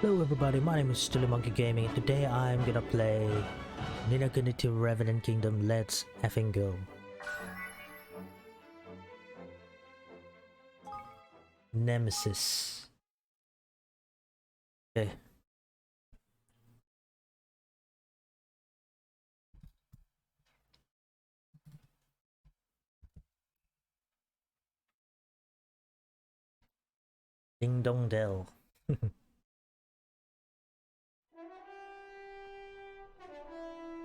Hello everybody, my name is StilyMunky Gaming and today I'm gonna play Kuni Revenant Kingdom. Let's effing go. Nemesis. Okay. Ding dong dell.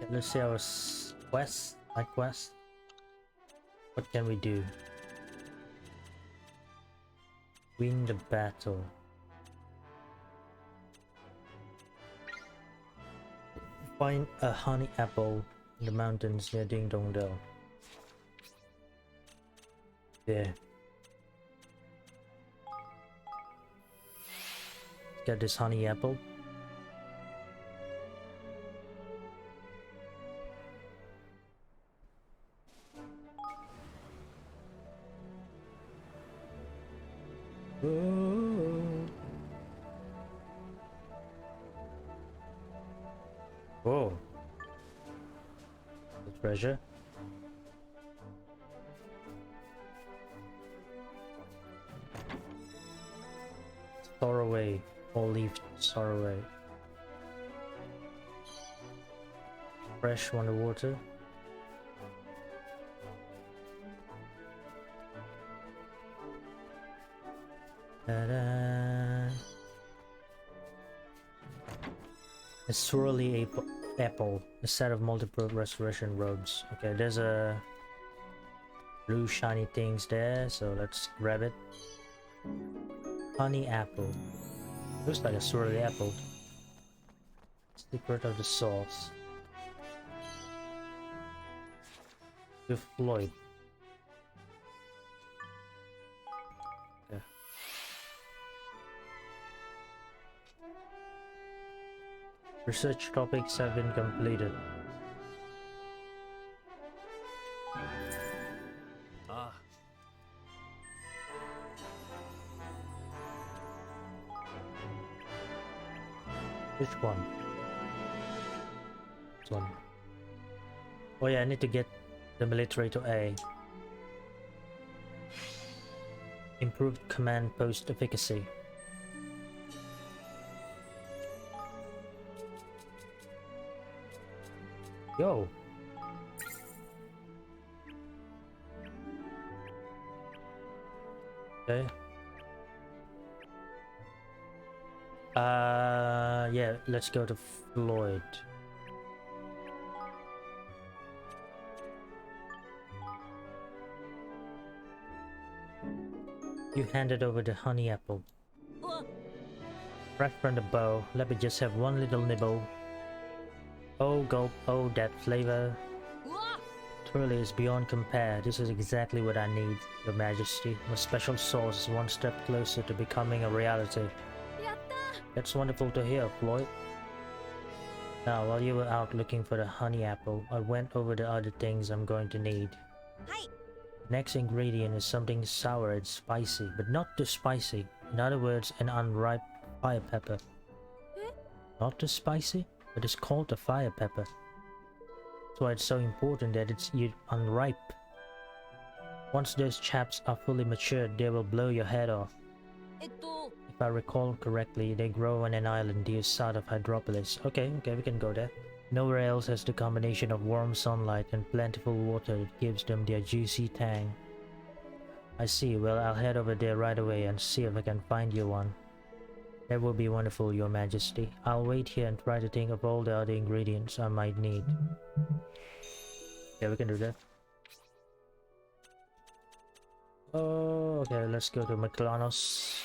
Okay, let's see our quest. My quest. What can we do? Win the battle. Find a honey apple in the mountains near Ding Dong Dell. Yeah. Get this honey apple. Whoa. The treasure. Store away. All leave store away. Fresh wonder water. Ta-da. A swirly apple, a set of multiple restoration robes. Okay, there's a blue shiny things there, so let's grab it. Honey apple. Looks like a swirly apple. Secret of the sauce. With Floyd. Okay. Research topics have been completed. Which one? This one. Oh yeah, I need to get the military to A. Improved command post efficacy. Yo! Okay. Yeah, let's go to Floyd. You handed over the honey apple. Right from the bow, let me just have one little nibble. Oh gulp, oh that flavor. Truly is beyond compare. This is exactly what I need, Your Majesty. My special sauce is one step closer to becoming a reality. That's wonderful to hear, Floyd. Now, while you were out looking for the honey apple, I went over the other things I'm going to need. Next ingredient is something sour and spicy, but not too spicy. In other words, an unripe fire pepper. Not too spicy, but it's called a fire pepper. That's why it's so important that it's unripe. Once those chaps are fully matured, they will blow your head off. If I recall correctly, they grow on an island due south of Hydropolis. Okay, we can go there. Nowhere else has the combination of warm sunlight and plentiful water that gives them their juicy tang. I see. Well, I'll head over there right away and see if I can find you one. That will be wonderful, Your Majesty. I'll wait here and try to think of all the other ingredients I might need. Yeah, we can do that. Oh, okay, let's go to Myklanos.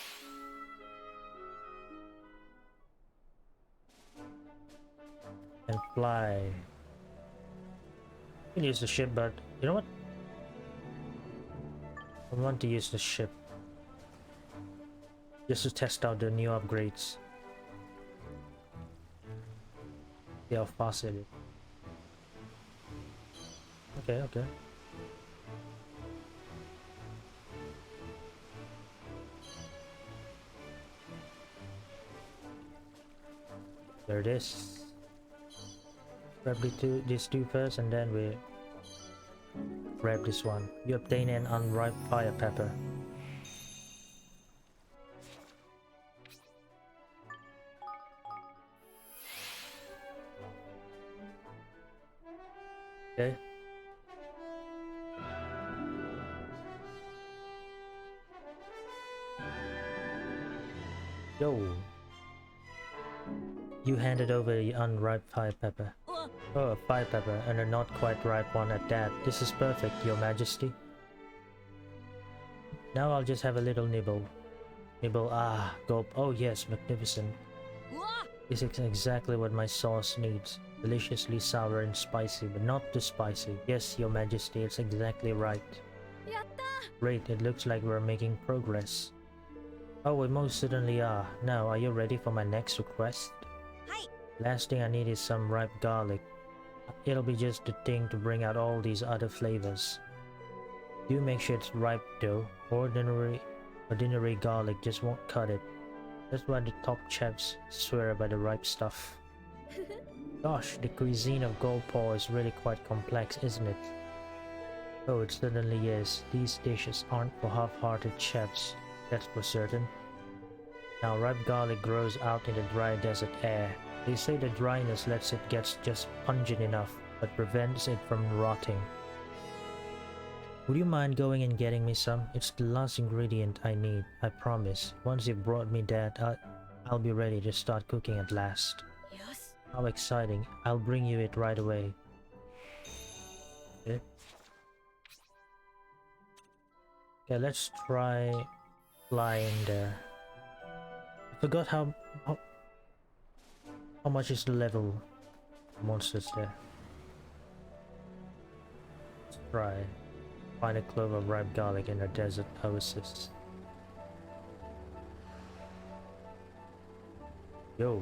And fly. You can use the ship, but you know what? I want to use the ship just to test out the new upgrades. See how fast it is. Okay. There it is. Grab these two first, and then we grab this one. You obtain an unripe fire pepper. Okay. Yo. You handed over the unripe fire pepper. Oh, a fire pepper, and a not quite ripe one at that. This is perfect, Your Majesty. Now I'll just have a little nibble. Nibble, ah, gulp. Oh yes, magnificent. This is exactly what my sauce needs. Deliciously sour and spicy, but not too spicy. Yes, Your Majesty, it's exactly right. Great, it looks like we're making progress. Oh, we most certainly are. Now, are you ready for my next request? Last thing I need is some ripe garlic. It'll be just the thing to bring out all these other flavors. Do make sure it's ripe though. Ordinary garlic just won't cut it. That's why the top chefs swear by the ripe stuff. Gosh, the cuisine of Goldpaw is really quite complex, isn't it? Oh, it certainly is. These dishes aren't for half-hearted chefs, that's for certain. Now, ripe garlic grows out in the dry desert air. They say the dryness lets it get just pungent enough, but prevents it from rotting. Would you mind going and getting me some? It's the last ingredient I need, I promise. Once you've brought me that, I'll be ready to start cooking at last. How exciting. I'll bring you it right away. Okay. Okay, let's try flying there. I forgot how much is the level monsters there. Let's try. Find a clove of ripe garlic in a desert oasis. Yo.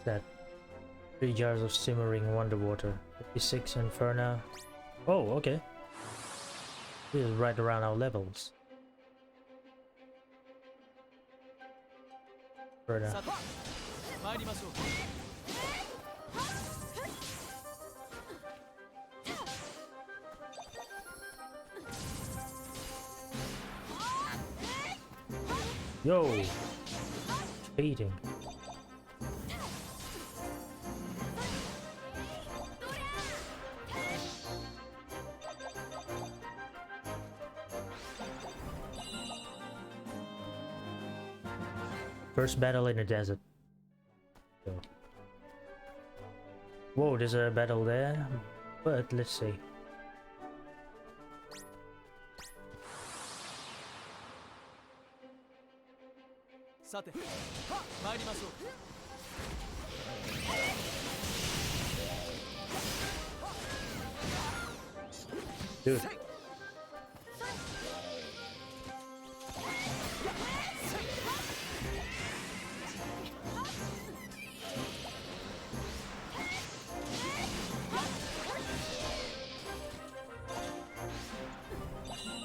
That 3 jars of simmering wonder water, 56 inferno. Oh, okay. This is right around our levels. Further. Yo, feeding. First battle in the desert. So. Whoa, there's a battle there, but let's see. Dude.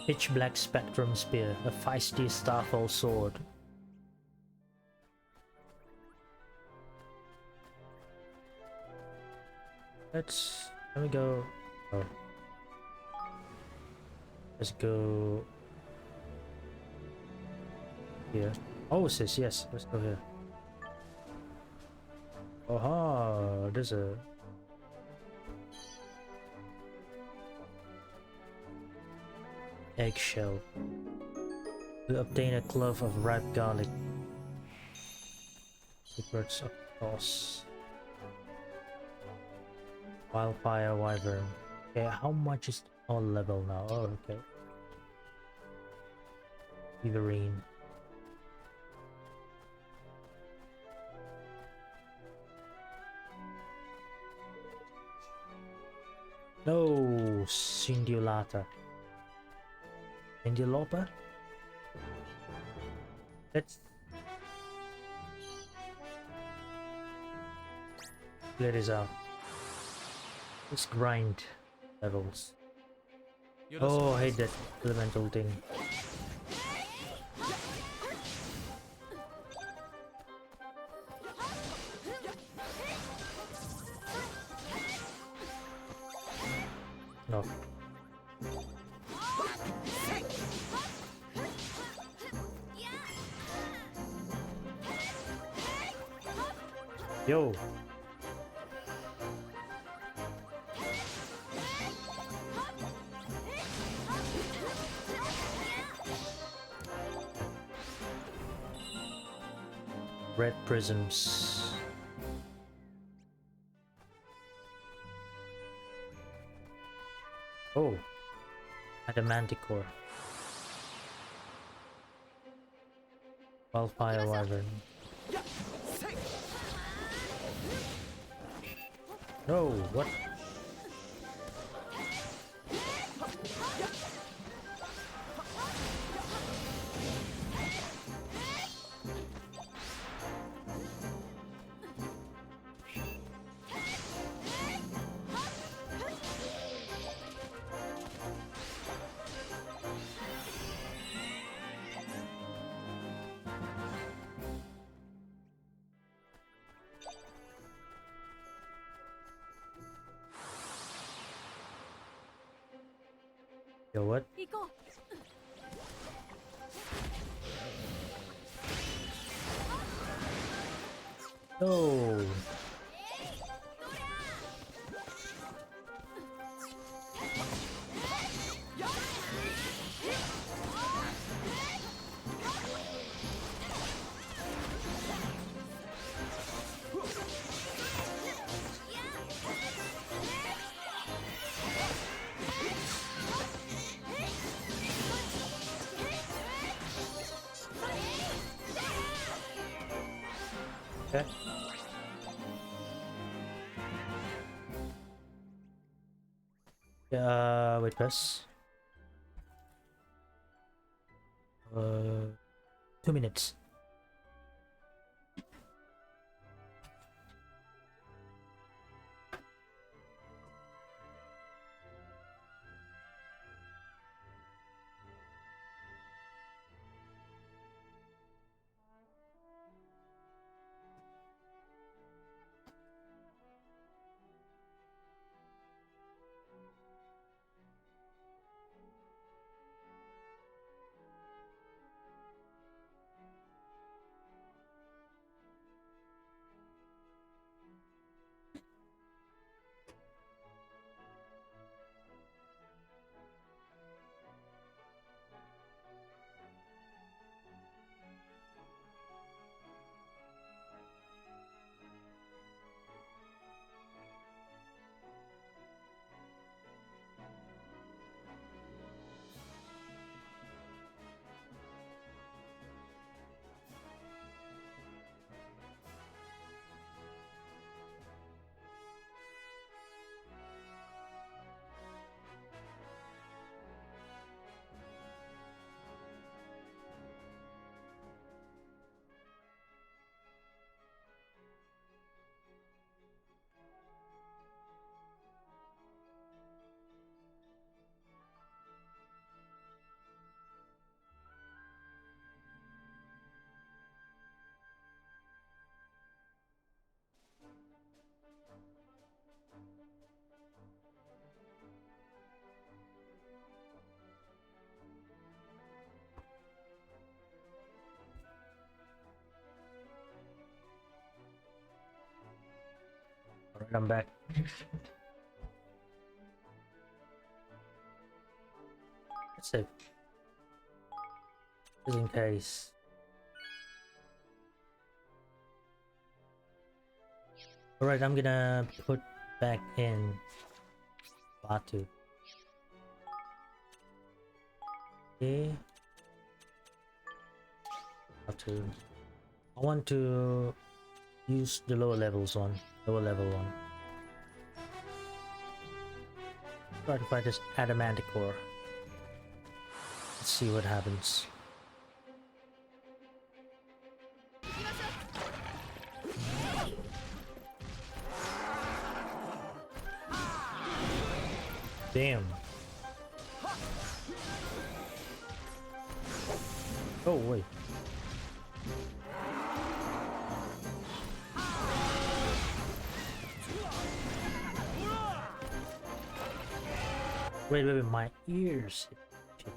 Pitch black spectrum spear, a feisty starfall sword. Let me go. Oh. Let's go here. Oh, sis, yes. Let's go here. Aha! There's a eggshell. To obtain a clove of ripe garlic. Secrets of toss. Wildfire wyvern. Okay, how much is all level now? Oh, okay. Wolverine. No, Cindulata. Cindulopa? clear this out. Let's grind levels. Oh, I hate that elemental thing. No. Yo. Red prisms. Oh, adamantic core. Wildfire wyvern. No, what? Yo, what? No. Okay. Yeah, wait, press. 2 minutes. Alright, I'm back. Let's save. Just in case. Alright, I'm gonna put back in Batu. Okay. Batu. I want to use the lower level one. Try to fight this adamantic core. Let's see what happens. Damn. Oh wait. Wait, my ears. Shit.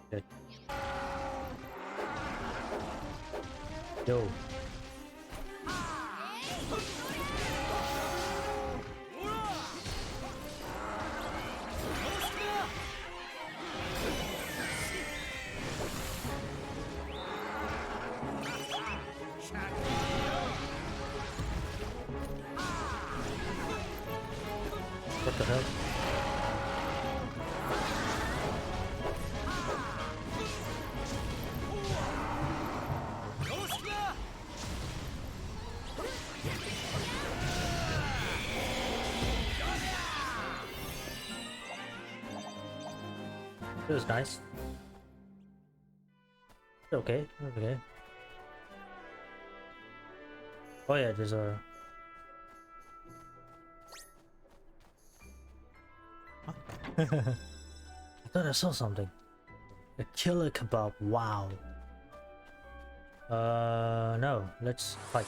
Good. Yo. What the hell? It was nice. Okay, okay. Oh yeah, there's a... I thought I saw something. A killer kebab, wow. No, let's fight.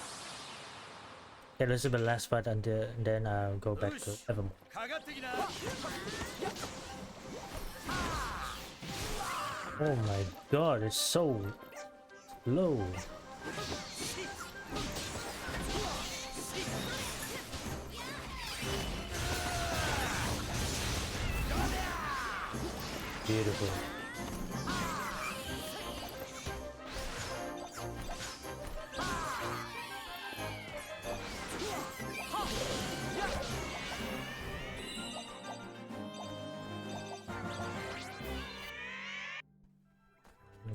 Okay, let's do the last fight and then I'll go back to Evermore. Oh my god, it's so low. Beautiful.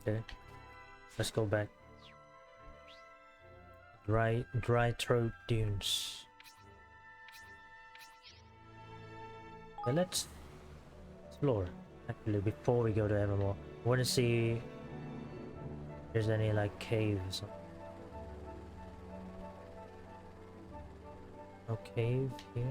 Okay, let's go back. Dry throat dunes. Okay, let's explore. Actually, before we go to Evermore, I want to see if there's any like caves. No cave here.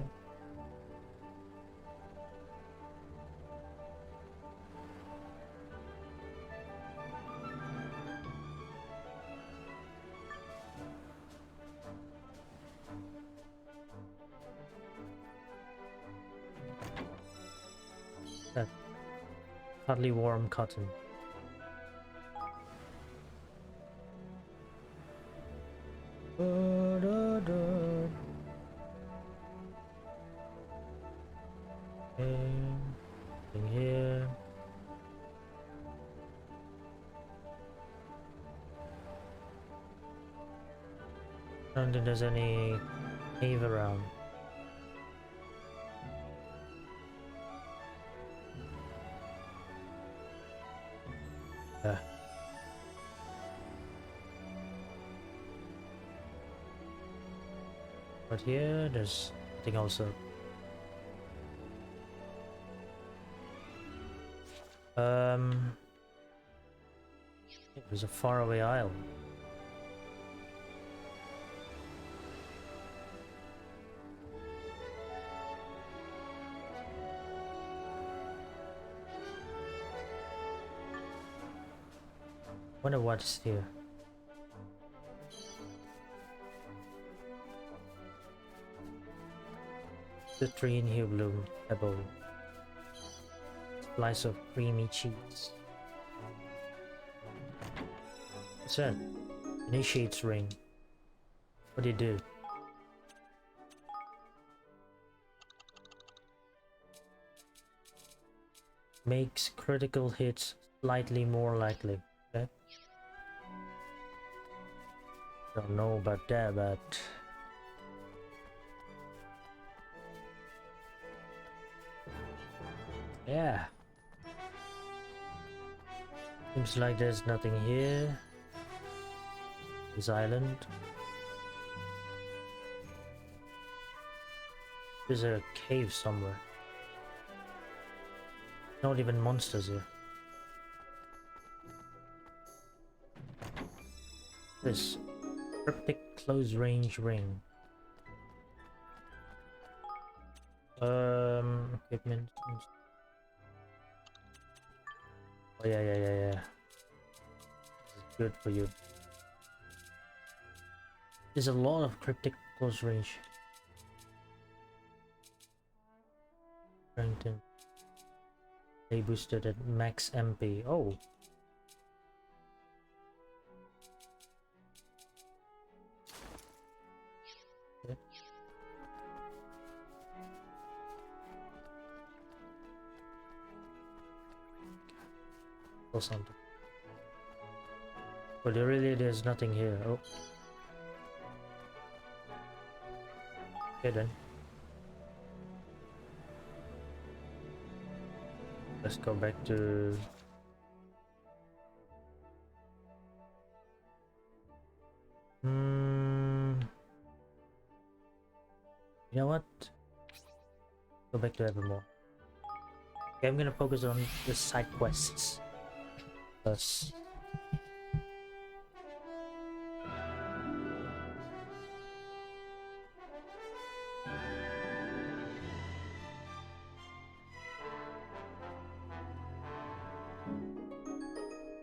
That hardly warm cotton. In here. I don't think there's any cave around. But here, there's nothing also. There's a faraway isle. Wonder what's here. The tree in here bloom above. Slice of creamy cheese. What's that? Initiates ring. What do you do? Makes critical hits slightly more likely. Okay. Don't know about that, but yeah. Seems like there's nothing here. This island. There's a cave somewhere. Not even monsters here. This cryptic close range ring. Equipment. Oh yeah. This is good for you. There's a lot of cryptic close range. Strengthen. They boosted at max MP. Oh. Okay. Or something. But there's nothing here. Oh. Okay then. Let's go back to... You know what? Go back to Evermore. Okay, I'm gonna focus on the side quests first.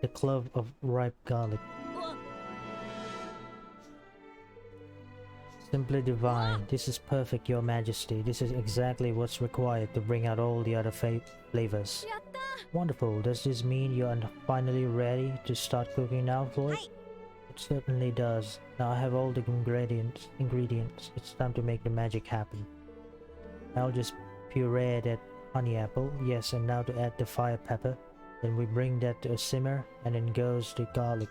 The clove of ripe garlic. Simply divine. This is perfect, Your Majesty. This is exactly what's required to bring out all the other flavors. Wonderful. Does this mean you are finally ready to start cooking now, Floyd? It certainly does. Now I have all the ingredients. It's time to make the magic happen. I'll just puree that honey apple. Yes, and now to add the fire pepper. Then we bring that to a simmer, and then goes the garlic.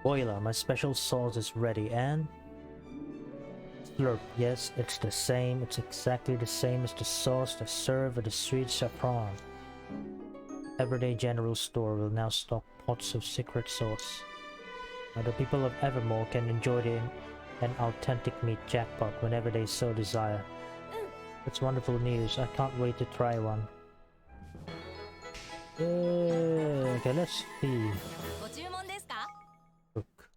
Voila, my special sauce is ready, and... Slurp, yes, it's the same. It's exactly the same as the sauce they serve at the sweet saffron. Everyday general store will now stock pots of secret sauce. Now the people of Evermore can enjoy an authentic meat jackpot whenever they so desire. That's wonderful news. I can't wait to try one. Okay, let's see. Cook.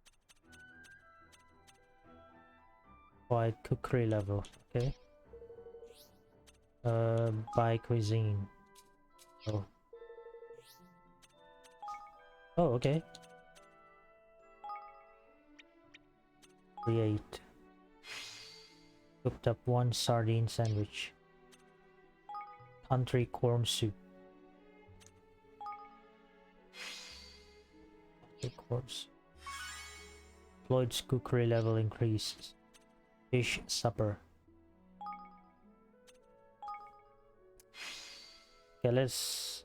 Wide cookery level. Okay. By cuisine. Oh. Oh, okay. Create. Cooked up one sardine sandwich. Country corn soup. Course. Floyd's cookery level increased. Fish supper. Okay, let's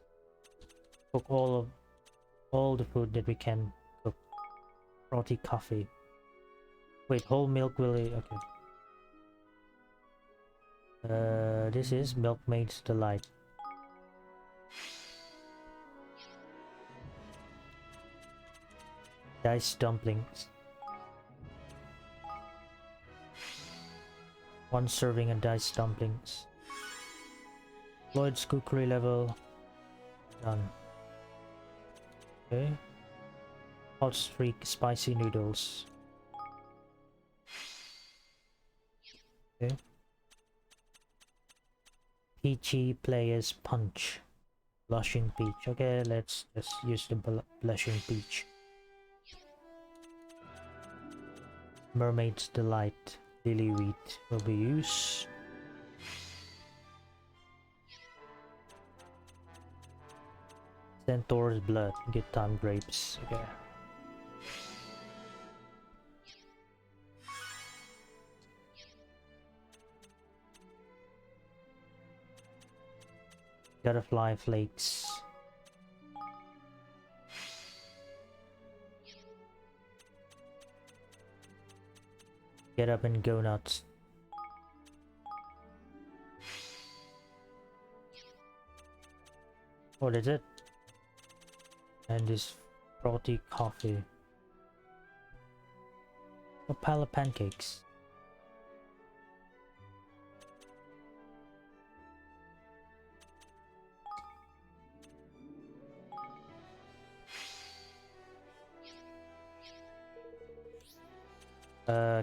cook all the food that we can cook. Frothy coffee. Wait, whole milk will... Okay. This is Milkmaid's Delight. Diced dumplings. One serving of diced dumplings. Lloyd's cookery level. Done. Okay. Hot streak spicy noodles. Okay. Peachy Players Punch. Blushing peach. Okay, let's just use the blushing peach. Mermaid's Delight. Lily wheat will be used. Centaur's blood. Good time grapes. Okay. Butterfly flakes. Get up and go nuts. Oh, that's it. And this frothy coffee. A pile of pancakes.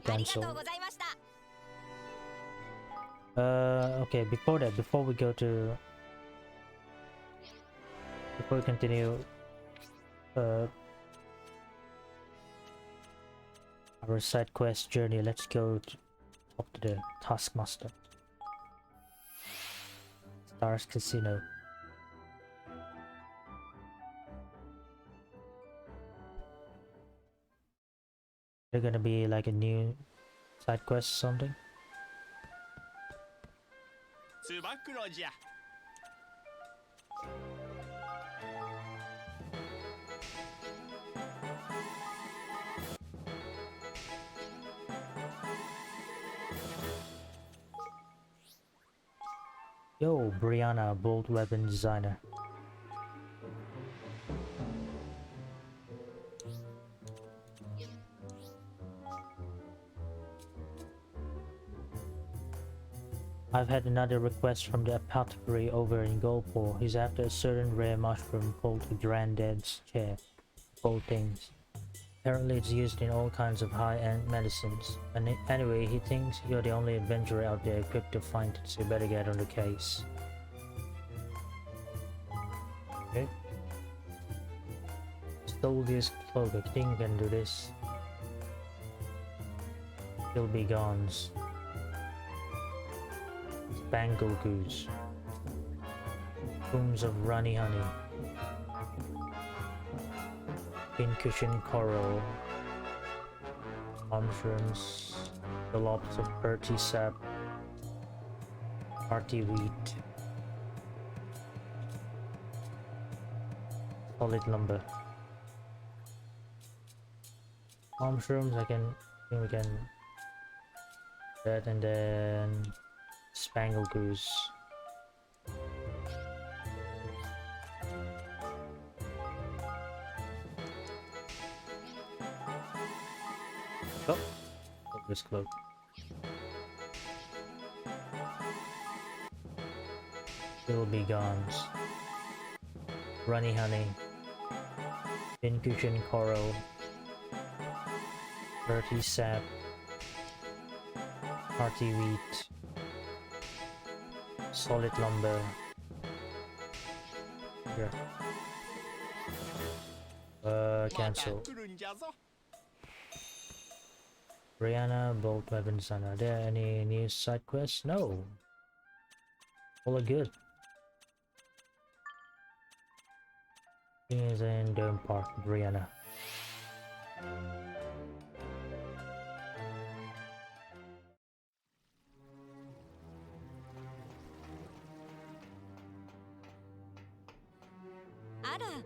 Cancel. Okay, before that, before we continue our side quest journey, let's go talk to the Taskmaster. Stars Casino. They're gonna be like a new side quest or something. Yo, Brianna, bolt weapon designer. I've had another request from the apothecary over in Golpor. He's after a certain rare mushroom called the Granddad's Chair. Gold things. Apparently it's used in all kinds of high-end medicines. And anyway, he thinks you're the only adventurer out there equipped to find it, so you better get on the case. Okay. Stole this cloak. I think we can do this. He'll be gone. Spangle Goose. Booms of runny honey. Pincushion coral. Mushrooms. Dollops of earthy sap. Hearty wheat. Solid lumber. Mushrooms, I think we can that, and then Spangle Goose. Oh, this cloak. Will be gone. Runny honey. Pincushion coral. Earthy sap. Hearty wheat. Solid lumber. Here. Cancel. Brianna, bolt weapon designer. Are there any new side quests? No. All are good. Thing is in Dome Park, Brianna.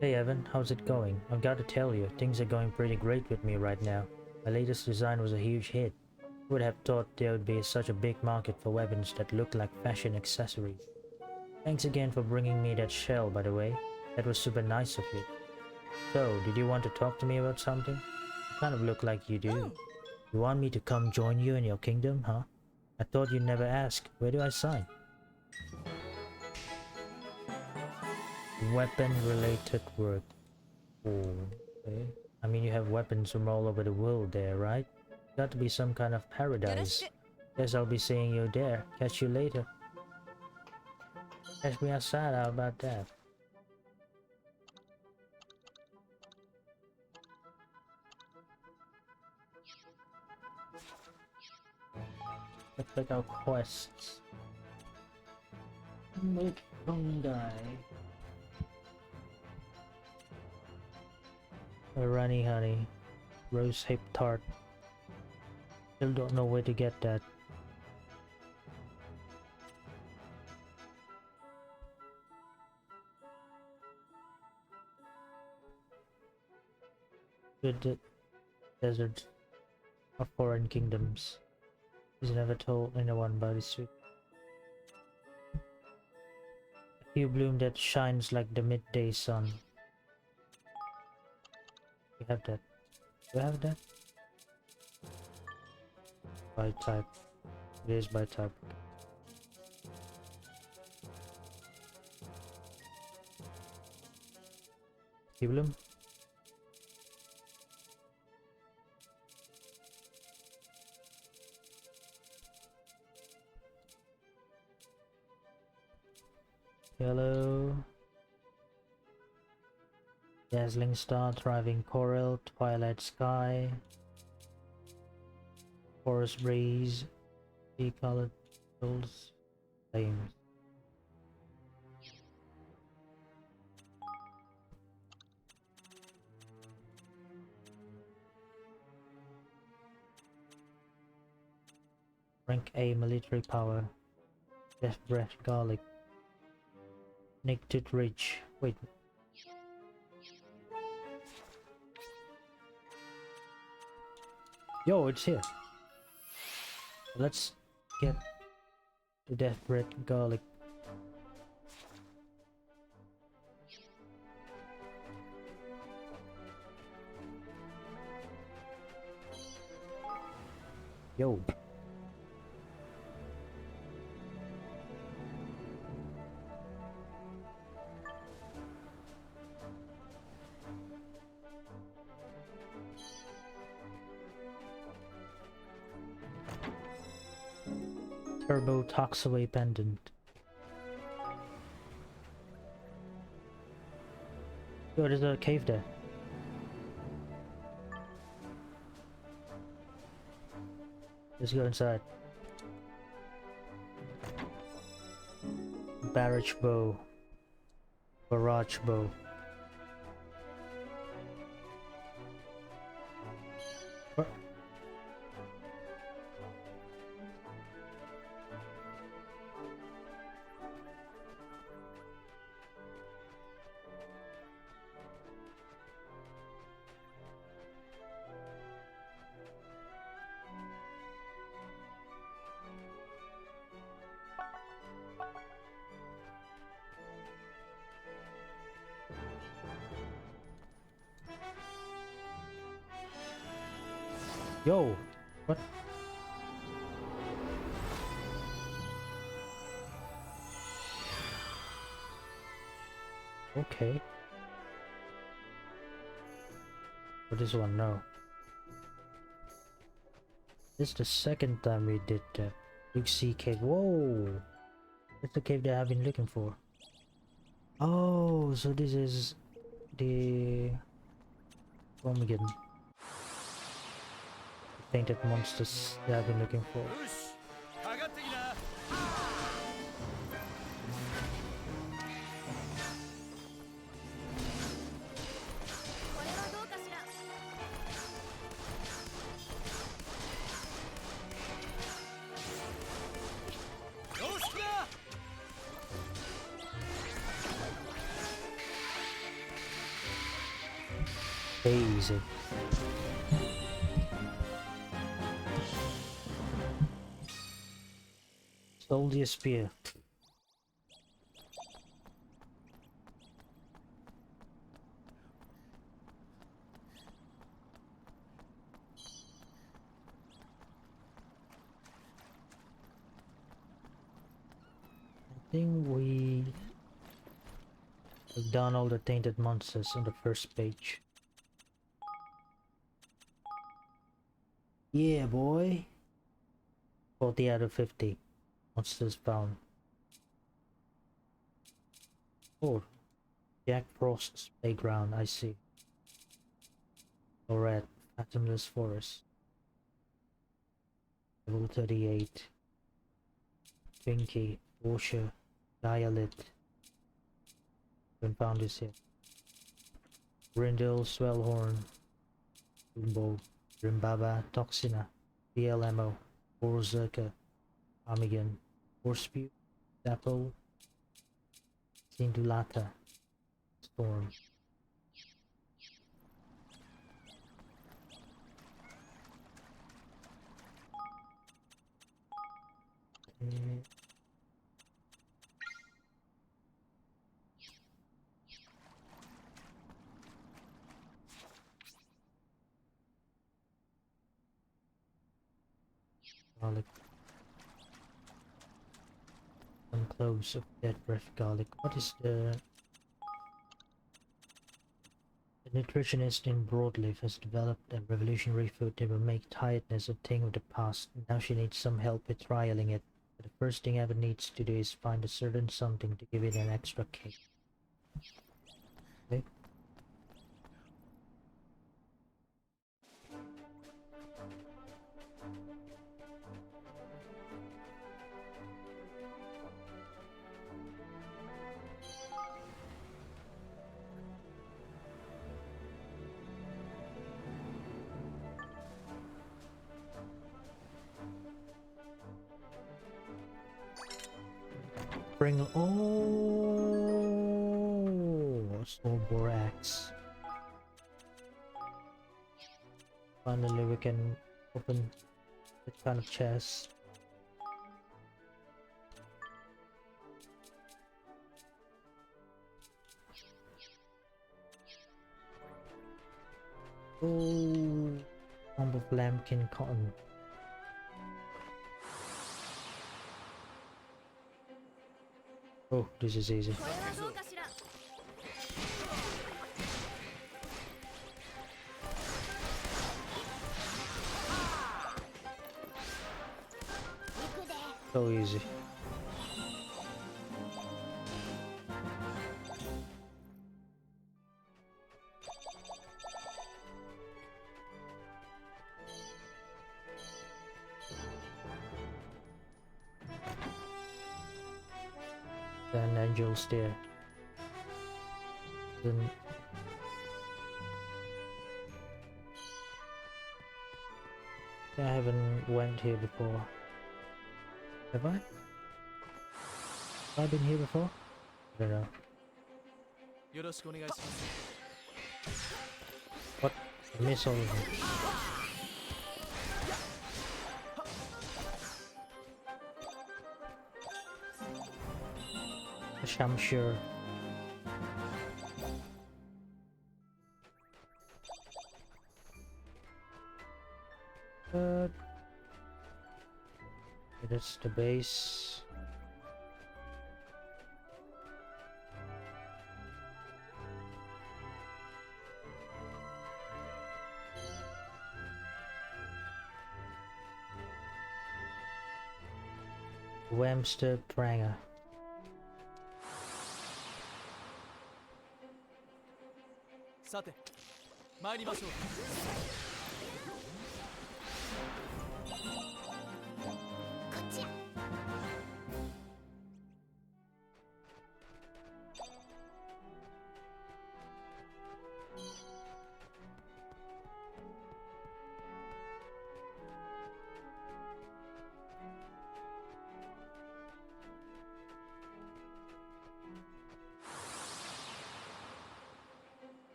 Hey Evan, how's it going? I've got to tell you, things are going pretty great with me right now. My latest design was a huge hit. Who would have thought there would be such a big market for weapons that look like fashion accessories? Thanks again for bringing me that shell, by the way. That was super nice of you. So, did you want to talk to me about something? You kind of look like you do. You want me to come join you in your kingdom, huh? I thought you'd never ask. Where do I sign? Weapon-related work. Oh, okay. I mean, you have weapons from all over the world there, right? Got to be some kind of paradise. Guess I'll be seeing you there. Catch you later. Catch me outside, how about that? Let's check our quests. Make Hyundai. A runny honey. Rose hip tart. Still don't know where to get that. With the desert of foreign kingdoms. He's never told anyone about his suit. A hue bloom that shines like the midday sun. We have that. Do we have that? By type. It is by type. Kill him. Yellow. Dazzling star, thriving coral, twilight sky, forest breeze, sea-colored hills, flames. Rank A military power. Death breath garlic. Naked ridge. Wait. Yo, it's here. Let's get the death breath garlic. Yo. Turbo Toxaway Pendant. Yo, there's a cave there. Let's go inside. Barrage bow. Barrage bow. What? Yo, what? Okay. But this one, no. This is the second time we did the Big Sea Cave. Whoa! That's the cave that I've been looking for. Oh, so this is the one again. Painted monsters that I've been looking for. Easy. Soldier spear. I think we took down all the tainted monsters on the first page. Yeah, boy. 40 out of 50 monsters found. Oh, Jack Frost's playground, I see. Alright, Fathomless Forest. Level 38. Twinkie, Washer, Dialit. Haven't found this yet. Grindel, Swellhorn, Boombo, Rimbaba, Toxina, BLMO, Borzerka, Amigan, Horsespew, Dapple, Sindulata, Storm. cloves of dead breath garlic. What is the nutritionist in Broadleaf has developed a revolutionary food that will make tiredness a thing of the past. Now she needs some help with trialing it. But the first thing Evan needs to do is find a certain something to give it an extra kick. Okay. Bring a snowball axe. Finally we can open that kind of chest. Oh, Bomb of Lambkin Cotton. Oh, this is easy. So easy. Then angels there. Then I haven't went here before. Have I? Have I been here before? I don't know. What? I miss all of them. I'm sure. But that's the base. Whamster Pranger.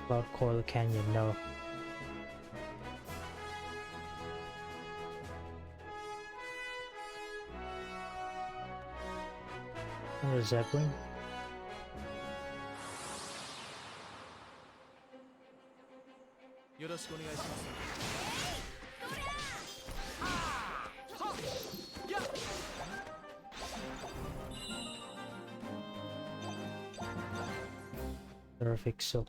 About Coil Canyon, no. There's Zeppelin. Terrific Silk.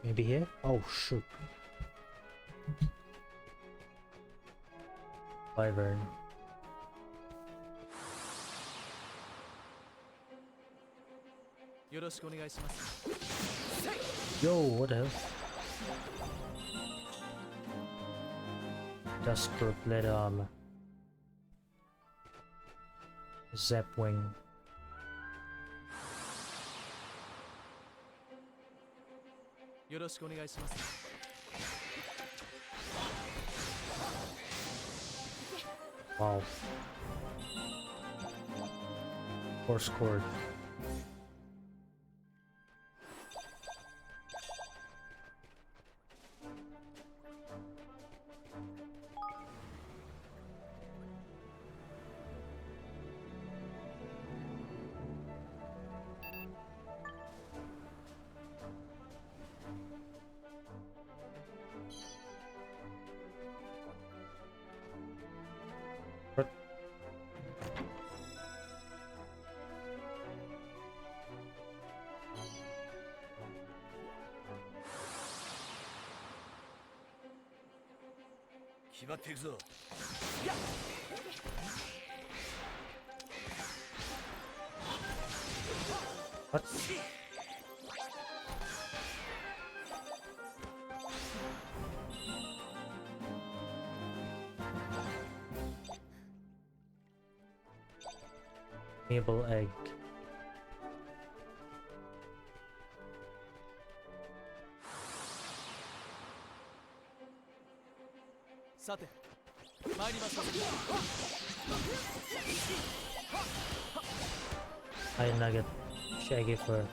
Maybe here? Oh shoot. Wyvern. Yo, what the hell? Dustbrook leather armor. Zapwing. Wow. Four scored. What? What? Able egg. I nugget. Shaggy fur.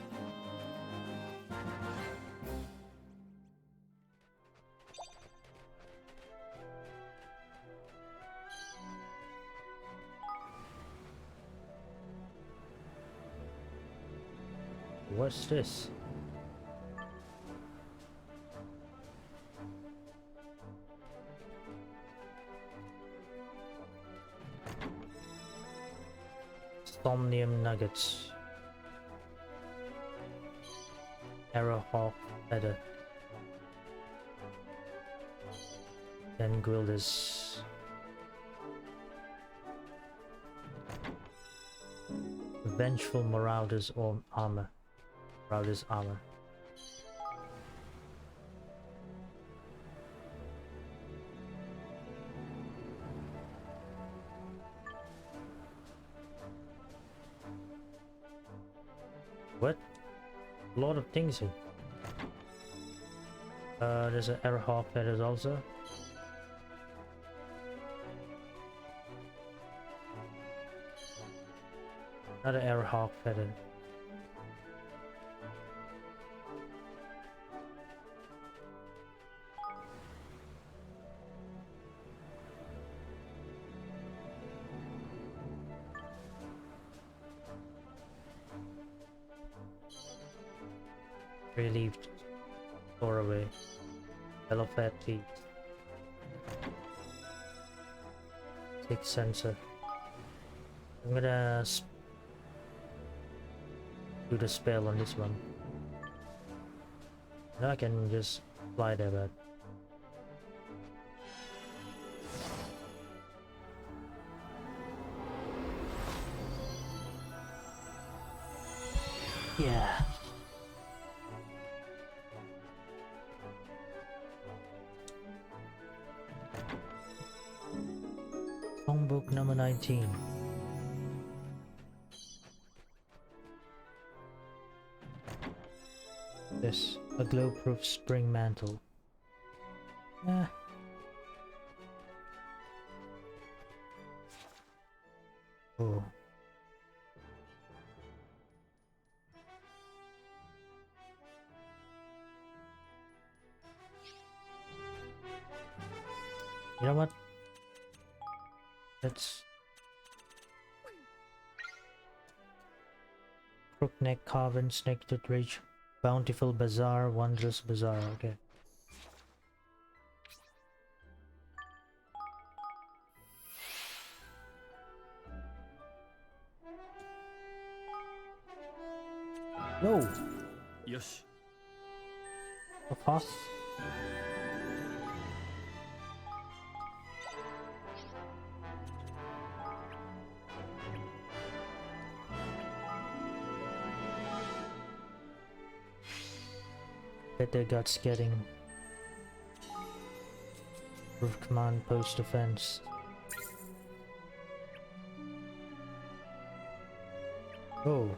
What's this? Somnium nuggets. Arrowhawk feather. Then grill this. Vengeful Marauder's armor. Marauder's armor. What? A lot of things here. There's an Arrowhawk feathers also. Another Arrowhawk feather. Relieved. Store away. Yellow fat feet. Take sensor. I'm gonna do the spell on this one. Now I can just fly there, but yeah. Songbook number 19. This, a glow-proof spring mantle. Eh. Oh. You know what? Let's Crookneck, Carven, Snake-Tooth Ridge, Bountiful Bazaar, Wondrous Bazaar. Okay. No. Yosh. So fast. Bet their guts getting Proof command post defense. Oh.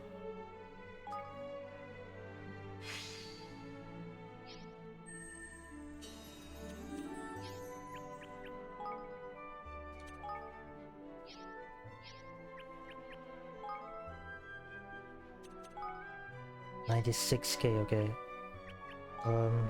96k, okay. Um...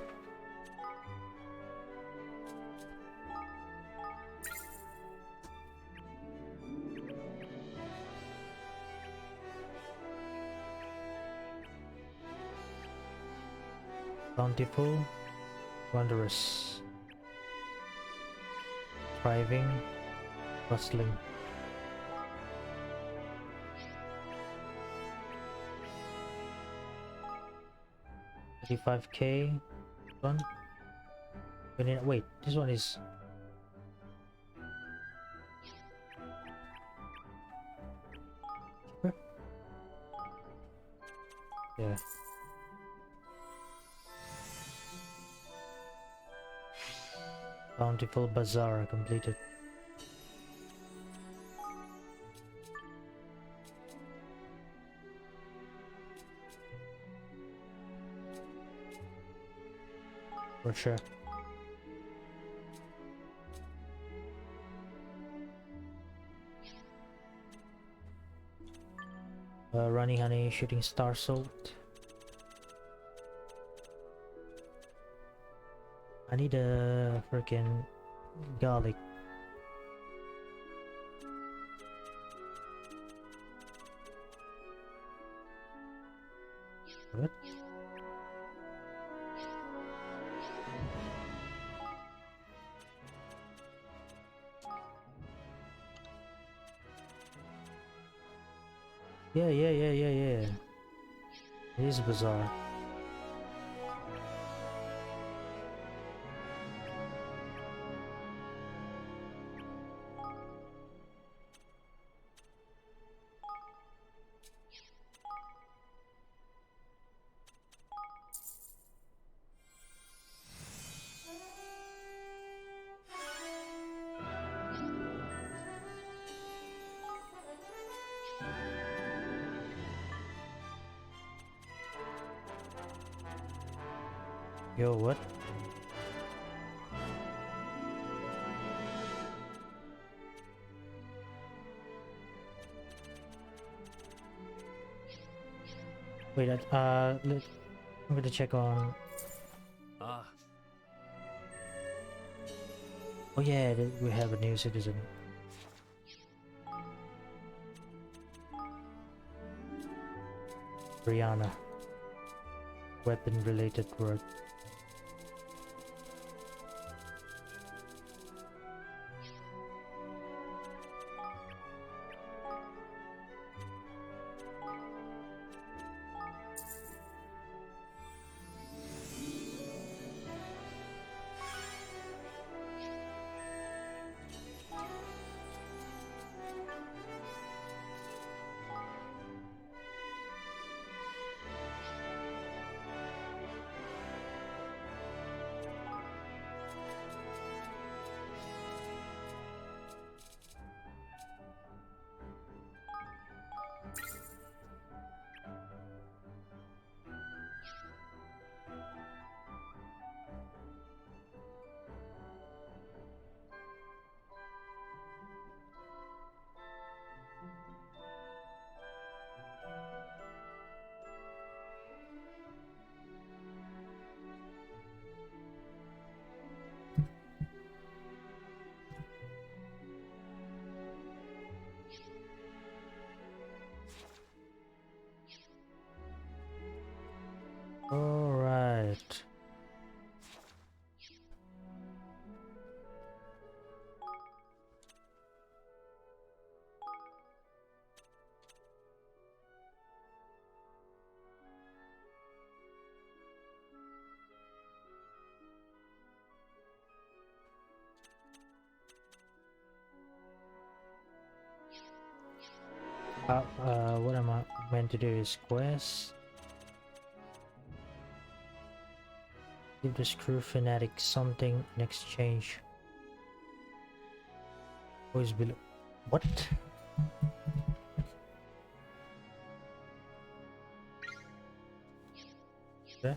Bountiful, wondrous, thriving, bustling. 35k. One. Wait, this one is. Yeah. Bountiful Bazaar completed. For sure. Runny Honey, Shooting Star Salt. I need a freaking garlic. What? Yeah. It is bizarre. Yo, what? Wait, I'm gonna check on. Ah. Oh yeah, we have a new citizen. Brianna. Weapon-related work. All right. What am I meant to do is quest. Give the screw fanatic something in exchange. Always below. What? Okay.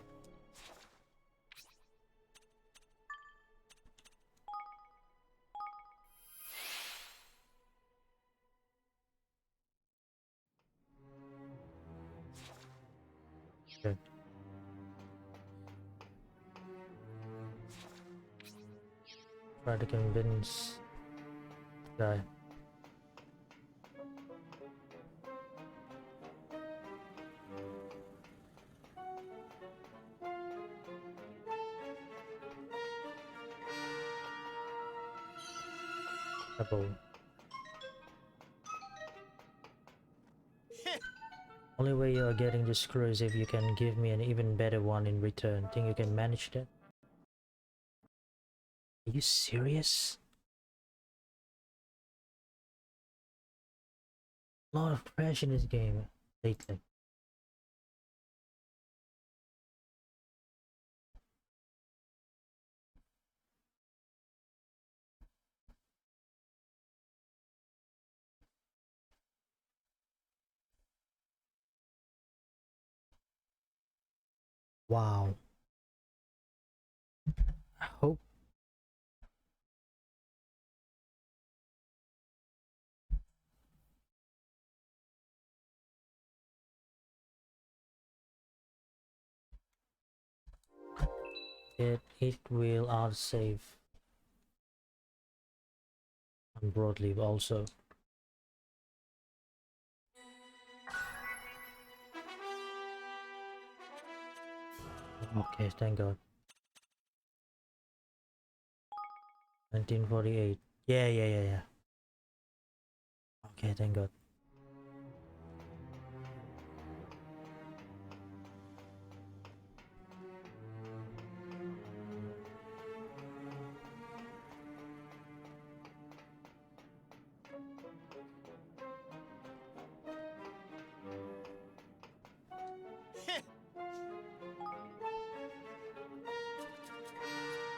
Good. Try to convince guy. Double. Only way you are getting this screw is if you can give me an even better one in return. Think you can manage that? Are you serious? A lot of crash in this game lately. Wow. I hope it will autosave on broadleaf also. Okay, thank God. 1948. Yeah. Okay, thank God.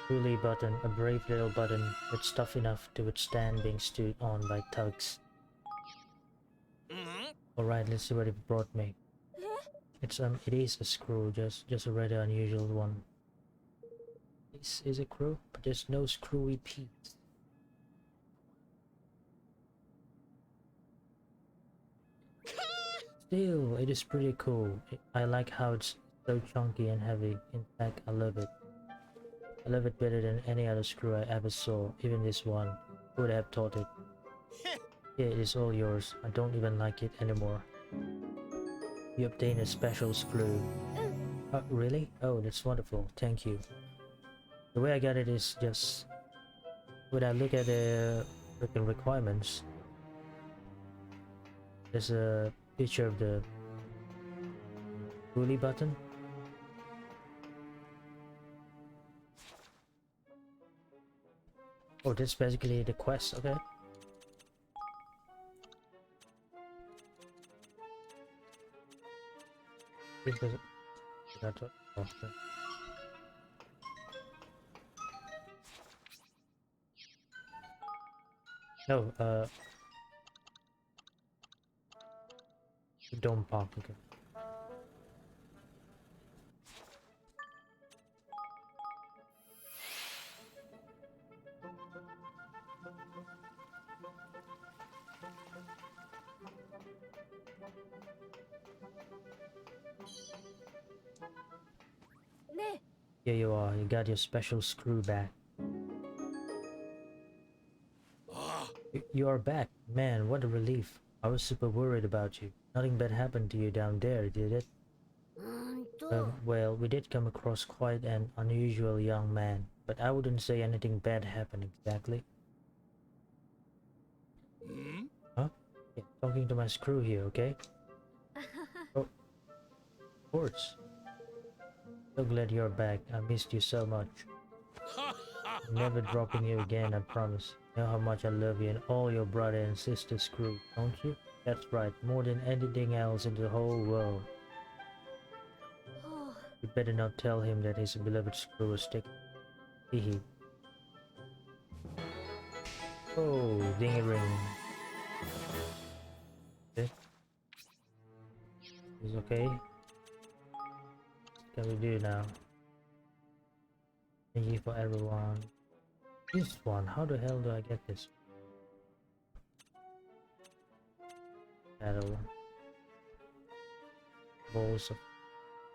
Truly button, a brave little button with stuff enough to withstand being stood on by thugs. Alright, let's see what it brought me. It is a screw, just a rather unusual one. This is a screw, but there's no screwy piece. Still, it is pretty cool. I like how it's so chunky and heavy. In fact, I love it. I love it better than any other screw I ever saw, even this one. Who would have thought it? Here, it is all yours. I don't even like it anymore. You obtained a special screw. Really? Oh, that's wonderful. Thank you. The way I got it is just... when I look at the requirements, there's a picture of the pulley button. Oh, that's basically the quest, okay. That's what, okay. No, don't park, okay. Here you are, you got your special screw back. You are back. Man, what a relief. I was super worried about you. Nothing bad happened to you down there, did it? Well, we did come across quite an unusual young man, but I wouldn't say anything bad happened exactly. Huh? Yeah, talking to my screw here, okay? Oh, of course. So glad you're back. I missed you so much. I'm never dropping you again, I promise. You know how much I love you and all your brother and sister screw, don't you? That's right, more than anything else in the whole world. You better not tell him that his beloved screw was taken. Hehe. Oh, dingy ring. Okay. Is okay? What can we do now? Thank you for everyone. This one, how the hell do I get this? Battle. Balls of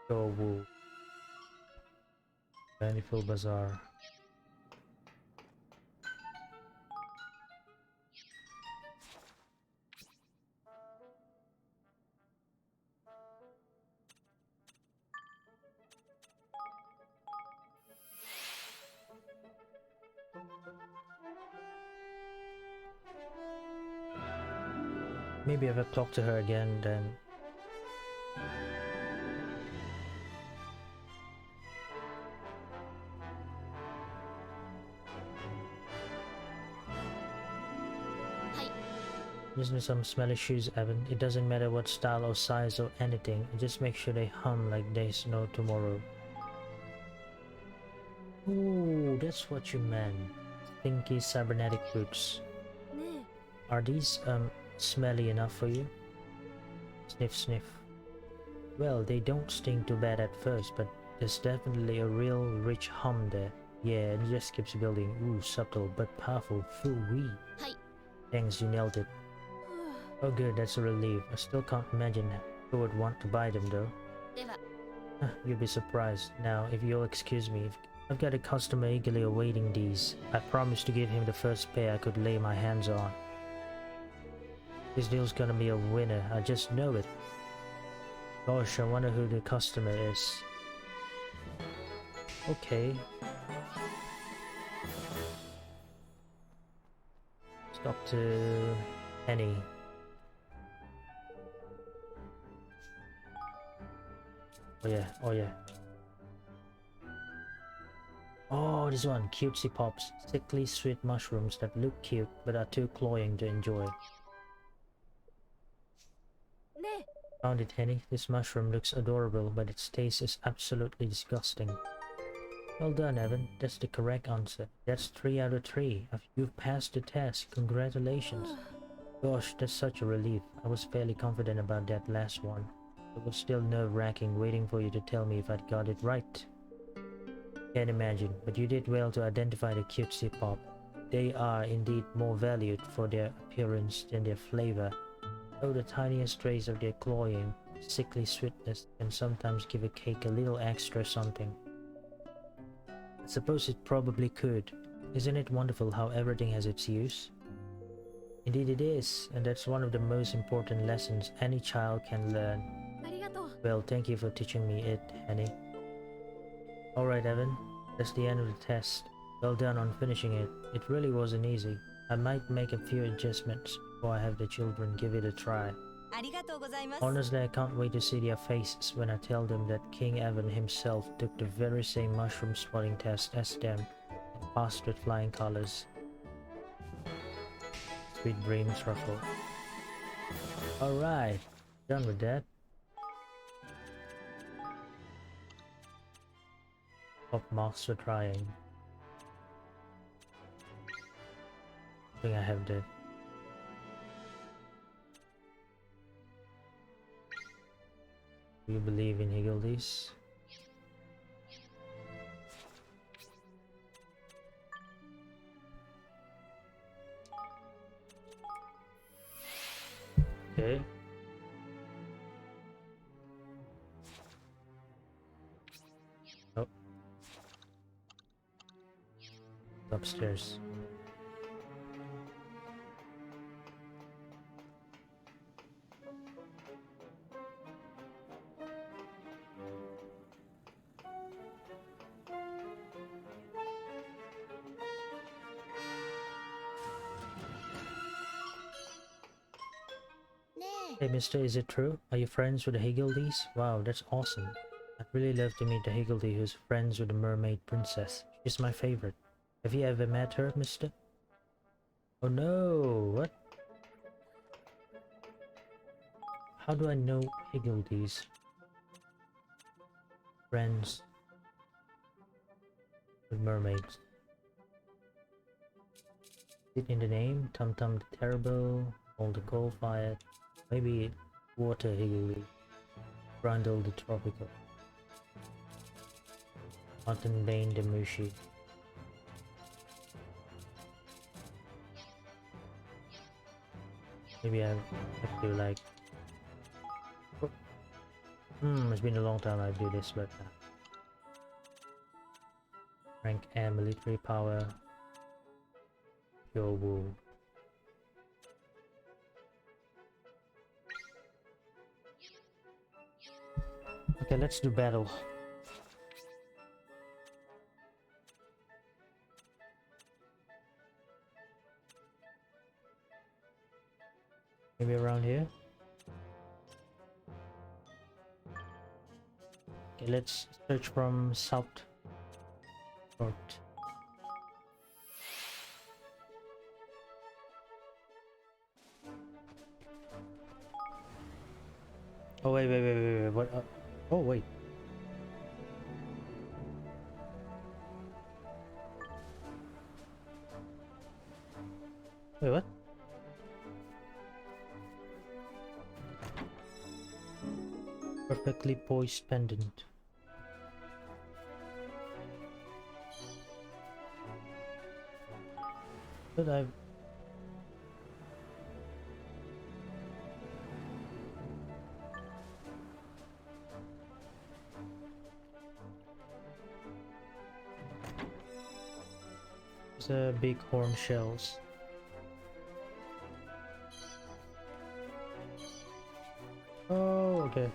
Wu. Bountiful Bazaar. Maybe if I talk to her again, then gives me some smelly shoes, Evan. It doesn't matter what style or size or anything. Just make sure they hum like there's no tomorrow. Ooh, that's what you meant. Stinky cybernetic boots. Are these smelly enough for you? Sniff sniff. Well, they don't stink too bad at first, but there's definitely a real rich hum there. Yeah, it just keeps building. Ooh, subtle but powerful. Foo-wee. Thanks, you nailed it. Oh good, that's a relief. I still can't imagine who would want to buy them though. You'll be surprised. Now, if you'll excuse me, I've got a customer eagerly awaiting these. I promised to give him the first pair I could lay my hands on. This deal's gonna be a winner, I just know it. Gosh, I wonder who the customer is. Okay. Let's talk to Penny. Oh yeah, oh yeah. Oh, this one, cutesy pops. Sickly sweet mushrooms that look cute but are too cloying to enjoy. Found it, Henny. This mushroom looks adorable, but its taste is absolutely disgusting. Well done, Evan. That's the correct answer. That's 3 out of 3. You've passed the test. Congratulations. Gosh, that's such a relief. I was fairly confident about that last one. It was still nerve-wracking waiting for you to tell me if I'd got it right. Can't imagine, but you did well to identify the cutesy pop. They are indeed more valued for their appearance than their flavor. Though the tiniest trace of their cloying, sickly sweetness can sometimes give a cake a little extra something. I suppose it probably could. Isn't it wonderful how everything has its use? Indeed it is, and that's one of the most important lessons any child can learn. Well, thank you for teaching me it, Henny. Alright, Evan, that's the end of the test. Well done on finishing it. It really wasn't easy. I might make a few adjustments before I have the children give it a try. Honestly, I can't wait to see their faces when I tell them that King Evan himself took the very same mushroom spotting test as them and passed with flying colors. Sweet dreams, Ruffle. Alright, done with that. Top marks for trying. I think I have that. Do you believe in Higgledies? Okay. Oh. Upstairs. Hey mister, is it true? Are you friends with the Higgledies? Wow, that's awesome. I'd really love to meet the Higgledy who's friends with the mermaid princess. She's my favorite. Have you ever met her, mister? Oh no, what? How do I know Higgledies? Friends with mermaids. Is it in the name? Tum Tum the Terrible, all the coal-fired. Maybe Water Higgledy, Brundle the Tropical, Bane the Mushi. Maybe I have to like... Oh. It's been a long time I do this, but rank and military power, pure wool. Okay, let's do battle. Maybe around here. Okay, let's search from south. North. Oh wait, what? Oh wait. Wait, what? Perfectly poised pendant. But I've... There's big horn shells. Oh, okay.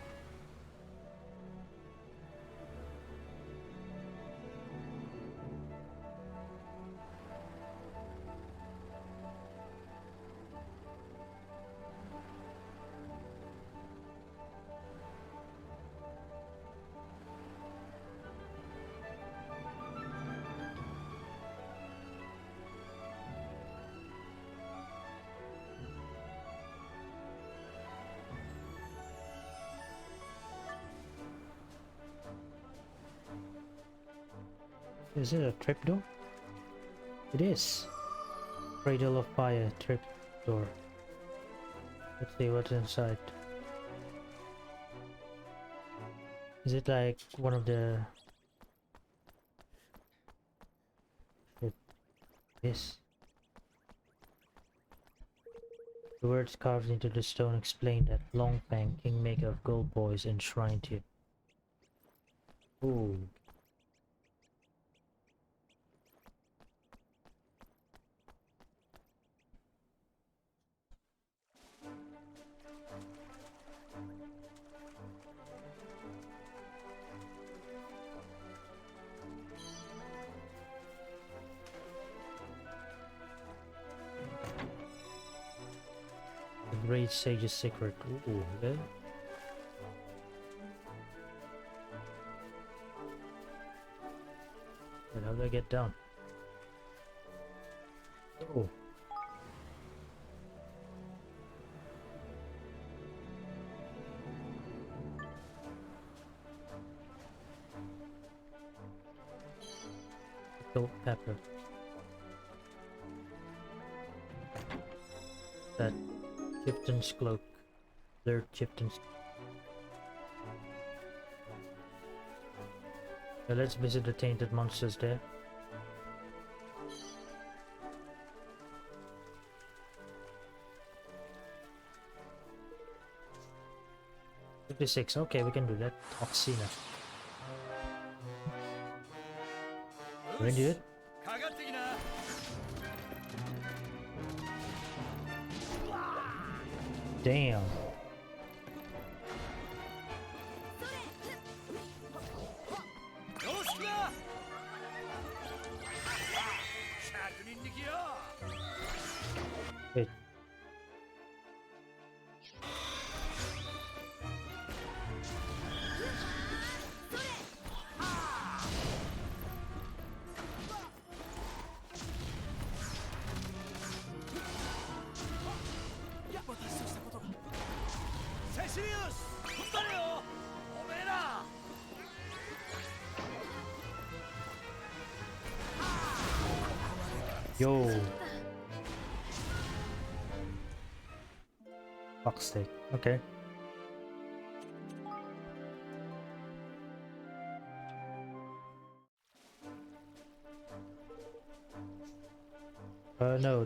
Is it a trapdoor? It is. Cradle of fire, trapdoor. Let's see what's inside. Is it like one of the... Yes. The words carved into the stone explain that Longfang, kingmaker of gold boys, enshrined here. Ooh. The great sage's secret. Ooh, okay. Wait, how do I get down? Oh. Pickled pepper. That Chieftain's cloak. Blurred Chieftain's. Yeah, let's visit the tainted monsters there. Okay, we can do that. Toxina. Can we do it? Damn. Wait. Yo. Fuck's sake. Okay. No.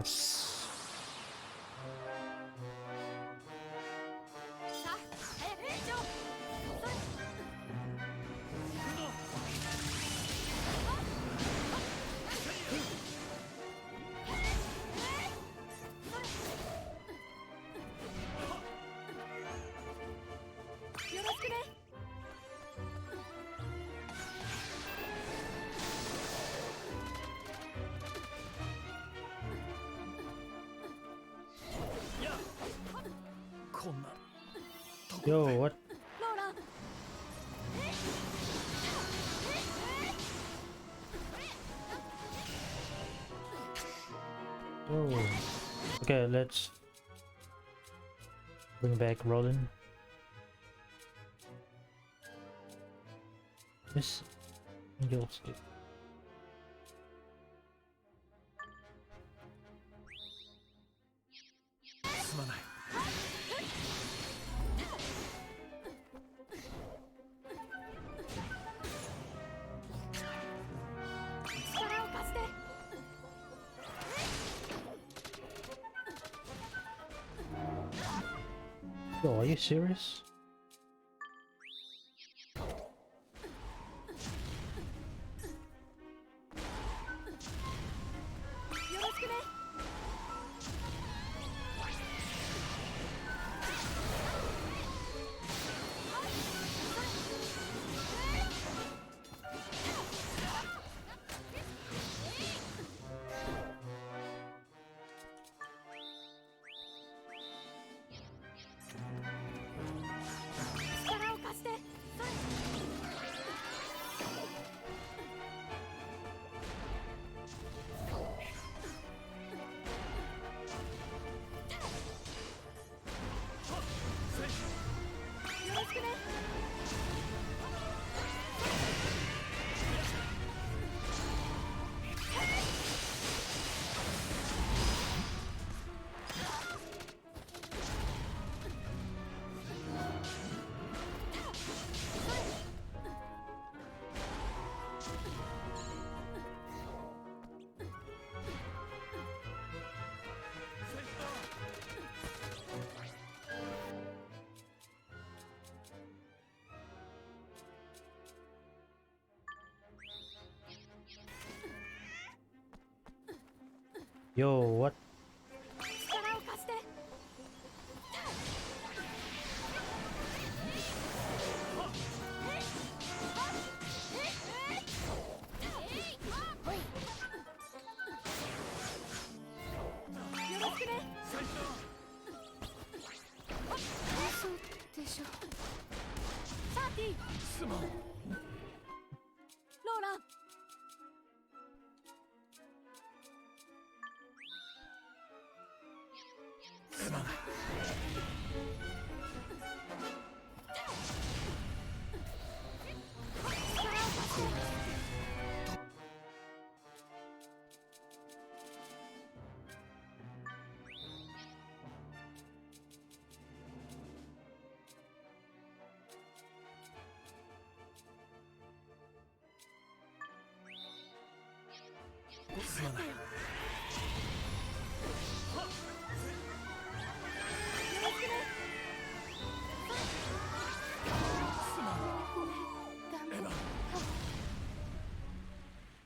Yes. Yo, what? Oh. Okay, let's bring back Roland. Miss Angel Stick. Yo, are you serious? Yo, what?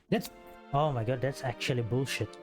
That's... oh my god, that's actually bullshit.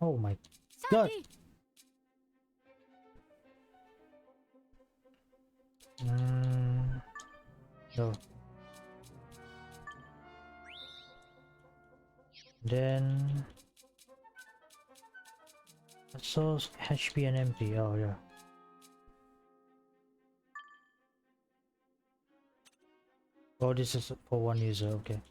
Oh my god! No. Then so HP and MP. Oh yeah. Oh, this is for one user. Okay.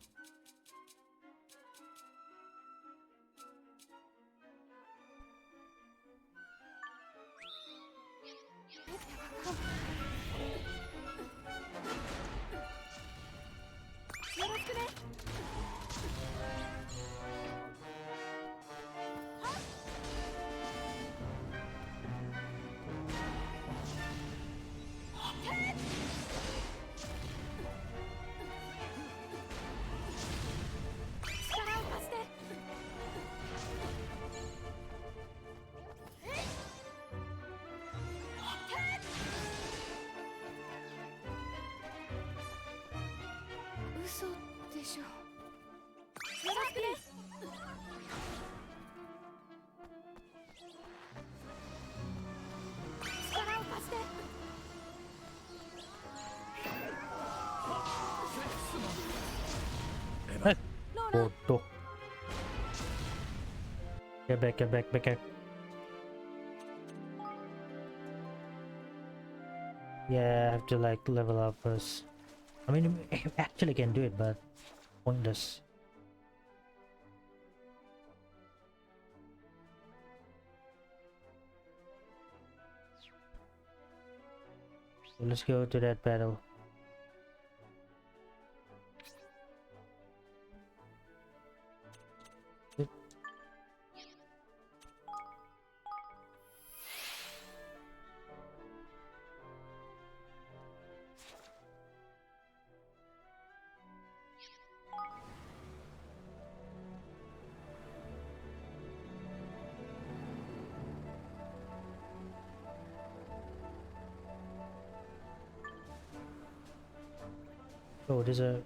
Bodoh. Get back, get back, back. Yeah, I have to like level up first. I mean, I actually can do it, but pointless. So let's go to that battle. Oh, there's a...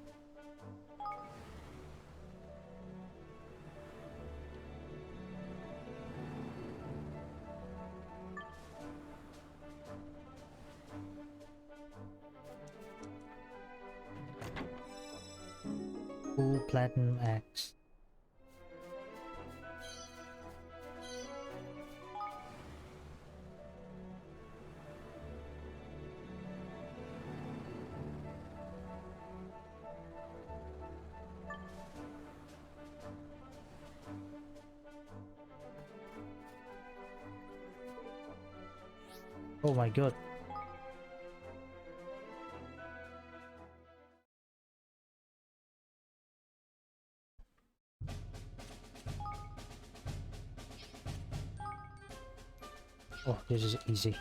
Full platinum axe. Oh my god. Oh, this is easy.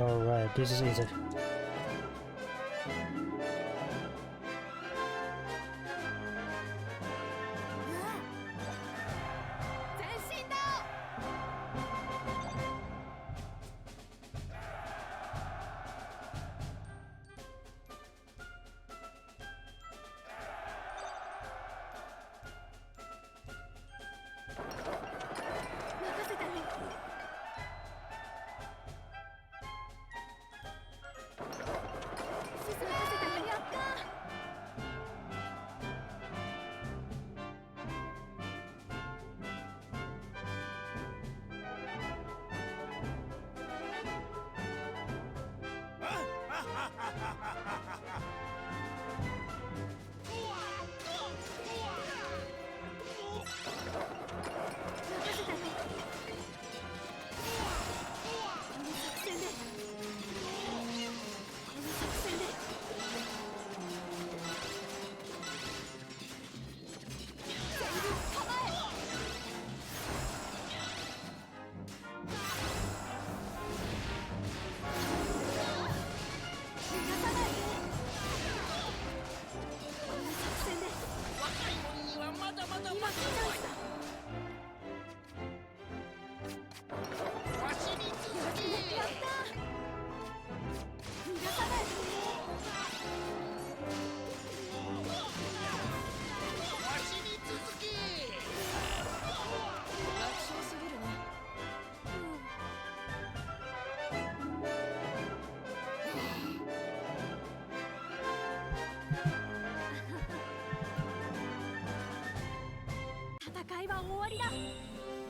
Alright, this is easy.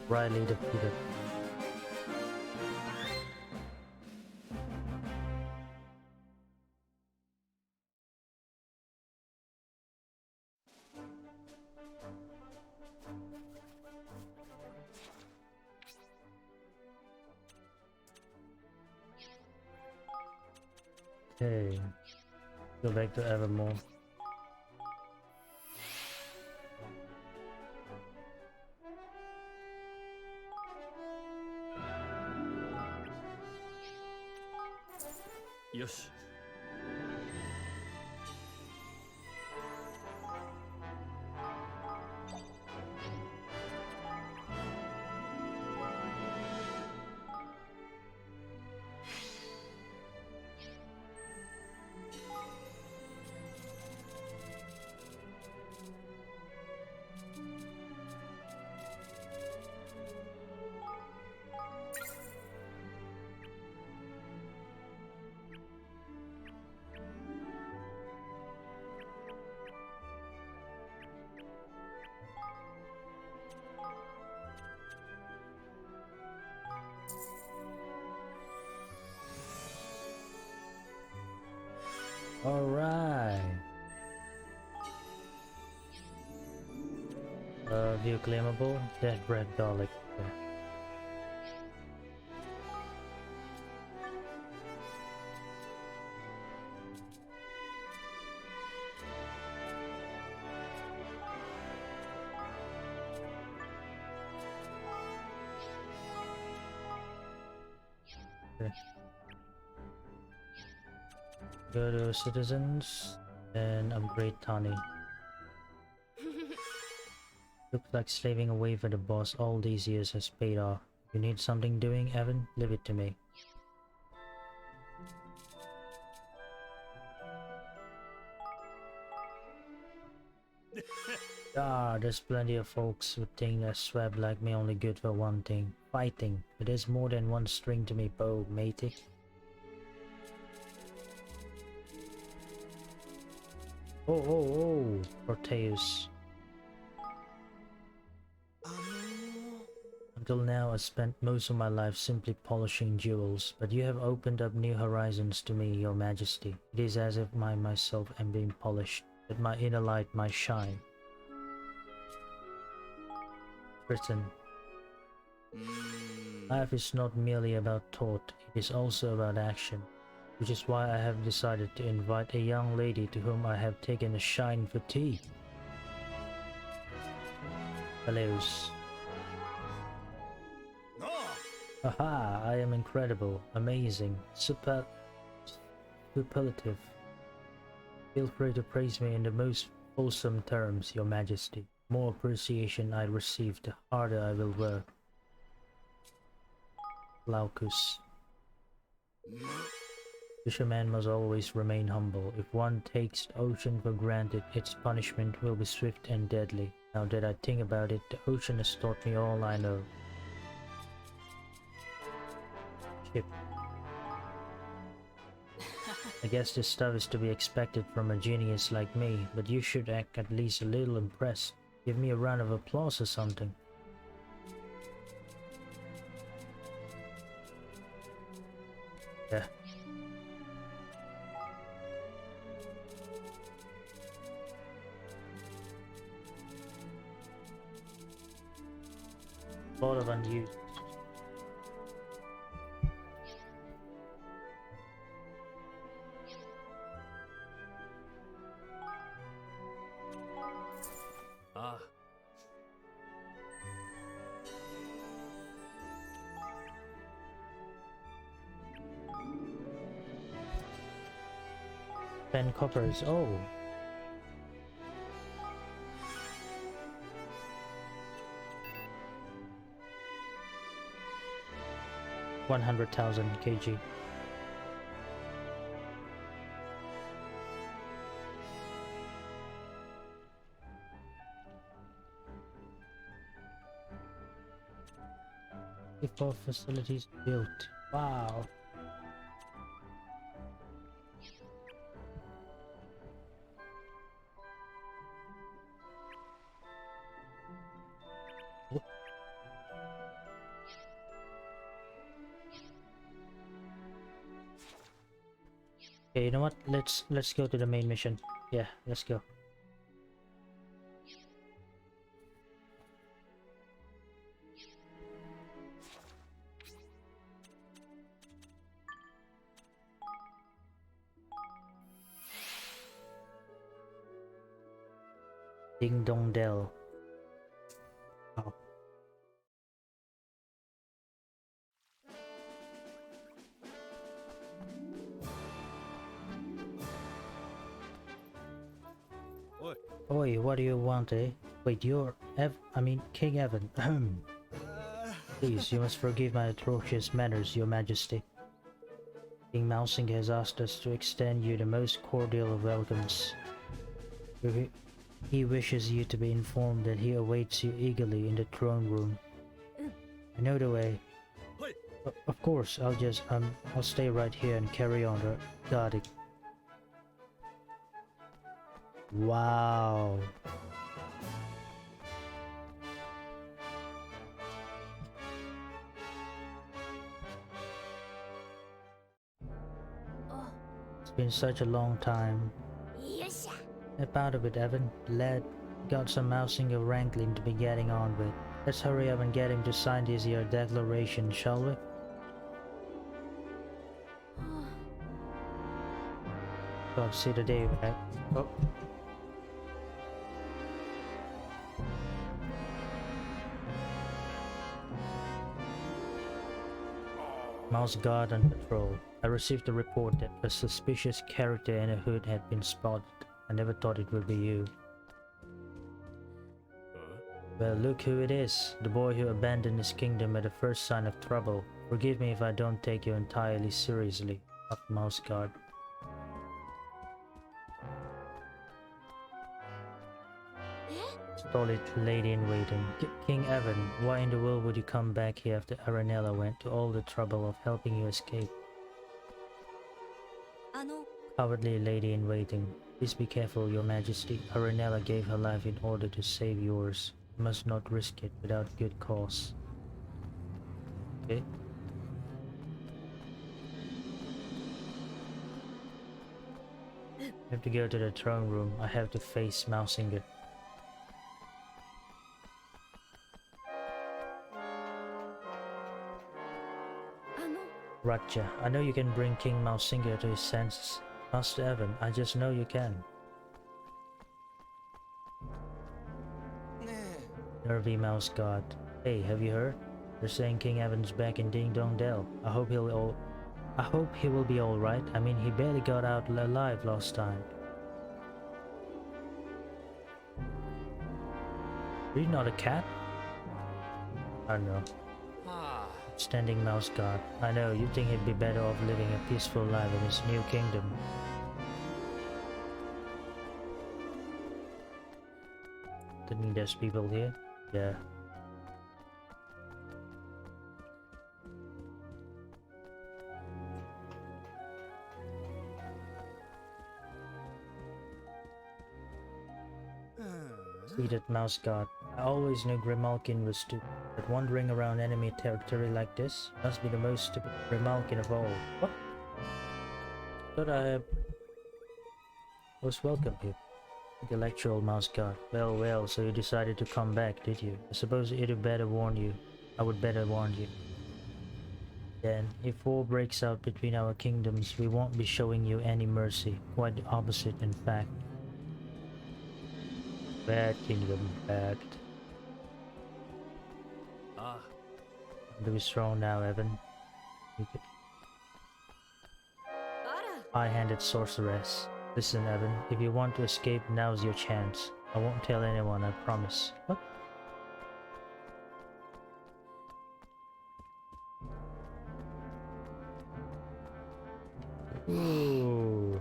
Riley defeated. Okay, go back to Evermore. Yosh. Alright. View claimable. Dead red Dalek. Okay. Go to citizens and upgrade Tani. Looks like slaving away for the boss all these years has paid off. You need something doing, Evan? Leave it to me. There's plenty of folks who think a swab like me only good for one thing. Fighting. But there's more than one string to me bow, matey. Oh, Proteus. Until now, I spent most of my life simply polishing jewels, but you have opened up new horizons to me, your majesty. It is as if I myself am being polished, that my inner light might shine. Britain. Life is not merely about thought, it is also about action, which is why I have decided to invite a young lady to whom I have taken a shine for tea. Hellos. Haha, I am incredible, amazing, superlative. Feel free to praise me in the most wholesome terms, your majesty. More appreciation I receive, the harder I will work. Glaucus. Fisherman must always remain humble. If one takes the ocean for granted, its punishment will be swift and deadly. Now that I think about it, the ocean has taught me all I know. Ship. I guess this stuff is to be expected from a genius like me, but you should act at least a little impressed. Give me a round of applause or something. Yeah. A lot of unused. Coppers, oh. $100,000 kg. Before facilities built. Wow. Okay, you know what? Let's go to the main mission. Yeah, let's go. Ding Dong Dell. Oh. Oi, what do you want, eh? Wait, you're King Evan. Please, you must forgive my atrocious manners, your majesty. King MAUSINGER has asked us to extend you the most cordial of welcomes. He wishes you to be informed that he awaits you eagerly in the throne room. I know the way. Of course, I'll stay right here and carry on guarding. Wow. It's been such a long time. Snap out of it, Evan. Lad, got some MAUSINGER wrangling to be getting on with. Let's hurry up and get him to sign this here declaration, shall we? God, see the day, right? Oh. Mouse guard on patrol. I received a report that a suspicious character in a hood had been spotted. I never thought it would be you. Well, look who it is. The boy who abandoned his kingdom at the first sign of trouble. Forgive me if I don't take you entirely seriously. Up Mouse guard. Stolid lady in waiting. King Evan, why in the world would you come back here after Aranella went to all the trouble of helping you escape? Cowardly lady in waiting. Please be careful, your majesty. Aranella gave her life in order to save yours. You must not risk it without good cause. Okay. I have to go to the throne room. I have to face MAUSINGER. Ratcha, I know you can bring King MAUSINGER to his senses. Master Evan, I just know you can. Nervy mouse god. Hey, have you heard? They're saying King Evan's back in Ding Dong Dell. I hope he will be alright. I mean, he barely got out alive last time. Are you not a cat? I don't know. Standing mouse guard. I know, you think he'd be better off living a peaceful life in his new kingdom. Didn't there's people here? Yeah. Seated mouse guard. I always knew Grimalkin was stupid, but wandering around enemy territory like this must be the most stupid Grimalkin of all. What? Thought I was welcome here. Intellectual mouse guard. Well, so you decided to come back, did you? I suppose it'd better warn you. I would better warn you. Then, if war breaks out between our kingdoms, we won't be showing you any mercy. Quite the opposite, in fact. Bad kingdom, bad. Do be strong now, Evan. High-handed sorceress. Listen, Evan, if you want to escape, now's your chance. I won't tell anyone, I promise. What? Ooh.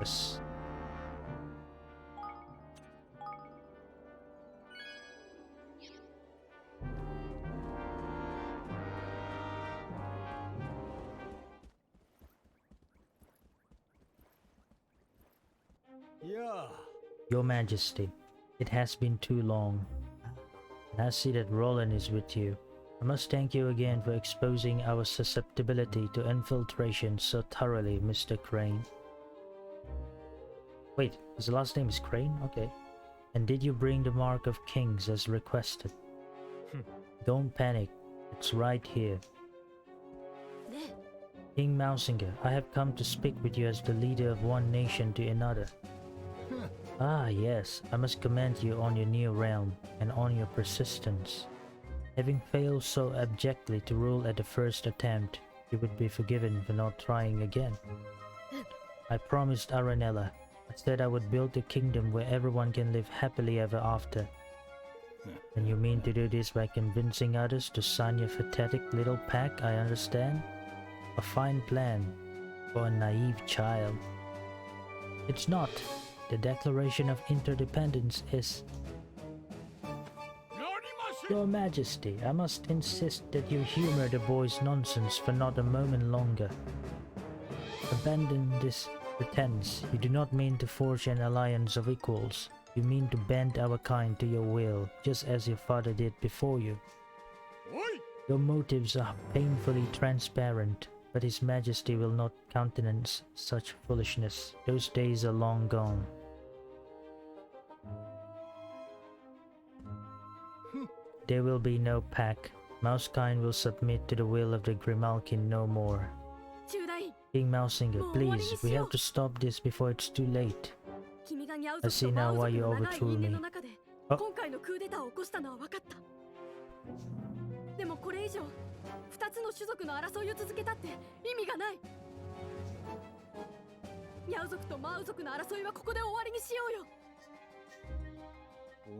Yes. Your Majesty, it has been too long. And I see that Roland is with you. I must thank you again for exposing our susceptibility to infiltration so thoroughly, Mr. Crane. Wait, his last name is Crane? Okay. And did you bring the Mark of Kings as requested? Don't panic, it's right here. King Mausinger, I have come to speak with you as the leader of one nation to another. Ah yes, I must commend you on your new realm and on your persistence. Having failed so abjectly to rule at the first attempt, you would be forgiven for not trying again. I promised Aranella. I said I would build a kingdom where everyone can live happily ever after. And you mean to do this by convincing others to sign your pathetic little pact, I understand? A fine plan for a naive child. It's not. The Declaration of Interdependence is... Your Majesty, I must insist that you humor the boy's nonsense for not a moment longer. Abandon this pretense. You do not mean to forge an alliance of equals. You mean to bend our kind to your will, just as your father did before you. Your motives are painfully transparent, but His Majesty will not countenance such foolishness. Those days are long gone. There will be no pact. Mousekind will submit to the will of the Grimalkin no more. King Mausinger, please, we have to stop this before it's too late. I see now why you overthrew me. Oh. でもこれ以上2つの種族の争いを続けたって意味がない。ニャウ族とマウ族の争いはここで終わりにしようよ。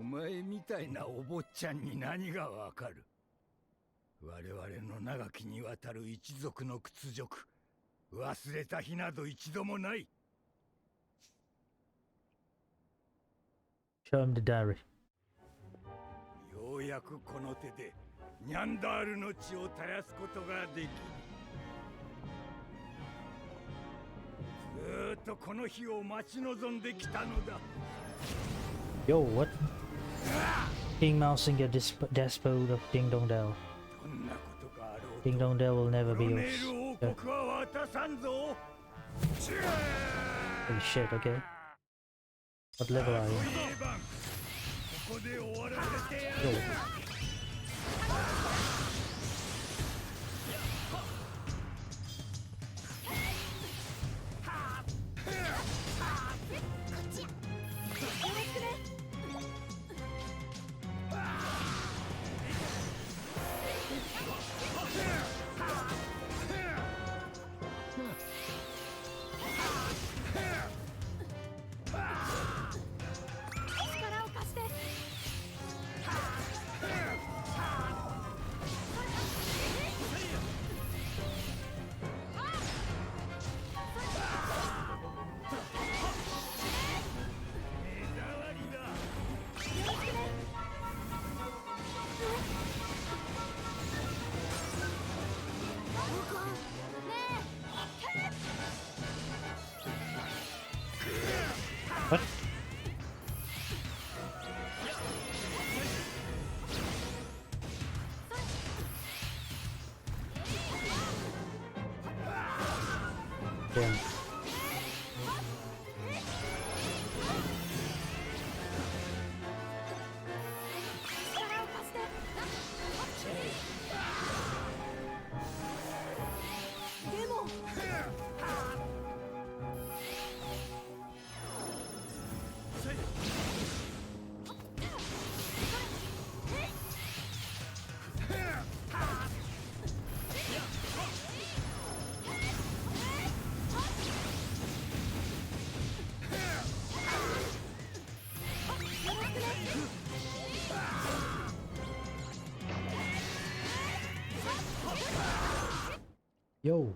お前みたいなお坊ちゃんに何がわかる。我々の長きにわたる一族の屈辱、忘れた日など一度もない。Show him the diary. ようやくこの手でニャンダールの血を絶やすことができる。ずーっとこの日を待ち望んできたのだ。Yo, what? King Mausinger, despot of Ding Dong Dell. Ding Dong Dell will never be yours. Holy shit, okay. What level are you? Yo. What? Damn. Yo.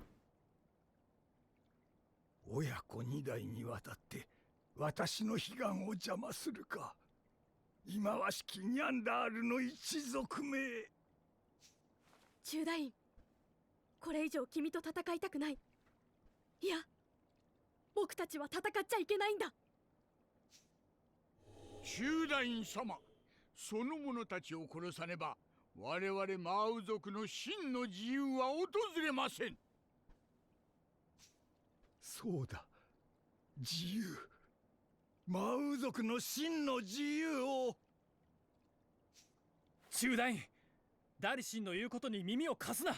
親子2代にわたって私の悲願を邪魔するか。忌まわしきニャンダールの一族名。中大院、これ以上君と戦いたくない。いや、僕たちは戦っちゃいけないんだ。中大院様、その者たちを殺さねば我々マウ族の真の自由は訪れません。そうだ、自由。マウ族の真の自由を。中団員、ダリシンの言うことに耳を貸すな。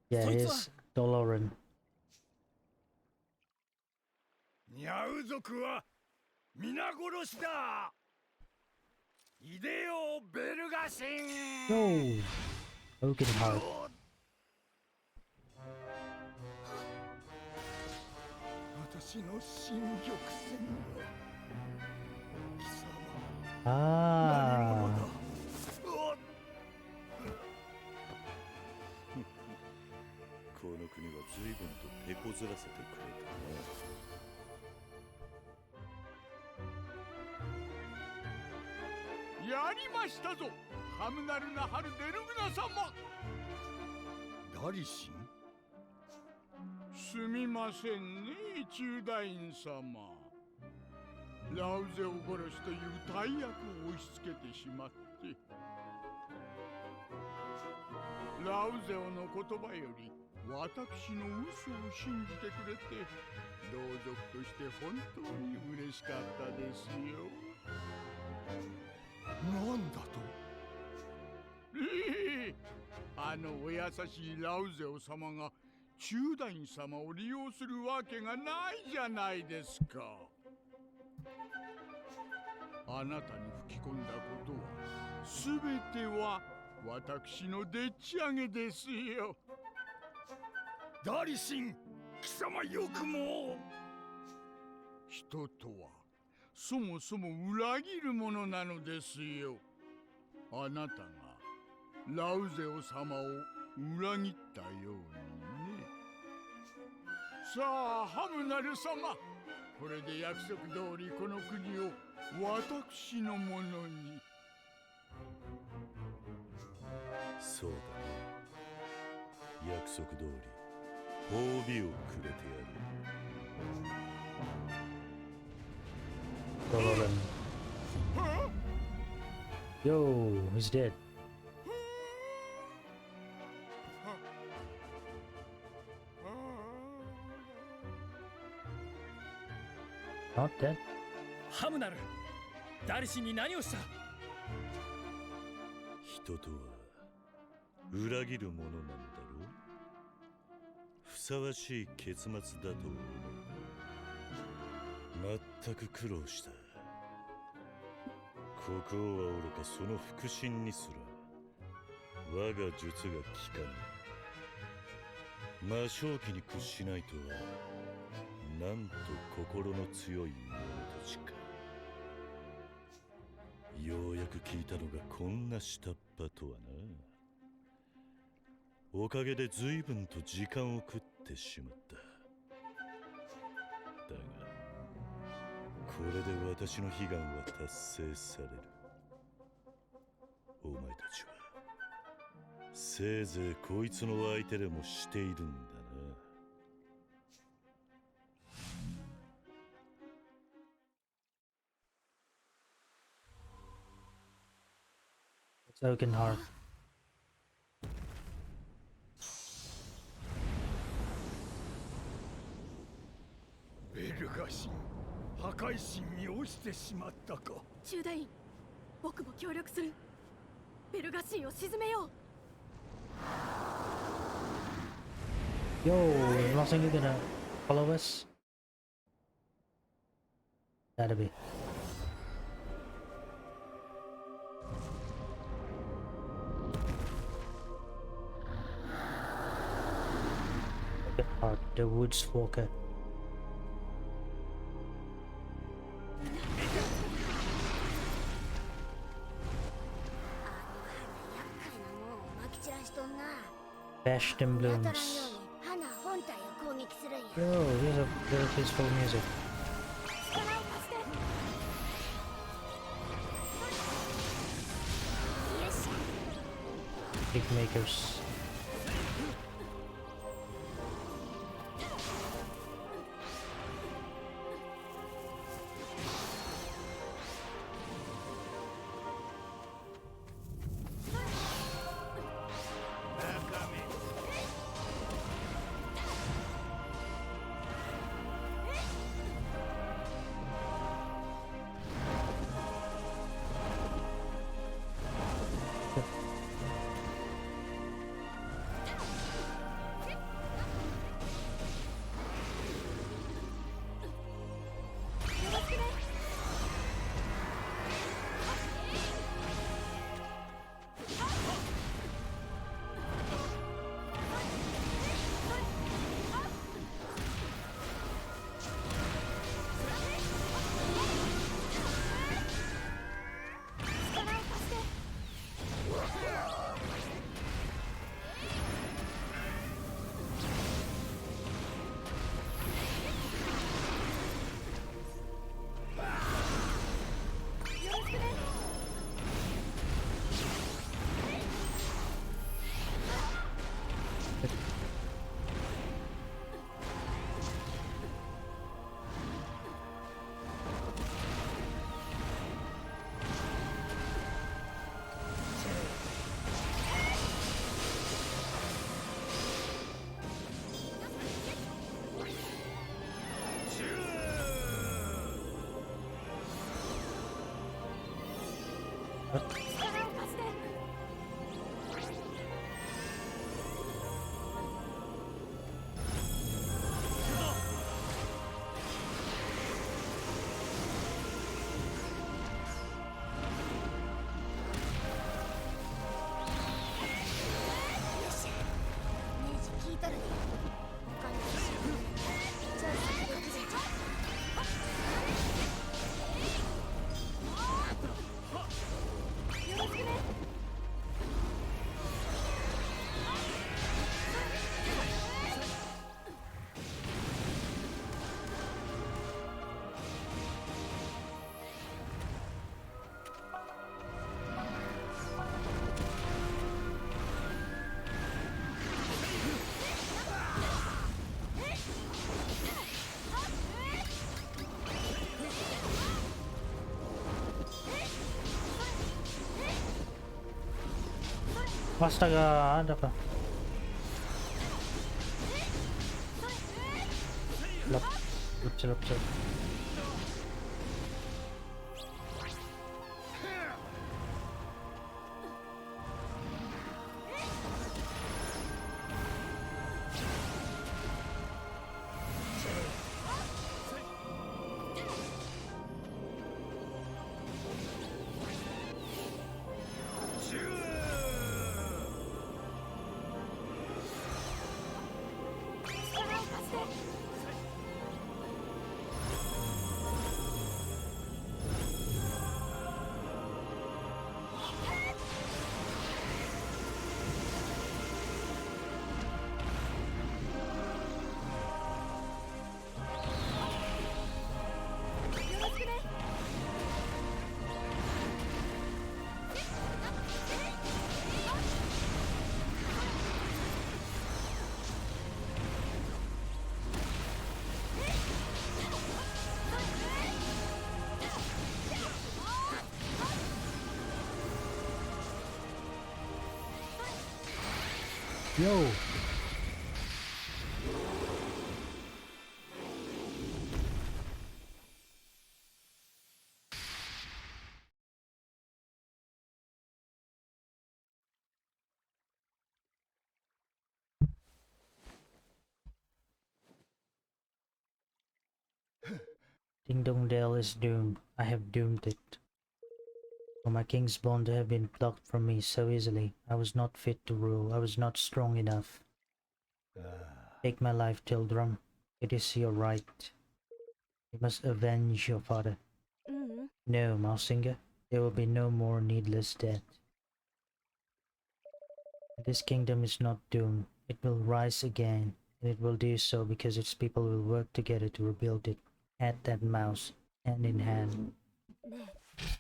Yeah, そいつは here's Doloran. ニャウ族は皆殺しだ。イデオ・ベルガシン。 No! Oakenheart. 私の新玉線は貴様。 Ah! この国は随分と手こずらせてくれたやりましたぞ、ハムナルナハルデルグナ様。ダリシン、すみませんね、中大院様。ラウゼを殺しという大役を押し付けてしまって。ラウゼオの言葉より私の嘘を信じてくれて、同族として本当に嬉しかったですよ。なんだと？あのお優しいラウゼオ様が中大院様を利用するわけがないじゃないですか。あなたに吹き込んだことは全ては私のでっち上げですよ。ダリシン、貴様よくも。人とはそもそも裏切るものなのですよ。あなたがラウゼオ様を裏切ったようにね。さあハムナル様、これで約束通りこの国を私のものに。そうだな、約束通り褒美をくれてやる。 Doloran. Yo, he's dead. Not dead. ハムナル、ダリシンに何をした？人とは裏切るものなのだろう。ふさわしい結末だと思う。全く苦労した。国王はおろかその腹心にすら我が術が効かぬ。魔正気に屈しないとはなんと心の強い者たちか。ようやく聞いたのがこんな下っ端とはな。おかげで随分と時間を食ってしまった。だがこれで私の悲願は達成される。お前たちはせいぜいこいつの相手でもしているんだな。It's Oakenheart. ベルガ神、破壊神に落ちてしまったか。中大員、僕も協力する。ベルガ神を沈めよう。 Yo, is Mausinger gonna follow us? Gotta be. Oakenheart, the Woods Walker. 当 Bashed in たらんよう blooms. に花本体を攻撃するんや。 Yo, here's a very peaceful music. 力を貸して。よっしゃ。 Big makers. ネジ聞いとるで他の人チョイスできるんじゃよろしくね。Astaga, ada apa? Lep, lep. Yo. Ding Dong Dale is doomed. I have doomed it. For my king's bond to have been plucked from me so easily. I was not fit to rule. I was not strong enough. Take my life, Tildrum. It is your right. You must avenge your father. No, Mausinger. There will be no more needless death. This kingdom is not doomed. It will rise again, and it will do so because its people will work together to rebuild it. At that mouse, hand in hand.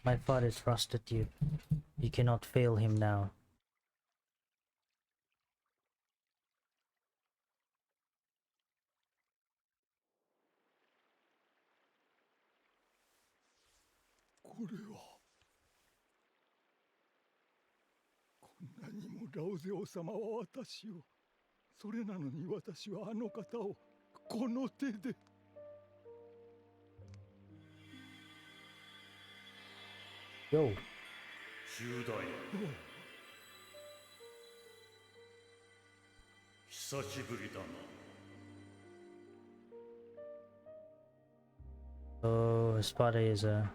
My father trusted you. You cannot fail him now.これはこんなにもラオゼオ様は私を、それなのに私はあの方をこの手で。Yo. 中大久しぶりだな。Oh, his father is a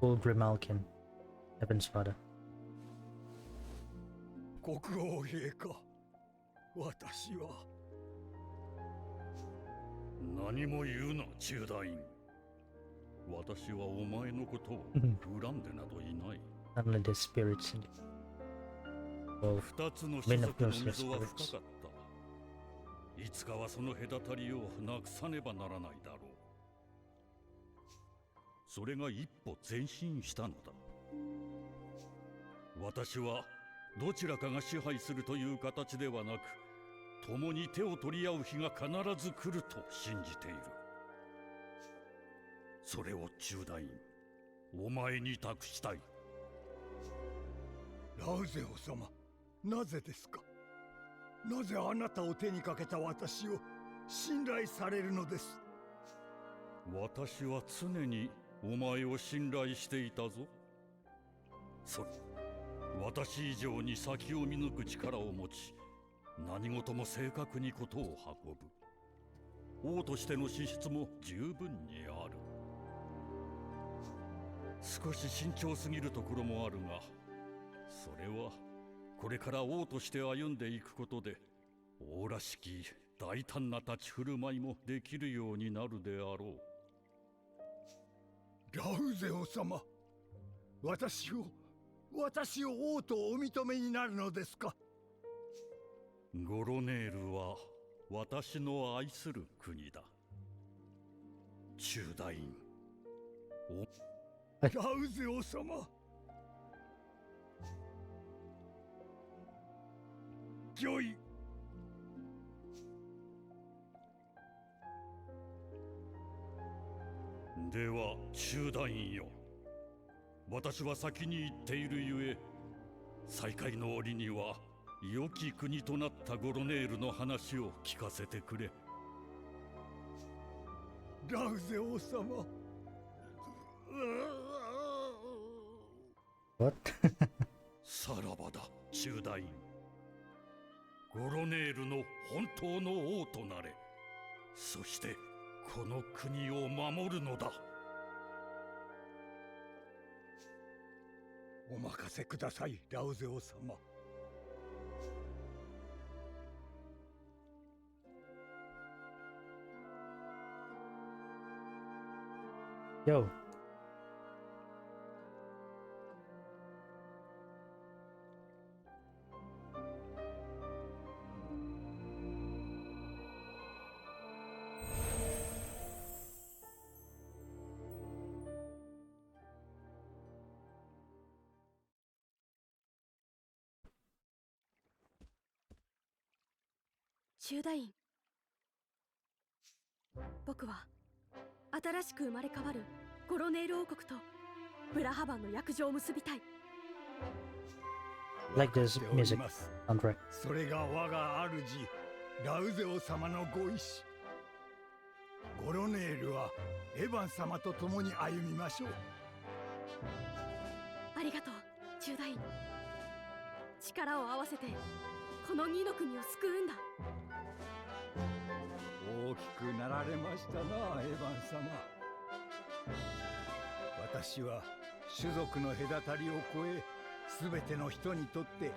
full Grimalkin. Heaven's father. 国王陛下、私は。何も言うな、中大院。私はお前のことを恨んでなどいない。Only the spirits in it. Well, 二つの men 種 of 族の those 溝は spirits. 深かった。いつかはその隔たりをなくさねばならないだろう。それが一歩前進したのだ。私はどちらかが支配するという形ではなく、共に手を取り合う日が必ず来ると信じている。それを中大院、お前に託したい。ラウゼオ様、なぜですか？なぜあなたを手にかけた私を信頼されるのです？私は常にお前を信頼していたぞ。私以上に先を見抜く力を持ち、何事も正確に事を運ぶ。王としての資質も十分にある。少し慎重すぎるところもあるが、それはこれから王として歩んでいくことで、王らしき大胆な立ち振る舞いもできるようになるであろう。ラウゼオ様、私を王とお認めになるのですか？ゴロネールは私の愛する国だ。中大院、ラウゼオ様、御意。では中大院よ、私は先に行っているゆえ、再会の折には良き国となったゴロネールの話を聞かせてくれ。ラウゼオ様。What? さらばだ、中大院。ゴロネールの本当の王となれ。そしてこの国を守るのだ。お任せください、ラウゼオ様。Yo.中大院、僕は新しく生まれ変わるゴロネール王国とブラハバンの約定を結びたい。 Like this music soundtrack. それが我が主ラウゼオ様のご意志。ゴロネールはエヴァン様と共に歩みましょう。ありがとう中大院。力を合わせてこの二の国を救うんだ。大きくなられましたな、エヴァン様。私は種族の隔たりを超え、全ての人にとって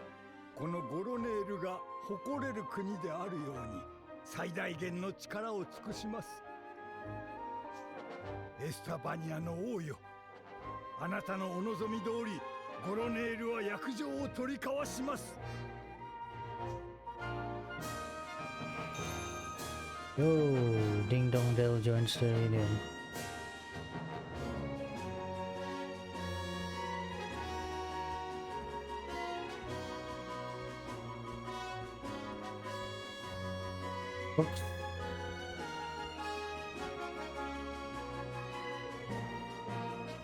このゴロネールが誇れる国であるように最大限の力を尽くします。エスタバニアの王よ、あなたのお望み通りゴロネールは約定を取り交わします。Yo, Ding Dong Dell joins the reunion. Oops.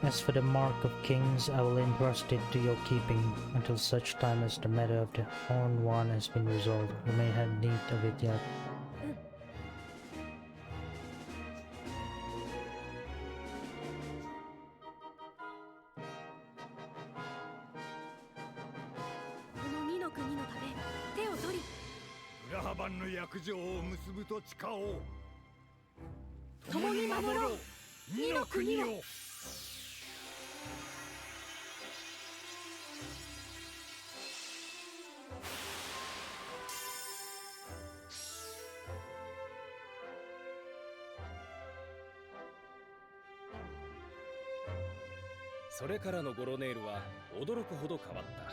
As for the Mark of Kings, I will entrust it to your keeping until such time as the matter of the Horn One has been resolved. You may have need of it yet. この二の国のため手を取り、ブラハバンの約定を結ぶと誓おう。共に守ろう二の国を。それからのゴロネールは驚くほど変わった。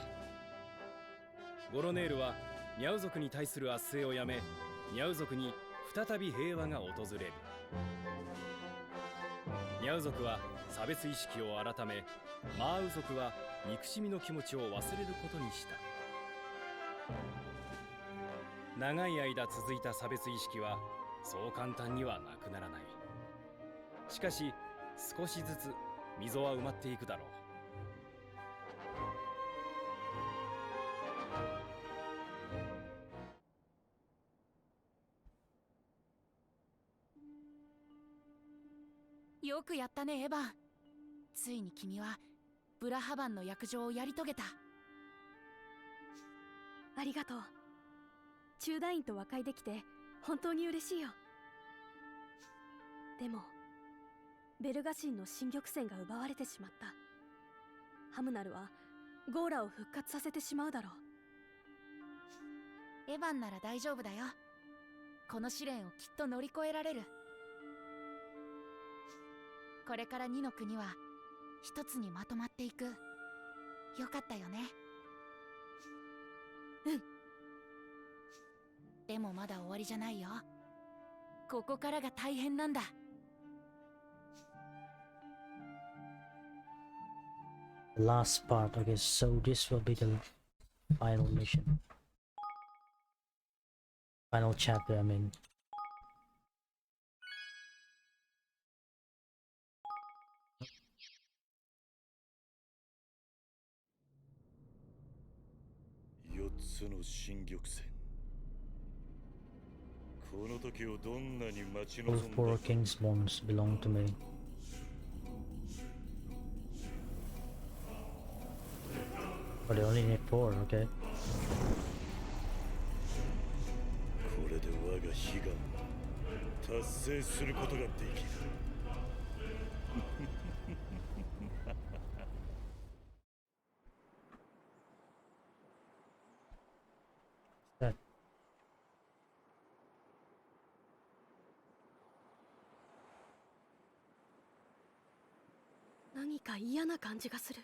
ゴロネールはニャウ族に対する圧政をやめ、ニャウ族に再び平和が訪れる。ニャウ族は差別意識を改め、マーウ族は憎しみの気持ちを忘れることにした。長い間続いた差別意識はそう簡単にはなくならない。しかし少しずつ溝は埋まっていくだろう。よくやったねエヴァン。ついに君はブラハバンの約定をやり遂げた。ありがとう。中大院と和解できて本当に嬉しいよ。でもベルガ神の新玉泉が奪われてしまった。ハムナルはゴーラを復活させてしまうだろう。エヴァンなら大丈夫だよ。この試練をきっと乗り越えられる。これから2の国は一つにまとまっていく。よかったよね。うん。でもまだ終わりじゃないよ。ここからが大変なんだ。The last part, okay, so this will be the final mission. Final chapter, I mean. All four king's bones belong to me. Oh, they only need 4, okay. これで我が悲願を達成することができる。That. 何か嫌な感じがする。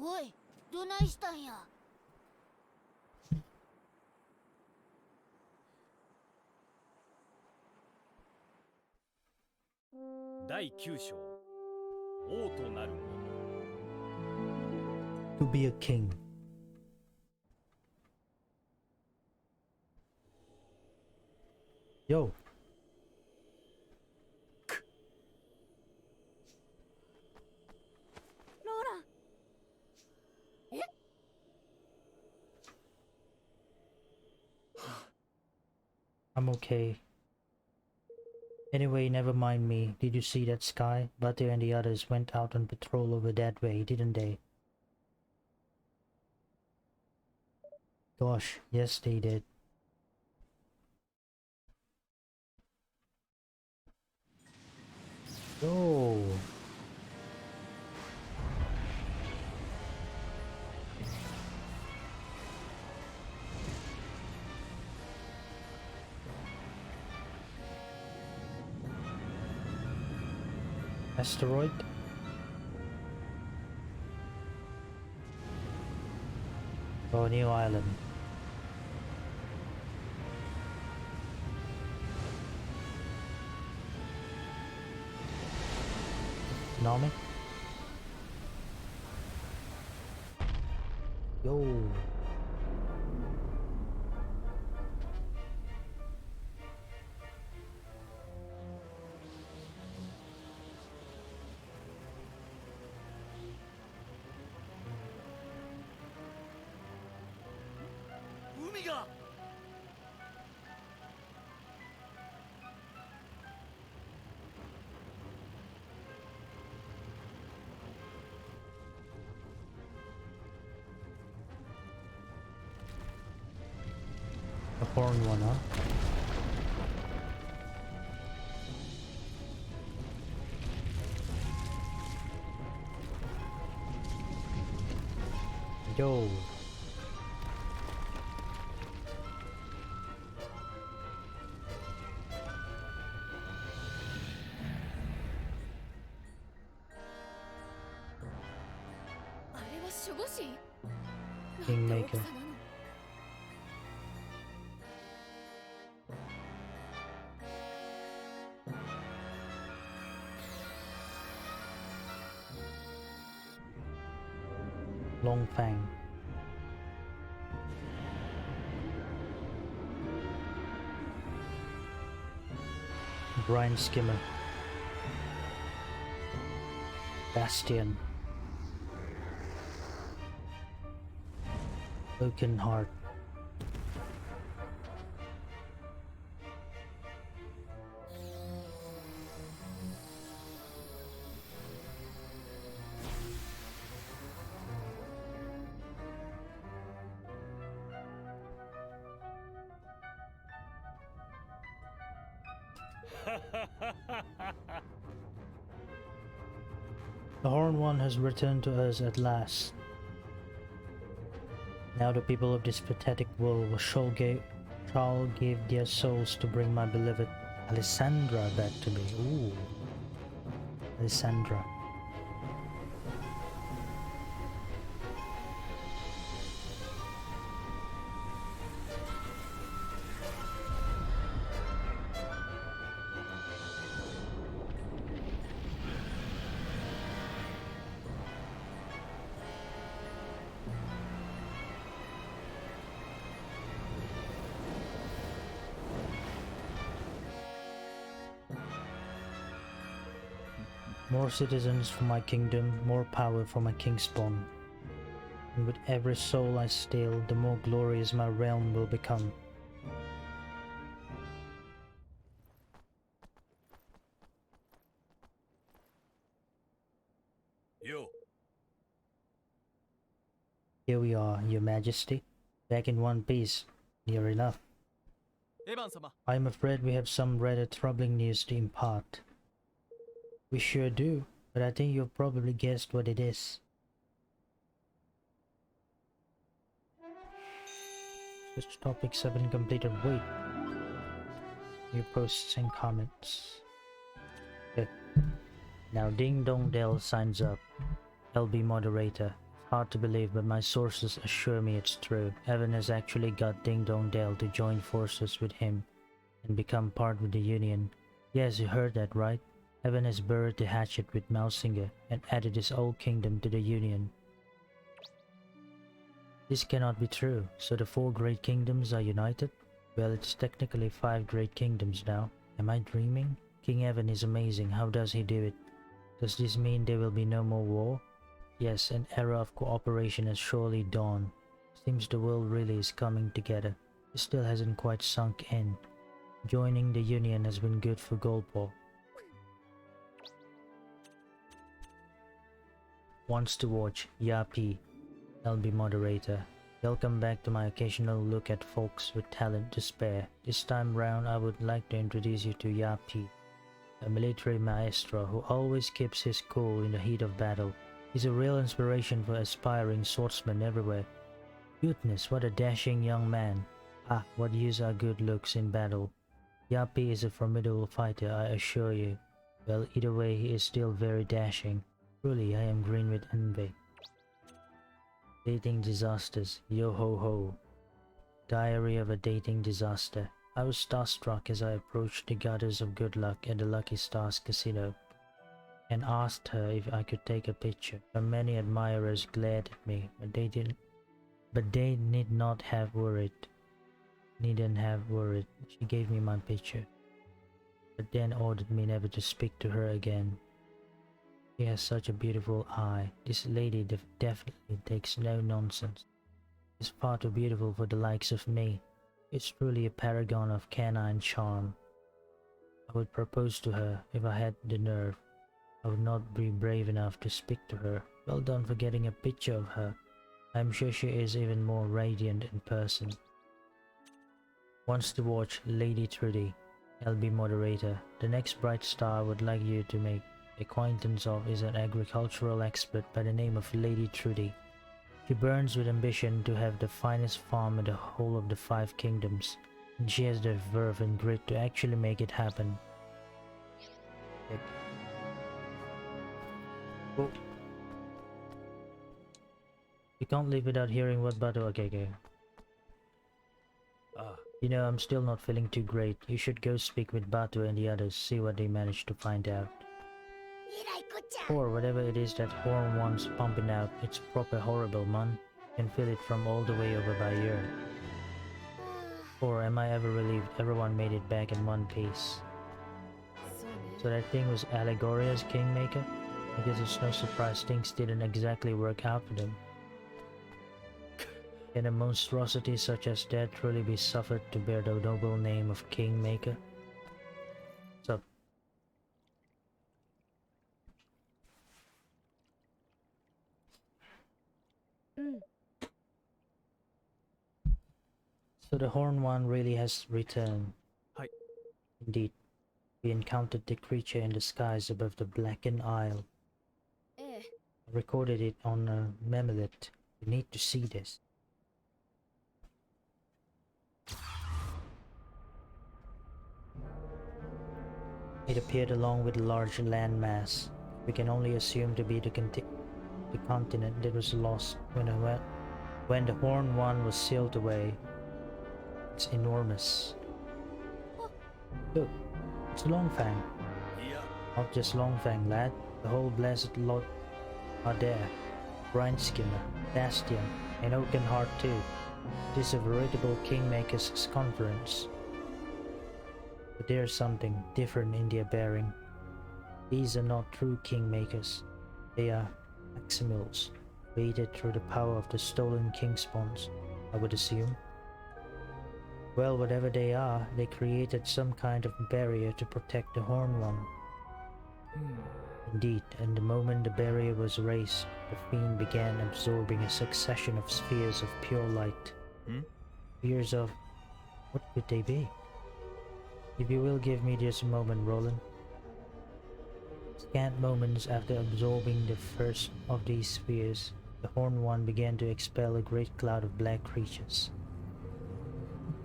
おい、どないしたんや。第9章王となる者。 To be a king. Yo. I'm okay. Anyway, never mind me. Did you see that sky? Butter and the others went out on patrol over that way, didn't they? Gosh, yes they did. Yo. Asteroid? Oh, new island. Tsunami? Yo. A foreign one, huh? Yo. Kingmaker. Long Fang. Brine Skimmer. Bastion. Oaken Heart. The Horn One has returned to us at last. Now the people of this pathetic world shall give their souls to bring my beloved Alessandra back to me. Ooh. Alessandra. More citizens for my kingdom, more power for my kingspawn. And with every soul I steal, the more glorious my realm will become. Yo. Here we are, your majesty. Back in one piece. Near enough. I'm afraid we have some rather troubling news to impart. We sure do, but I think you've probably guessed what it is. Which topics have been completed? Wait. New posts and comments. Good. Now Ding Dong Dell signs up. LB moderator. Hard to believe, but my sources assure me it's true. Evan has actually got Ding Dong Dell to join forces with him and become part of the Union. Yes, you heard that right. Evan has buried the hatchet with MAUSINGER and added his old kingdom to the Union. This cannot be true. So the 4 great kingdoms are united? Well, it's technically 5 great kingdoms now. Am I dreaming? King Evan is amazing. How does he do it? Does this mean there will be no more war? Yes, an era of cooperation has surely dawned. Seems the world really is coming together. It still hasn't quite sunk in. Joining the Union has been good for Goldpaw. Wants to watch, Yappy, LB moderator. Welcome back to my occasional look at folks with talent to spare. This time round I would like to introduce you to Yappy, a military maestro who always keeps his cool in the heat of battle. He's a real inspiration for aspiring swordsmen everywhere. Goodness, what a dashing young man. Ah, what use are good looks in battle. Yappy is a formidable fighter, I assure you. Well, either way he is still very dashing. Truly, I am green with envy. Dating disasters, yo ho ho. Diary of a dating disaster. I was starstruck as I approached the goddess of good luck at the Lucky Stars casino and asked her if I could take a picture. Her many admirers glared at me, but they need not have worried. Needn't have worried. She gave me my picture, but then ordered me never to speak to her again. She has such a beautiful eye. This lady definitely takes no nonsense. She's far too beautiful for the likes of me. It's truly a paragon of canine charm. I would propose to her if I had the nerve. I would not be brave enough to speak to her. Well done for getting a picture of her. I'm sure she is even more radiant in person. Wants to watch Lady Trudy, LB moderator. The next bright star I would like you to make acquaintance of is an agricultural expert by the name of Lady Trudy. She burns with ambition to have the finest farm in the whole of the 5 kingdoms, and she has the verve and grit to actually make it happen. Oh. You can't leave without hearing what Batu. Okay. You know, I'm still not feeling too great. You should go speak with Batu and the others, see what they managed to find out. Or whatever it is that Horn One's pumping out, it's proper horrible, man. Can feel it from all the way over by here. Or am I ever relieved everyone made it back in one piece? So that thing was Allegoria's Kingmaker? I guess it's no surprise things didn't exactly work out for them. Can a monstrosity such as that truly be suffered to bear the noble name of Kingmaker? What's up? So the Horn One really has returned. Hi. Indeed. We encountered the creature in the skies above the Blackened Isle. ええ I recorded it on a memelet. You need to see this. It appeared along with a large landmass. We can only assume to be the continent that was lost when the Horn One was sealed away. It's enormous. Look, it's Longfang. Not just Longfang, lad. The whole blessed lot are there. Brindskinner, Bastion, and Oakenheart too. It is a veritable Kingmaker's conference. But there's something different in their bearing. These are not true Kingmakers. They are Maximals, created through the power of the stolen Kingspawns, I would assume. Well, whatever they are, they created some kind of barrier to protect the Horn One. Indeed, and the moment the barrier was raised, the fiend began absorbing a succession of spheres of pure light. Spheres of... what could they be? If you will give me just a moment, Roland. Scant moments after absorbing the first of these spheres, the Horn One began to expel a great cloud of black creatures.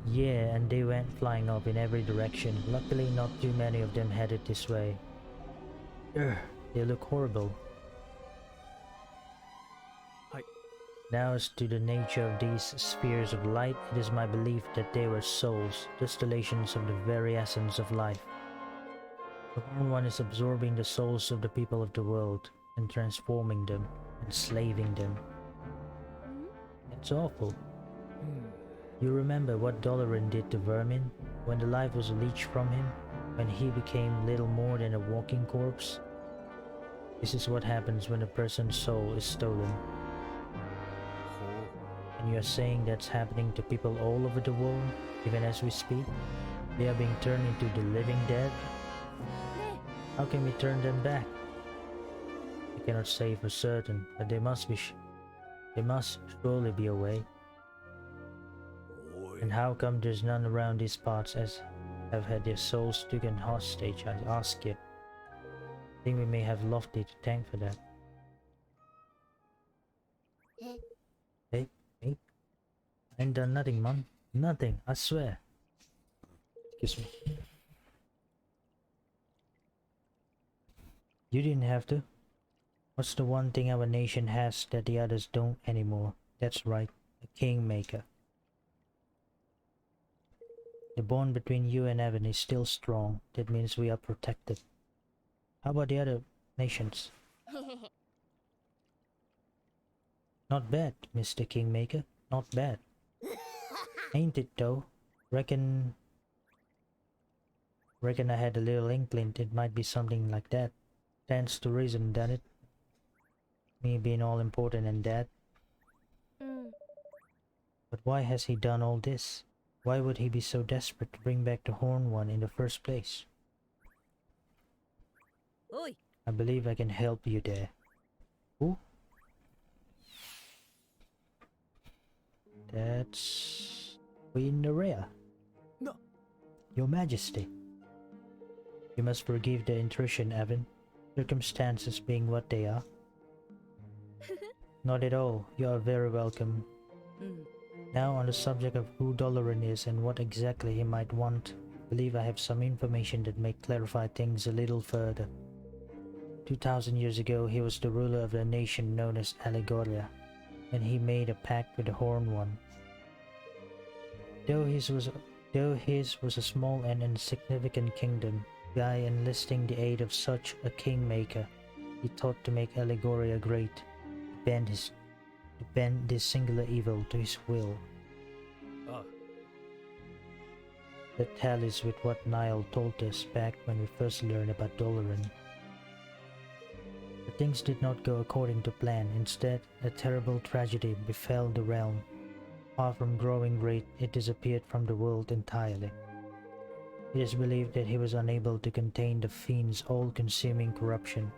Yeah, and they went flying up in every direction. Luckily, not too many of them headed this way. Ugh, they look horrible. Now, as to the nature of these spheres of light, it is my belief that they were souls, distillations of the very essence of life. The Horn One is absorbing the souls of the people of the world and transforming them, enslaving them. It's awful. You remember what Dolorin did to Vermin, when the life was leached from him, when he became little more than a walking corpse? This is what happens when a person's soul is stolen. And you're saying that's happening to people all over the world, even as we speak? They are being turned into the living dead? How can we turn them back? I cannot say for certain, but there must surely be a way. And how come there's none around these parts as have had their souls taken hostage, I ask you. I think we may have Lofty to thank for that. Hey, I ain't done nothing, man. Nothing, I swear. Excuse me. You didn't have to. What's the one thing our nation has that the others don't anymore? That's right, a Kingmaker. The bond between you and Evan is still strong. That means we are protected. How about the other nations? Not bad, Mr. Kingmaker. Not bad. Ain't it though? Reckon I had a little inkling it might be something like that. Stands to reason, done it? Me being all important and that. But why has he done all this? Why would he be so desperate to bring back the Horn One in the first place? Oi. I believe I can help you there. Who? That's... Queen Nerea. No. Your Majesty. You must forgive the intrusion, Evan. Circumstances being what they are. Not at all. You are very welcome. Now on the subject of who Dolorin is and what exactly he might want, I believe I have some information that may clarify things a little further. 2000 years ago, he was the ruler of a nation known as Allegoria, and he made a pact with the Horn One. Though his was a small and insignificant kingdom, by enlisting the aid of such a kingmaker, he thought to make Allegoria great, to bend this singular evil to his will. That tallies with what Niall told us back when we first learned about Dolorin. But things did not go according to plan. Instead, a terrible tragedy befell the realm. Far from growing great, it disappeared from the world entirely. It is believed that he was unable to contain the fiend's all-consuming corruption,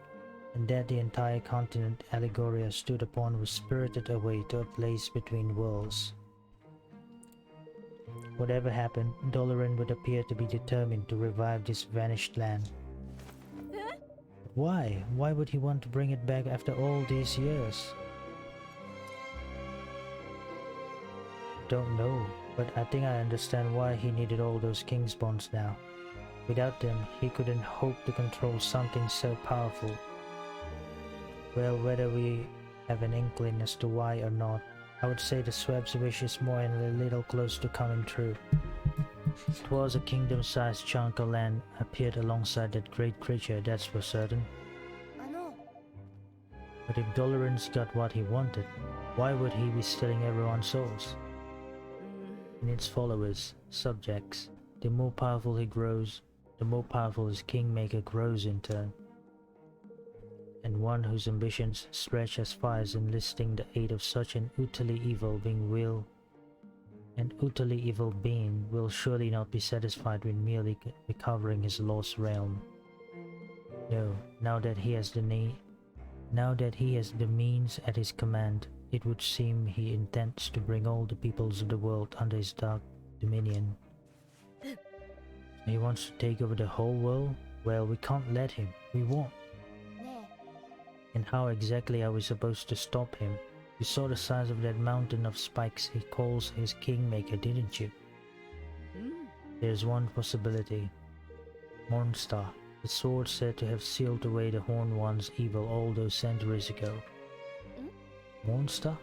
and that the entire continent Allegoria stood upon was spirited away to a place between worlds. Whatever happened, Doloran would appear to be determined to revive this vanished land. Why? Why would he want to bring it back after all these years? Don't know, but I think I understand why he needed all those king's bonds now. Without them, he couldn't hope to control something so powerful. Well, whether we have an inkling as to why or not, I would say the Swab's wish is more and a little close to coming true. It was a kingdom-sized chunk of land appeared alongside that great creature, that's for certain. あの But if Doloran's got what he wanted, why would he be stealing everyone's souls? And its followers, subjects, the more powerful he grows, the more powerful his kingmaker grows in turn. And one whose ambitions stretch as far as enlisting the aid of such an utterly evil being will surely not be satisfied with merely recovering his lost realm. No, now that he has the means at his command, it would seem he intends to bring all the peoples of the world under his dark dominion. He wants to take over the whole world? Well, we can't let him. We won't. ね And how exactly are we supposed to stop him? You saw the size of that mountain of spikes he calls his kingmaker, didn't you? There's one possibility. Mornstar, the sword said to have sealed away the Horned One's evil all those centuries ago. Mornstar?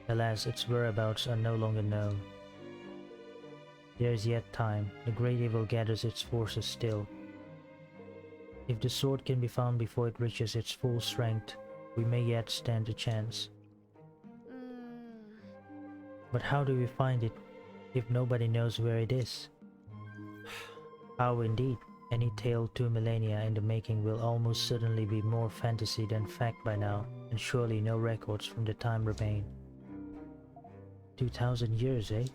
Alas, its whereabouts are no longer known. There is yet time. The great evil gathers its forces still. If the sword can be found before it reaches its full strength, we may yet stand a chance. え But how do we find it if nobody knows where it is? How indeed? Any tale 2 millennia in the making will almost certainly be more fantasy than fact by now, and surely no records from the time remain. 2,000 years, eh?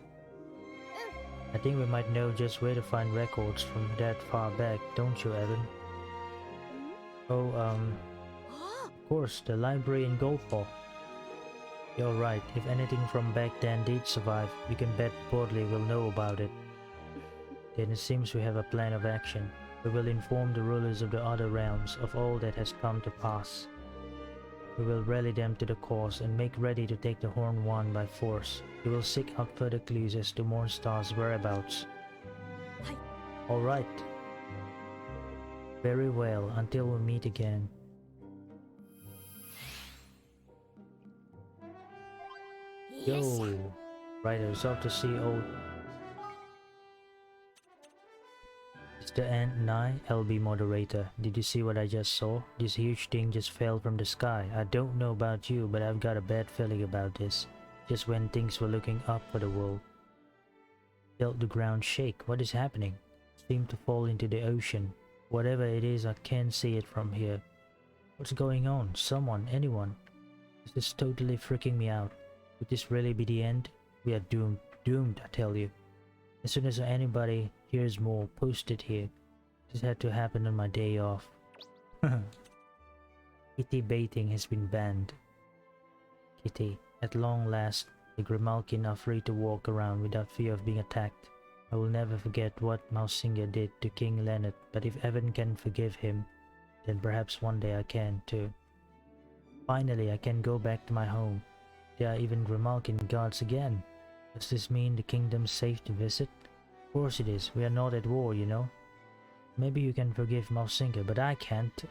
I think we might know just where to find records from that far back, don't you, Evan? Oh, of course, the library in Goldpaw. You're right, if anything from back then did survive, you can bet Bodley will know about it. Then it seems we have a plan of action. We will inform the rulers of the other realms of all that has come to pass. We will rally them to the cause and make ready to take the Horned One by force. We will seek out further clues as to Mornstar's whereabouts. Hi. Alright. Very well, until we meet again. Yo! Right, I was off to see old... Is the end nigh? LB moderator. Did you see what I just saw? This huge thing just fell from the sky. I don't know about you, but I've got a bad feeling about this. Just when things were looking up for the world. Felt the ground shake. What is happening? Seemed to fall into the ocean. Whatever it is, I can't see it from here. What's going on? Someone? Anyone? This is totally freaking me out. Would this really be the end? We are doomed. Doomed, I tell you. As soon as anybody hears more, post it here. This had to happen on my day off. Kitty baiting has been banned. Kitty, at long last, the Grimalkin are free to walk around without fear of being attacked. I will never forget what Mausinger did to King Leonard, but if Evan can forgive him, then perhaps one day I can too. Finally, I can go back to my home. There are even Grimalkin guards again. Does this mean the kingdom's safe to visit? Of course it is. We are not at war, you know. Maybe you can forgive Mausinger, but I can't.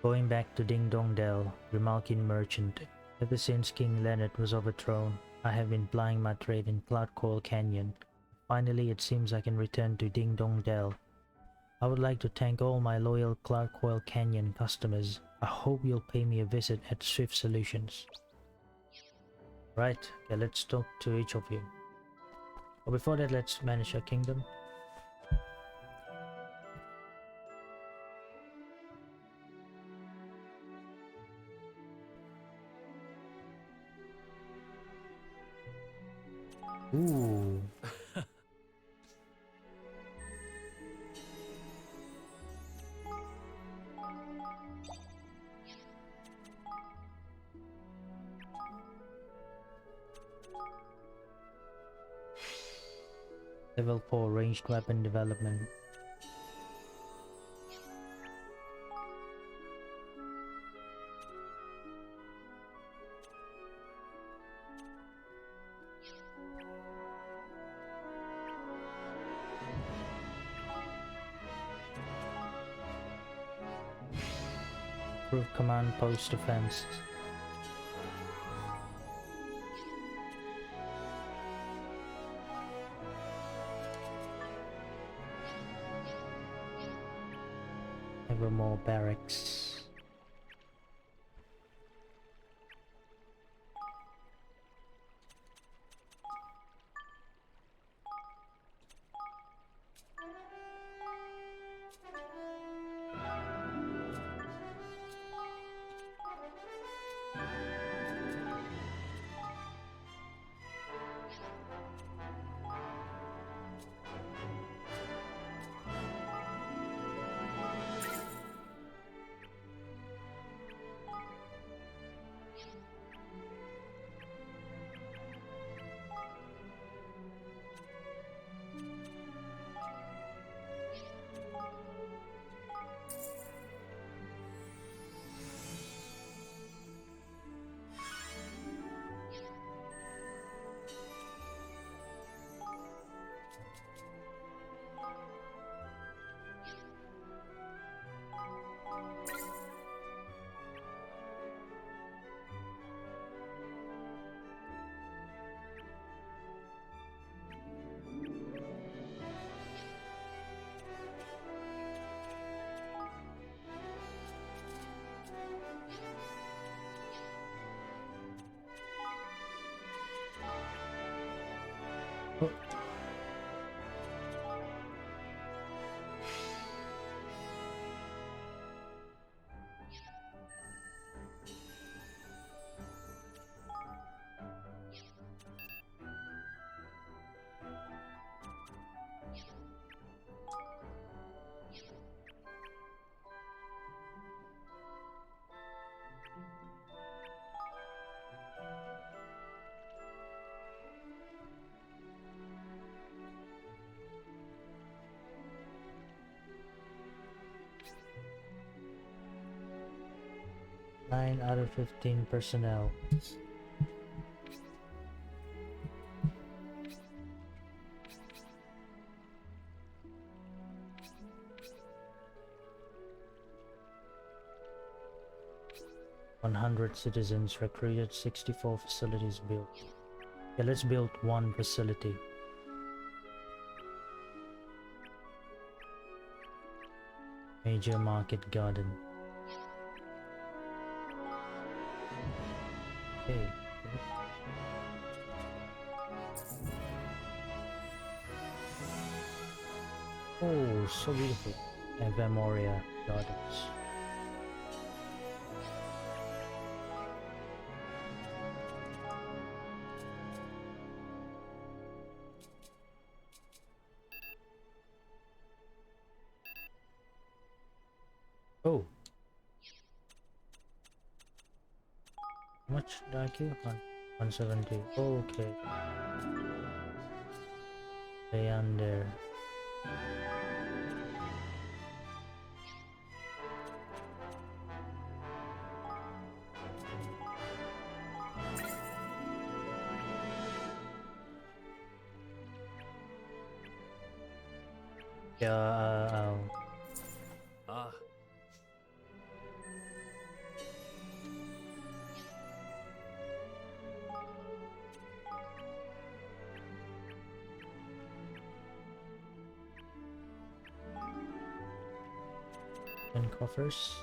Going back to Ding Dong Dell, Grimalkin merchant. Ever since King Leonard was overthrown, I have been plying my trade in Cloudcoil Canyon. Finally, it seems I can return to Ding Dong Dell. I would like to thank all my loyal Cloudcoil Canyon customers. I hope you'll pay me a visit at Swift Solutions. Right, okay, let's talk to each of you. But before that, let's manage our kingdom. Ooh. Level 4 ranged weapon development. Improve command post defense. Ever more barracks. Oh. 9 out of 15 personnel. $100 citizens recruited, 64 facilities built. Yeah, let's build one facility. Major market garden. Okay. Oh, so beautiful. Evamoria Gardens. Oh. How much did I kill? 170. Okay. Leander. Yeah, Ah, and coffers.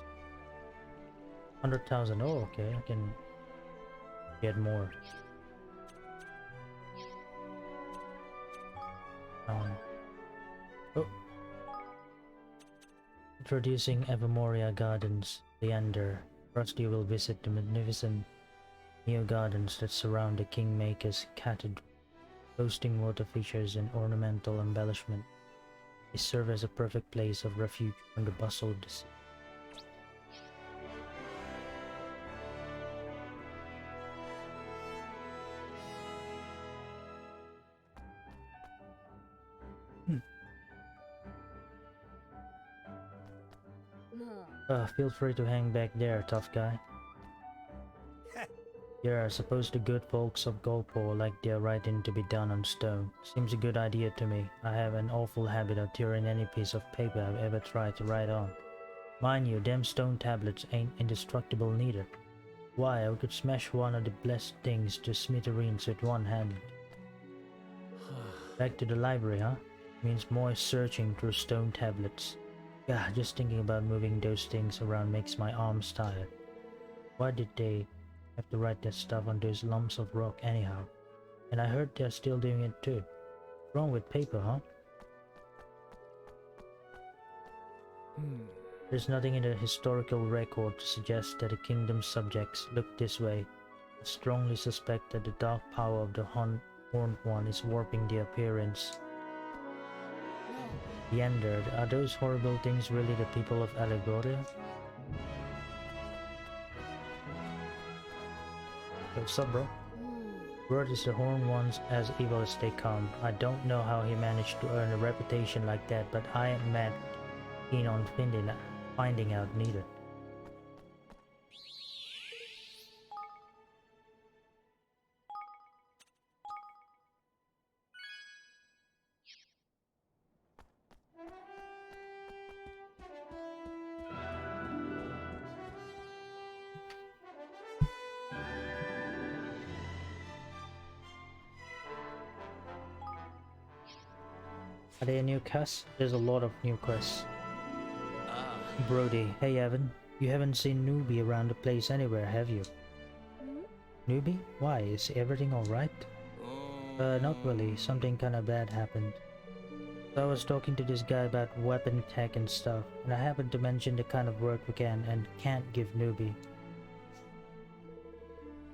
100,000. Oh, okay. I can get more. Oh. Introducing Evamoria Gardens, Leander. Rusty will visit the magnificent Neo Gardens that surround the Kingmaker's Cathedral, boasting water features and ornamental embellishment. They serve as a perfect place of refuge from the bustle of the city. Feel free to hang back there, tough guy. Yeah, I suppose the good folks of Golpo like their writing to be done on stone. Seems a good idea to me. I have an awful habit of tearing any piece of paper I've ever tried to write on. Mind you, them stone tablets ain't indestructible neither. Why, I could smash one of the blessed things to smithereens with one hand. Back to the library, huh? Means more searching through stone tablets. Yeah, just thinking about moving those things around makes my arms tired. Why did they have to write that stuff on those lumps of rock anyhow? And I heard they're still doing it too. What's wrong with paper, huh? There's nothing in the historical record to suggest that the kingdom's subjects look this way. I strongly suspect that the dark power of the Horned One is warping their appearance. The Ender, are those horrible things really the people of Allegoria? What's up, bro? Word is the Horned One's as evil as they come. I don't know how he managed to earn a reputation like that, but I ain't mad keen on finding out neither. Are there new quests? There's a lot of new quests. Brody, hey Evan, you haven't seen Newbie around the place anywhere, have you? Newbie? Why, is everything alright? Not really, something kinda bad happened. So I was talking to this guy about weapon tech and stuff, and I happened to mention the kind of work we can and can't give Newbie.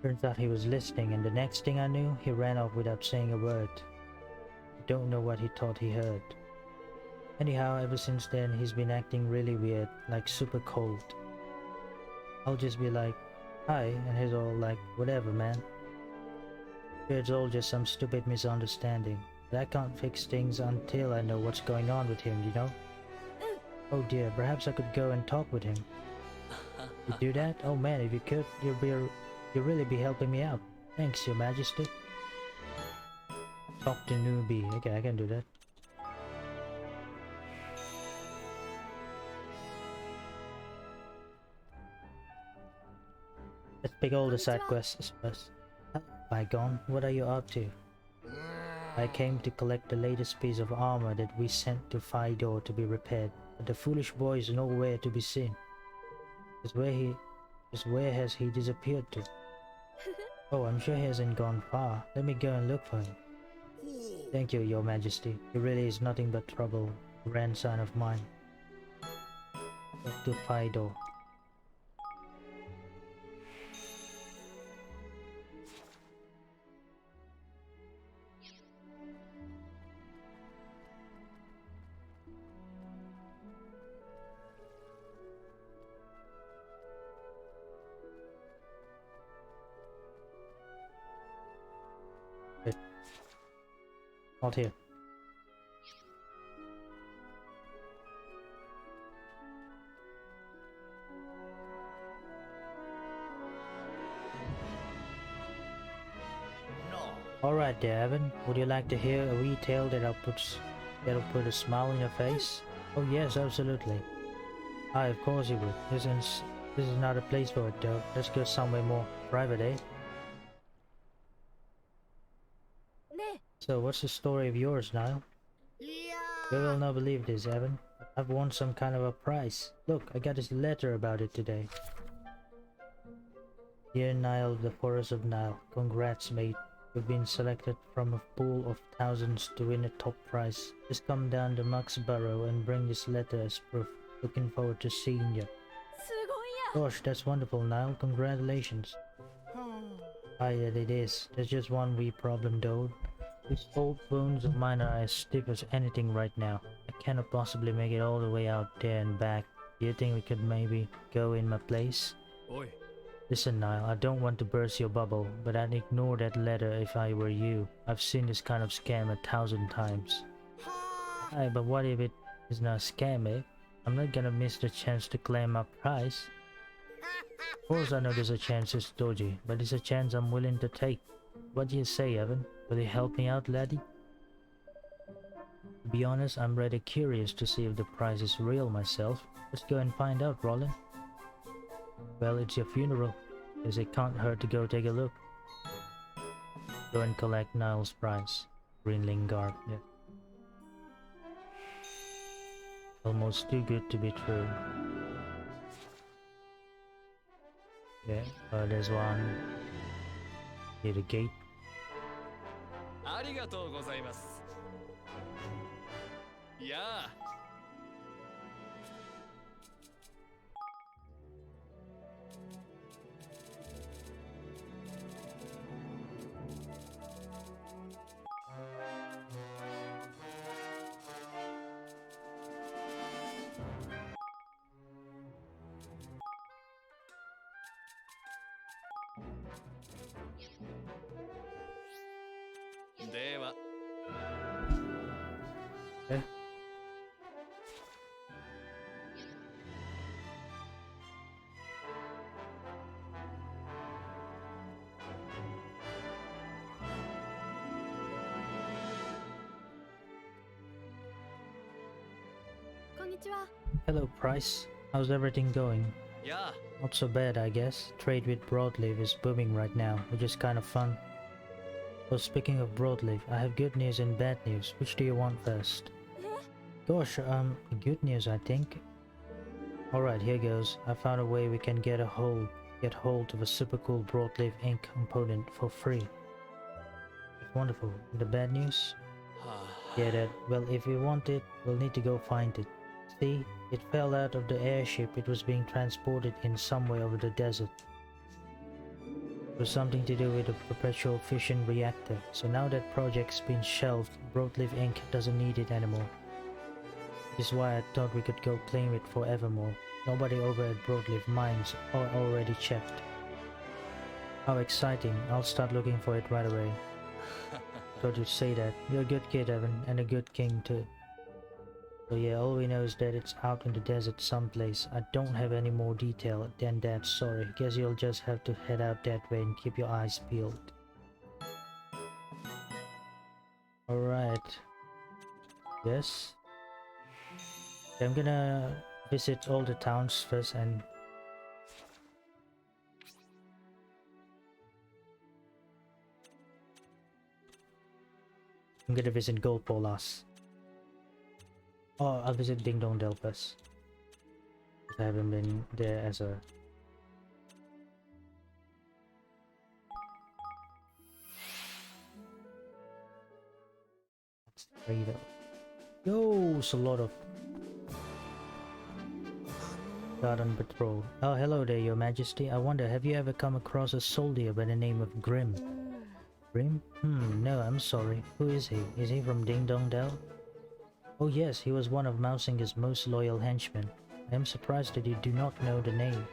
Turns out he was listening, and the next thing I knew, he ran off without saying a word. I don't know what he thought he heard. Anyhow, ever since then, he's been acting really weird, like super cold. I'll just be like, hi, and he's all like, whatever, man. It's all just some stupid misunderstanding, but I can't fix things until I know what's going on with him, you know? Oh dear, perhaps I could go and talk with him. You do that? Oh man, if you could, you'll really be helping me out. Thanks, Your Majesty. Talk to Newbie. Okay, I can do that. Let's pick all the side quests first. Bygone, what are you up to? I came to collect the latest piece of armor that we sent to Fido to be repaired, but the foolish boy is nowhere to be seen. Where has he disappeared to? Oh, I'm sure he hasn't gone far. Let me go and look for him. Thank you, Your Majesty. He really is nothing but trouble, grandson of mine. Back to Fido. Not here. Alright there, Evan. Would you like to hear a wee tale that'll put a smile on your face? Oh yes, absolutely. Aye, of course you would. This is not a place for it though. Let's go somewhere more private, eh? So what's the story of yours, Niall? You will not believe this, Evan. I've won some kind of a prize. Look, I got this letter about it today. Dear Niall of the Forest of Nile, congrats mate. You've been selected from a pool of thousands to win a top prize. Just come down to Muxborough and bring this letter as proof. Looking forward to seeing you. Gosh, that's wonderful, Niall. Congratulations. Ah, yeah, it is. There's just one wee problem though. These old bones of mine are as stiff as anything right now. I cannot possibly make it all the way out there and back. Do you think we could maybe go in my place? Oi. Listen, Niall, I don't want to burst your bubble, but I'd ignore that letter if I were you. I've seen this kind of scam 1,000 times. Aye, but what if it is not a scam, eh? I'm not gonna miss the chance to claim my prize. Of course I know there's a chance it's dodgy, but it's a chance I'm willing to take. What do you say, Evan? Will you help me out, laddie? To be honest, I'm rather curious to see if the prize is real myself. Let's go and find out, Roland. Well, it's your funeral, as it can't hurt to go take a look. Go and collect Niall's prize. Greenling garb, yeah. Almost too good to be true. Yeah, there's one near the gate. ありがとうございます。いやあ。では。Eh? Konnichiwa. Hello, Price. How's everything going? いやあ。 Not so bad, I guess. Trade with Broadleaf is booming right now, which is kind of fun. So speaking of Broadleaf, I have good news and bad news. Which do you want first? Gosh, good news, I think. Alright, here goes. I found a way we can get hold of a super cool Broadleaf ink component for free. It's wonderful. The bad news? Yeah, that. Well, if we want it, we'll need to go find it. See, it fell out of the airship it was being transported in somewhere over the desert. It was something to do with a perpetual fission reactor, so now that project's been shelved, Broadleaf Inc. doesn't need it anymore. This is why I thought we could go claim it forevermore. Nobody over at Broadleaf Mines are already checked. How exciting, I'll start looking for it right away. Thought you'd say that. You're a good kid, Evan, and a good king too. So yeah, all we know is that it's out in the desert someplace. I don't have any more detail than that, sorry. Guess you'll just have to head out that way and keep your eyes peeled. Alright. Yes. I'm gonna visit all the towns first and... I'm gonna visit Gold Polas. Oh, I'll visit Ding Dong Dell first. I haven't been there as a... That's trader. Yo, it's a lot of... Guard on patrol. Oh, hello there, Your Majesty. I wonder, have you ever come across a soldier by the name of Grim? Grim? No, I'm sorry. Who is he? Is he from Ding Dong Dell? Oh yes, he was one of Mausinger's most loyal henchmen. I am surprised that you do not know the name.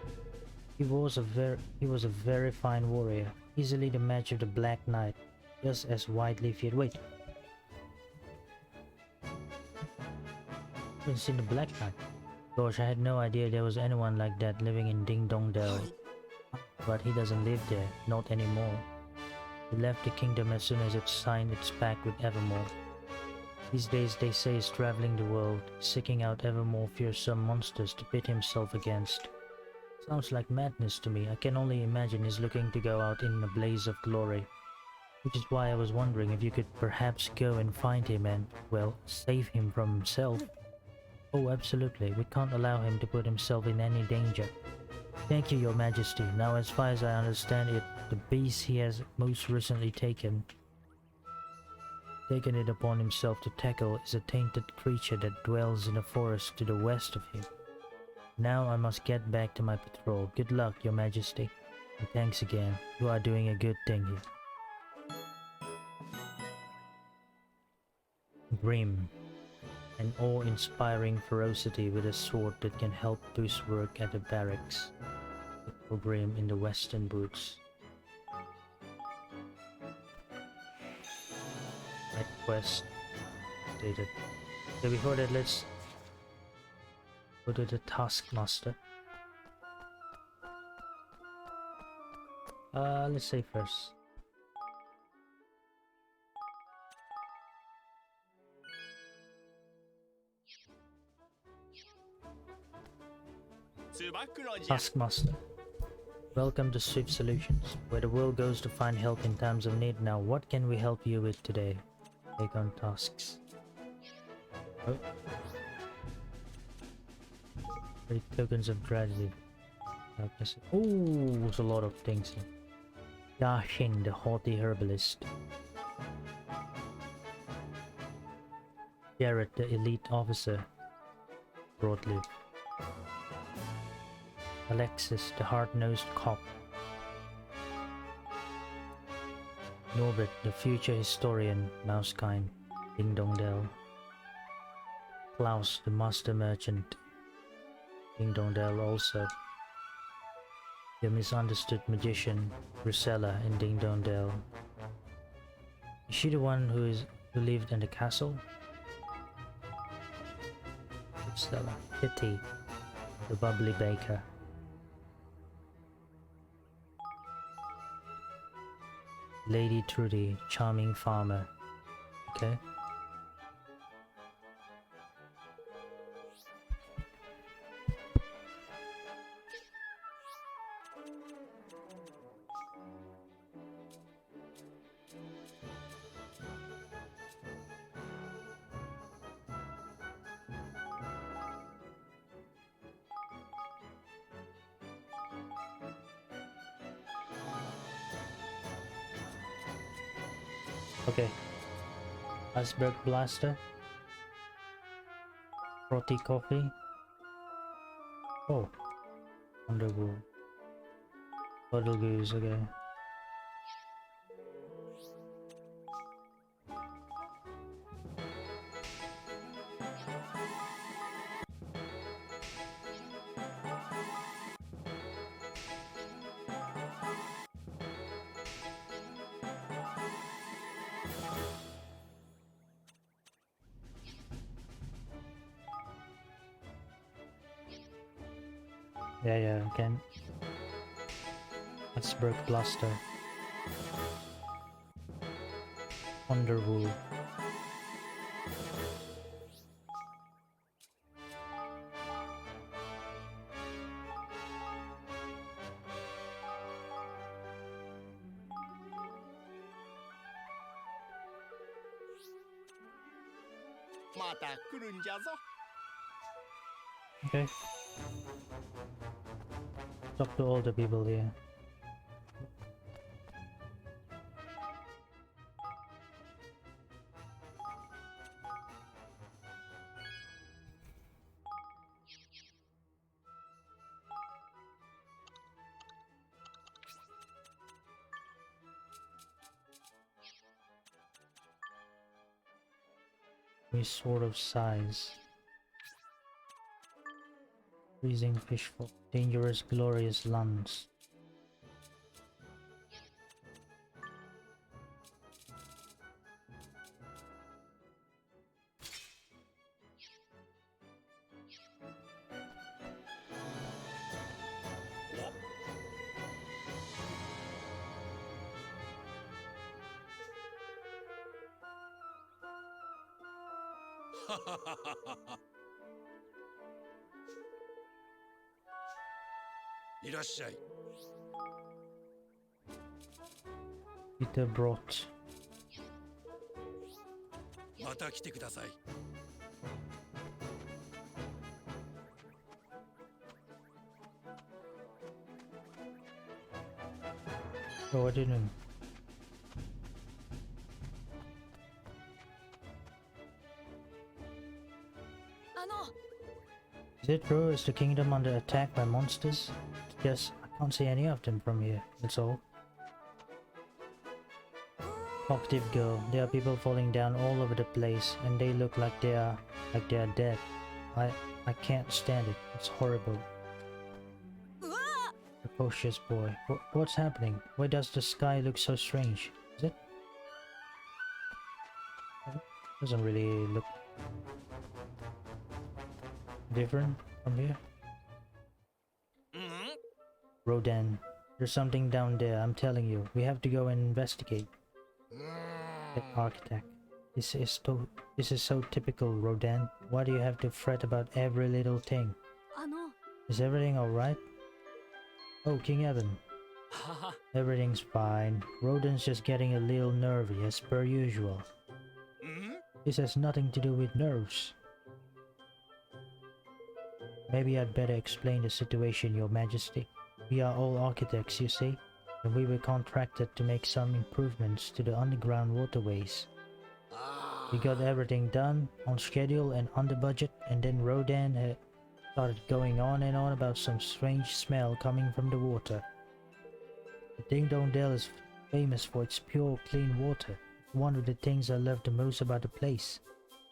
He was a very fine warrior, easily the match of the Black Knight, just as widely feared. Wait. I haven't seen the Black Knight. Gosh, I had no idea there was anyone like that living in Ding Dong Dell. But he doesn't live there, not anymore. He left the kingdom as soon as it signed its pact with Evermore. These days they say he's traveling the world, seeking out ever more fearsome monsters to pit himself against. Sounds like madness to me. I can only imagine he's looking to go out in a blaze of glory. Which is why I was wondering if you could perhaps go and find him and, well, save him from himself. Oh, absolutely. We can't allow him to put himself in any danger. Thank you, Your Majesty. Now, as far as I understand it, the beast he has most recently taken it upon himself to tackle is a tainted creature that dwells in a forest to the west of him. Now I must get back to my patrol. Good luck, Your Majesty. And thanks again. You are doing a good thing here. Grim. An awe-inspiring ferocity with a sword that can help boost work at the barracks. Look for Grim in the western boots. Quest stated. So before that, let's Go to the Taskmaster. Let's say first. Taskmaster. Welcome to Swift Solutions, where the world goes to find help in times of need. Now, what can we help you with today? Take on tasks. Oh. 3 tokens of gratitude. Oh, there's a lot of things here. Yashin, the haughty herbalist. Jarrett, the elite officer. Broadleaf. Alexis, the hard-nosed cop. Norbert, the future historian, Mousekind, Ding Dong Dell. Klaus, the master merchant, Ding Dong Dell also. The misunderstood magician, Rusella in Ding Dong Dell. Is she the one who lived in the castle? Rusella. Kitty, the bubbly baker. Lady Trudy, charming farmer. Okay. Okay. Iceberg Blaster. Frothy Coffee. Oh. Underwood. Puddle Goose, okay. Yeah, again. Iceberg Blaster. Underwood. Okay. Talk to all the people here. Any sort of size. Freezing fishful. Dangerous, glorious lungs. Peter brought. Oh, I didn't. Is it true? Is the kingdom under attack by monsters? Yes, I can't see any of them from here. That's all. Talkative girl. There are people falling down all over the place, and they look like they are dead. I can't stand it. It's horrible. Precocious boy. What's happening? Why does the sky look so strange? Is it? Doesn't really look different from from here? Rodan, there's something down there, I'm telling you. We have to go and investigate. The architect. This is so typical, Rodan. Why do you have to fret about every little thing? あの Is everything alright? Oh, King Evan. Everything's fine. Rodan's just getting a little nervy as per usual. This has nothing to do with nerves. Maybe I'd better explain the situation, Your Majesty. We are all architects, you see, and we were contracted to make some improvements to the underground waterways. We got everything done, on schedule and under budget, and then Rodan started going on and on about some strange smell coming from the water. The Ding Dong Dell is famous for its pure, clean water. It's one of the things I love the most about the place.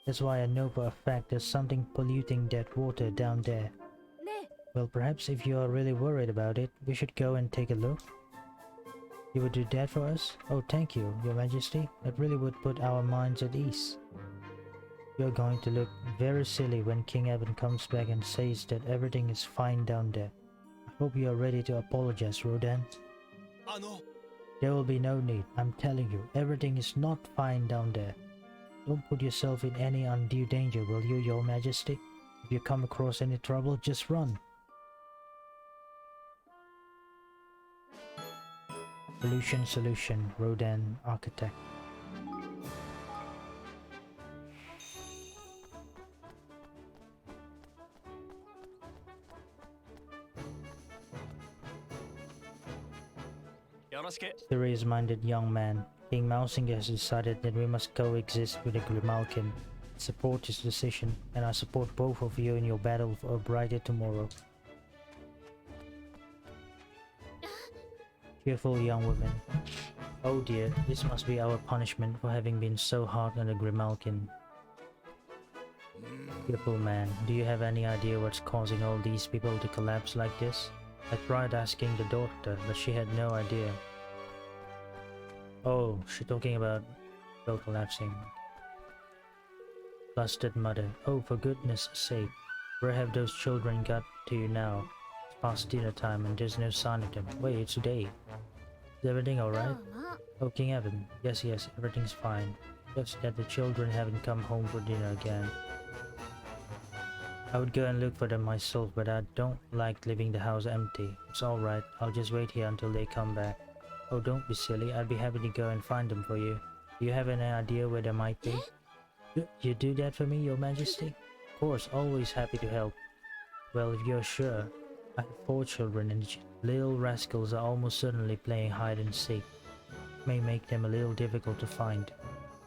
That's why I know for a fact there's something polluting that water down there. ね Well, perhaps if you are really worried about it, we should go and take a look. You would do that for us? Oh, thank you, Your Majesty. That really would put our minds at ease. You're going to look very silly when King Evan comes back and says that everything is fine down there. I hope you are ready to apologize, Rodan. There will be no need. I'm telling you, everything is not fine down there. Don't put yourself in any undue danger, will you, Your Majesty? If you come across any trouble, just run. Solution, Rodan, architect. Serious-minded young man, King Mausinger has decided that we must coexist with the Grimalkin. I support his decision, and I support both of you in your battle for a brighter tomorrow. Cheerful young woman. Oh dear, this must be our punishment for having been so hard on the Grimalkin. Cheerful man, do you have any idea what's causing all these people to collapse like this? I tried asking the doctor, but she had no idea. Oh, she's talking about people collapsing. Flustered mother. Oh, for goodness sake, where have those children got to now? It's past dinner time and there's no sign of them. Wait, it's today. Is everything alright? Oh, King Evan. Yes, everything's fine. Just that the children haven't come home for dinner again. I would go and look for them myself, but I don't like leaving the house empty. It's alright, I'll just wait here until they come back. Oh, don't be silly, I'd be happy to go and find them for you. Do you have any idea where they might be? You do that for me, Your Majesty? Of course, always happy to help. Well, if you're sure. I have 4 children and the little rascals are almost certainly playing hide and seek. It may make them a little difficult to find.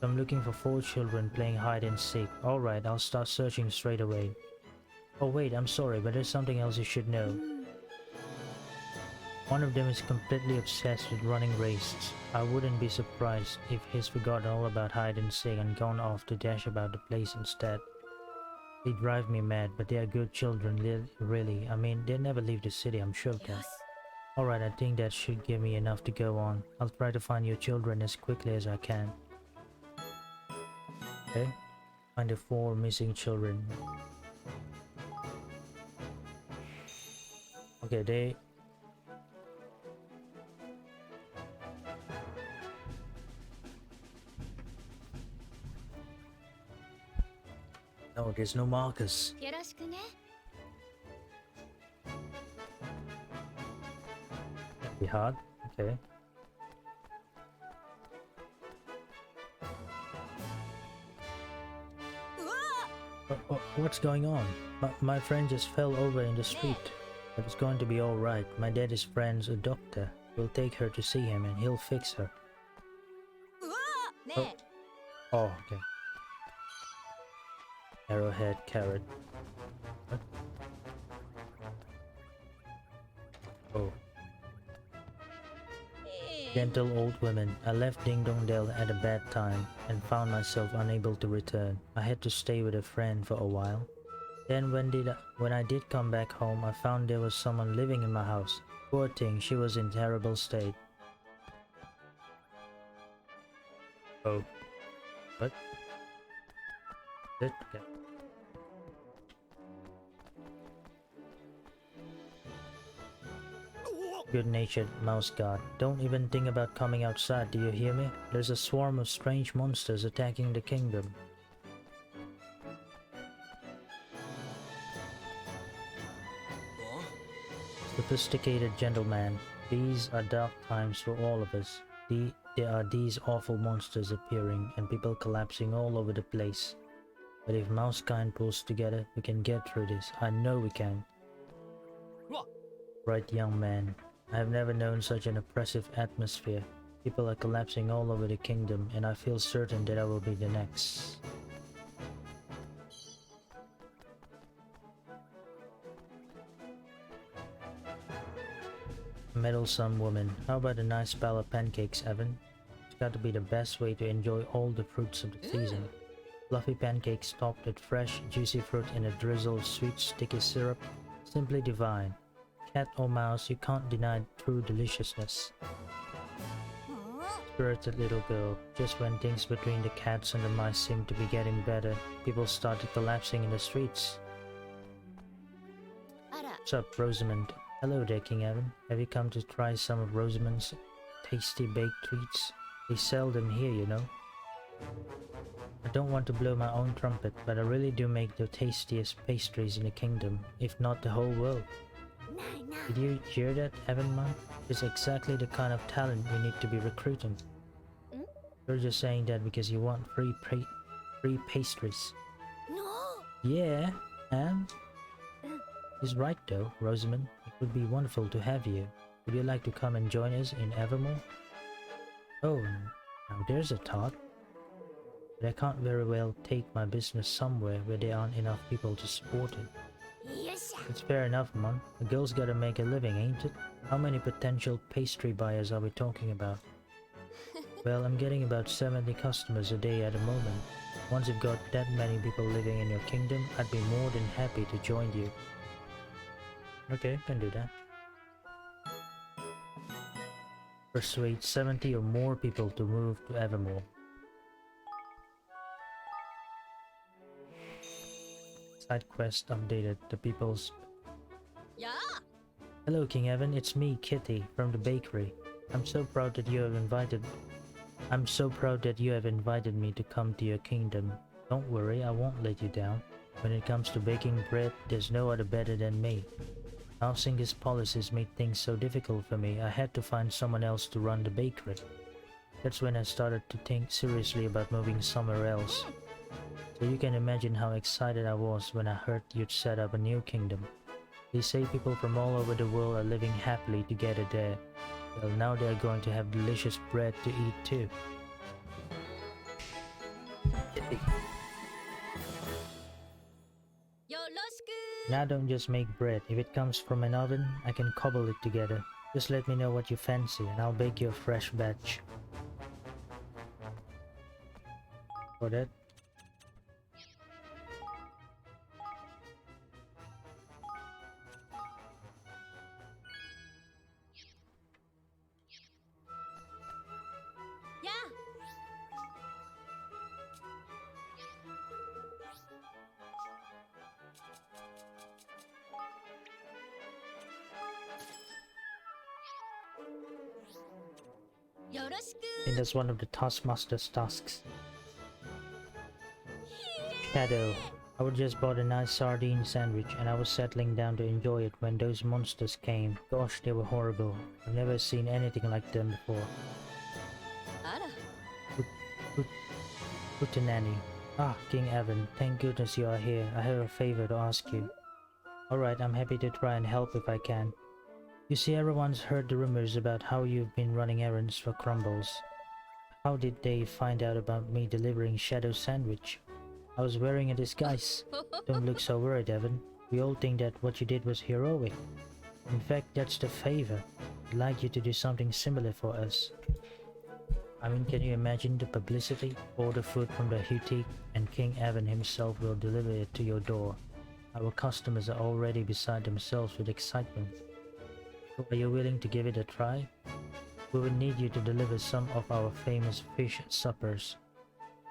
So I'm looking for 4 children playing hide and seek. Alright, I'll start searching straight away. Oh wait, I'm sorry, but there's something else you should know. One of them is completely obsessed with running races. I wouldn't be surprised if he's forgotten all about hide and seek and gone off to dash about the place instead. They drive me mad, but they are good children, really. I mean, they never leave the city, I'm sure of that. Alright, I think that should give me enough to go on. I'll try to find your children as quickly as I can. Okay, find the 4 missing children. Okay, they... No, there's no markers. よろしくね Be hard? Okay. What's going on? My friend just fell over in the street. But it's going to be alright. My daddy's friend's a doctor. We'll take her to see him and he'll fix her. Oh, oh okay. Arrowhead carrot. What? Oh. Gentle old woman, I left Ding Dong Dell at a bad time and found myself unable to return. I had to stay with a friend for a while. Then when I did come back home, I found there was someone living in my house. Poor thing, she was in terrible state. Oh. What? Okay. Good-natured mouse god. Don't even think about coming outside, do you hear me? There's a swarm of strange monsters attacking the kingdom. Sophisticated gentleman, these are dark times for all of us. There are these awful monsters appearing and people collapsing all over the place. But if Mousekind pulls together, we can get through this. I know we can. Right, young man. I have never known such an oppressive atmosphere. People are collapsing all over the kingdom, and I feel certain that I will be the next. Meddlesome woman. How about a nice pile of pancakes, Evan? It's got to be the best way to enjoy all the fruits of the season. Fluffy pancakes topped with fresh, juicy fruit in a drizzle of sweet, sticky syrup. Simply divine. Cat or mouse, you can't deny true deliciousness. Spirited little girl. Just when things between the cats and the mice seemed to be getting better, people started collapsing in the streets. What's up, Rosamond? Hello there, King Evan. Have you come to try some of Rosamond's tasty baked treats? They sell them here, you know. I don't want to blow my own trumpet, but I really do make the tastiest pastries in the kingdom, if not the whole world. Did you hear that, Evan man? It's exactly the kind of talent we need to be recruiting. You're just saying that because you want free pastries. No. Yeah, and? He's right though, Rosamond. It would be wonderful to have you. Would you like to come and join us in Evermore? Oh, now there's a thought. But I can't very well take my business somewhere where there aren't enough people to support it. It's fair enough, Mom. A girl's gotta make a living, ain't it? How many potential pastry buyers are we talking about? Well, I'm getting about 70 customers a day at the moment. Once you've got that many people living in your kingdom, I'd be more than happy to join you. Okay, can do that. Persuade 70 or more people to move to Evermore. Side quest updated. The people's... Yeah. Hello, King Evan. It's me, Kitty, from the bakery. I'm so proud that you have invited me to come to your kingdom. Don't worry, I won't let you down. When it comes to baking bread, there's no other better than me. Mausinger's policies made things so difficult for me, I had to find someone else to run the bakery. That's when I started to think seriously about moving somewhere else. So you can imagine how excited I was when I heard you'd set up a new kingdom. They say people from all over the world are living happily together there. Well, now they're going to have delicious bread to eat too. Now don't just make bread. If it comes from an oven, I can cobble it together. Just let me know what you fancy and I'll bake you a fresh batch. For that. I think that's one of the Taskmaster's tasks. Shadow. I would just bought a nice sardine sandwich and I was settling down to enjoy it when those monsters came. Gosh, they were horrible. I've never seen anything like them before. Hootenanny. Ah, King Evan, thank goodness you are here. I have a favor to ask you. Alright, I'm happy to try and help if I can. You see, everyone's heard the rumors about how you've been running errands for Crumbles. How did they find out about me delivering Shadow's sandwich? I was wearing a disguise. Don't look so worried, Evan. We all think that what you did was heroic. In fact, that's the favor. I'd like you to do something similar for us. I mean, can you imagine the publicity? Order food from the boutique and King Evan himself will deliver it to your door. Our customers are already beside themselves with excitement. So are you willing to give it a try? We will need you to deliver some of our famous fish suppers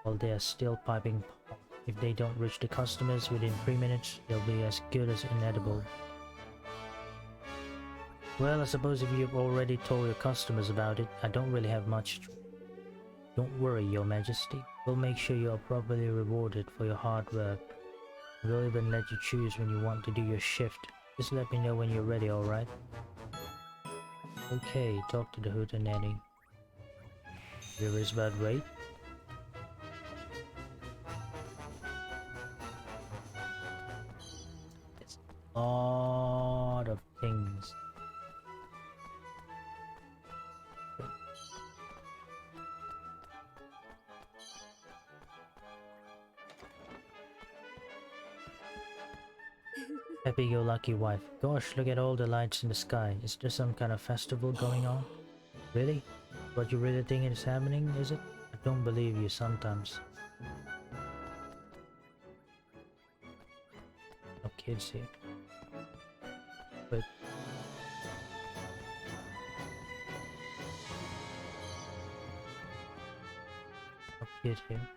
while they are still piping hot. If they don't reach the customers within 3 minutes, they'll be as good as inedible. Well, I suppose if you've already told your customers about it, I don't really have much. Don't worry, Your Majesty. We'll make sure you are properly rewarded for your hard work. We'll even let you choose when you want to do your shift. Just let me know when you're ready, alright? Okay, talk to the hootenanny. There is bad wait. It's a lot of things. Happy-go-lucky wife. Gosh, look at all the lights in the sky. Is there some kind of festival going on? Really? What you really think is happening, is it? I don't believe you sometimes. No kids here. But... no kid here.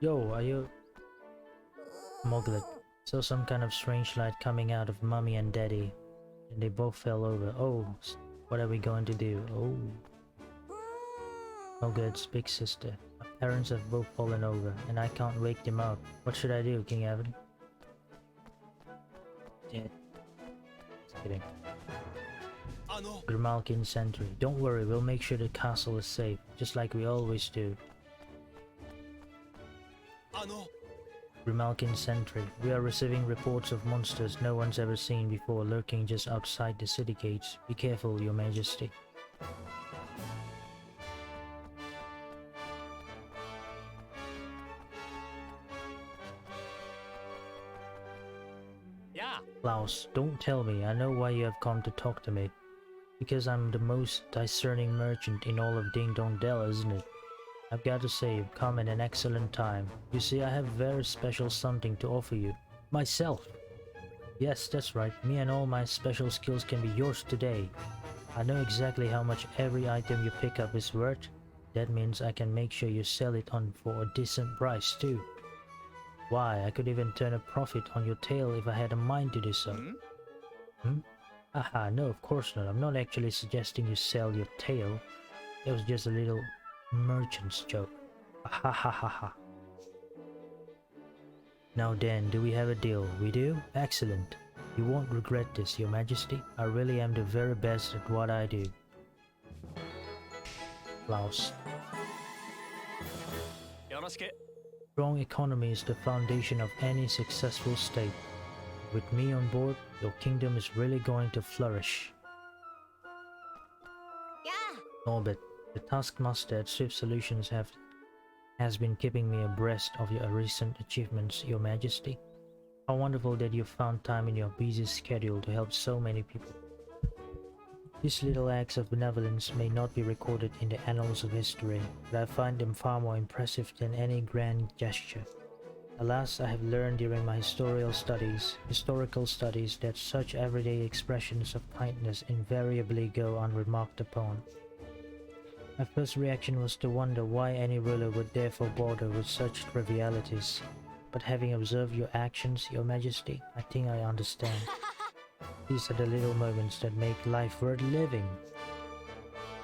Yo, are you... Moglet. Saw some kind of strange light coming out of Mummy and Daddy. And they both fell over. Oh, what are we going to do? Oh. Moglet's big sister. My parents have both fallen over, and I can't wake them up. What should I do, King Evan? Dead. Just kidding. Grimalkin Sentry. Don't worry, we'll make sure the castle is safe, just like we always do. Grimalkin Sentry. We are receiving reports of monsters no one's ever seen before lurking just outside the city gates. Be careful, Your Majesty. Yeah. Klaus, don't tell me. I know why you have come to talk to me. Because I'm the most discerning merchant in all of Ding Dong Dell, isn't it? I've got to say, you've come at an excellent time. You see, I have very special something to offer you. Myself! Yes, that's right. Me and all my special skills can be yours today. I know exactly how much every item you pick up is worth. That means I can make sure you sell it on for a decent price too. Why, I could even turn a profit on your tail if I had a mind to do so. Haha, no, of course not. I'm not actually suggesting you sell your tail. It was just a little merchant's joke. Ha ha ha ha. Now then, do we have a deal? We do? Excellent. You won't regret this, Your Majesty. I really am the very best at what I do. Klaus. Strong economy is the foundation of any successful state. With me on board, your kingdom is really going to flourish. Yeah. Norbert. The taskmaster at Swift Solutions has been keeping me abreast of your recent achievements, Your Majesty. How wonderful that you found time in your busy schedule to help so many people. These little acts of benevolence may not be recorded in the annals of history, but I find them far more impressive than any grand gesture. Alas, I have learned during my historical studies, that such everyday expressions of kindness invariably go unremarked upon. My first reaction was to wonder why any ruler would therefore bother with such trivialities. But having observed your actions, Your Majesty, I think I understand. These are the little moments that make life worth living.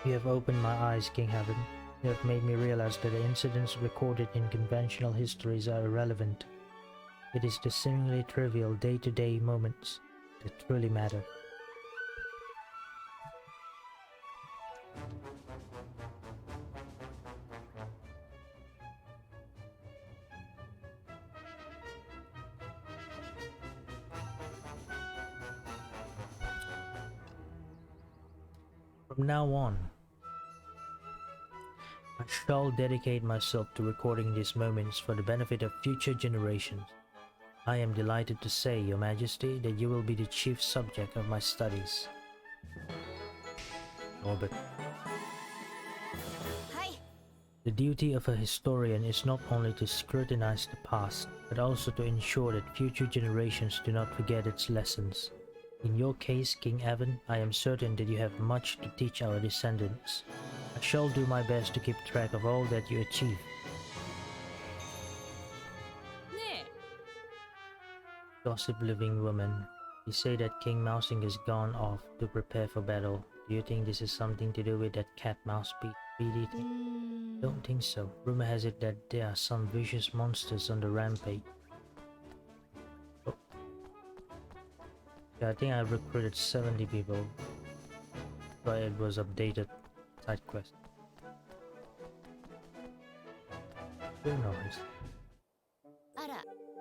You have opened my eyes, King Heaven. You have made me realize that the incidents recorded in conventional histories are irrelevant. It is the seemingly trivial day-to-day moments that truly matter. From now on, I shall dedicate myself to recording these moments for the benefit of future generations. I am delighted to say, Your Majesty, that you will be the chief subject of my studies. Norbert. Hi. The duty of a historian is not only to scrutinize the past, but also to ensure that future generations do not forget its lessons. In your case, King Evan, I am certain that you have much to teach our descendants. I shall do my best to keep track of all that you achieve. Gossip living woman. You say that King Mousing has gone off to prepare for battle. Do you think this is something to do with that cat-mouse BD thing? Don't think so. Rumor has it that there are some vicious monsters on the rampage. Oh. Yeah, I think I recruited 70 people. So it was updated side quest. Who knows?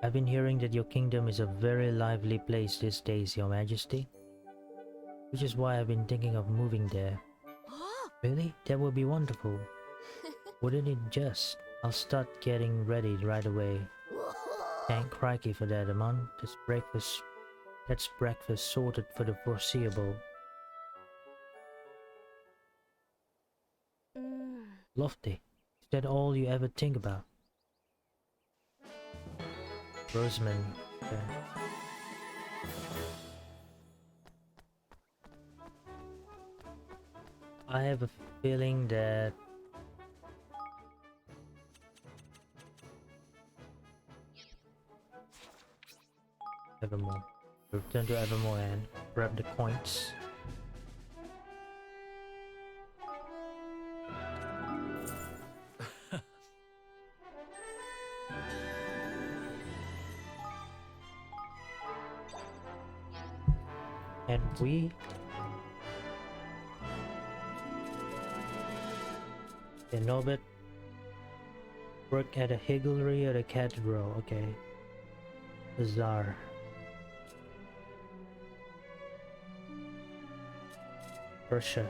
I've been hearing that your kingdom is a very lively place these days, Your Majesty. Which is why I've been thinking of moving there. Really? That would be wonderful. Wouldn't it just? I'll start getting ready right away. Thank crikey for that, Amon. That's breakfast sorted for the foreseeable. Lofty. Is that all you ever think about? Roseman. Okay. I have a feeling that Evermore. Return to Evermore and grab the coins. And we Norbert work at a higgledy at a cathedral. Okay. Bizarre. Persia.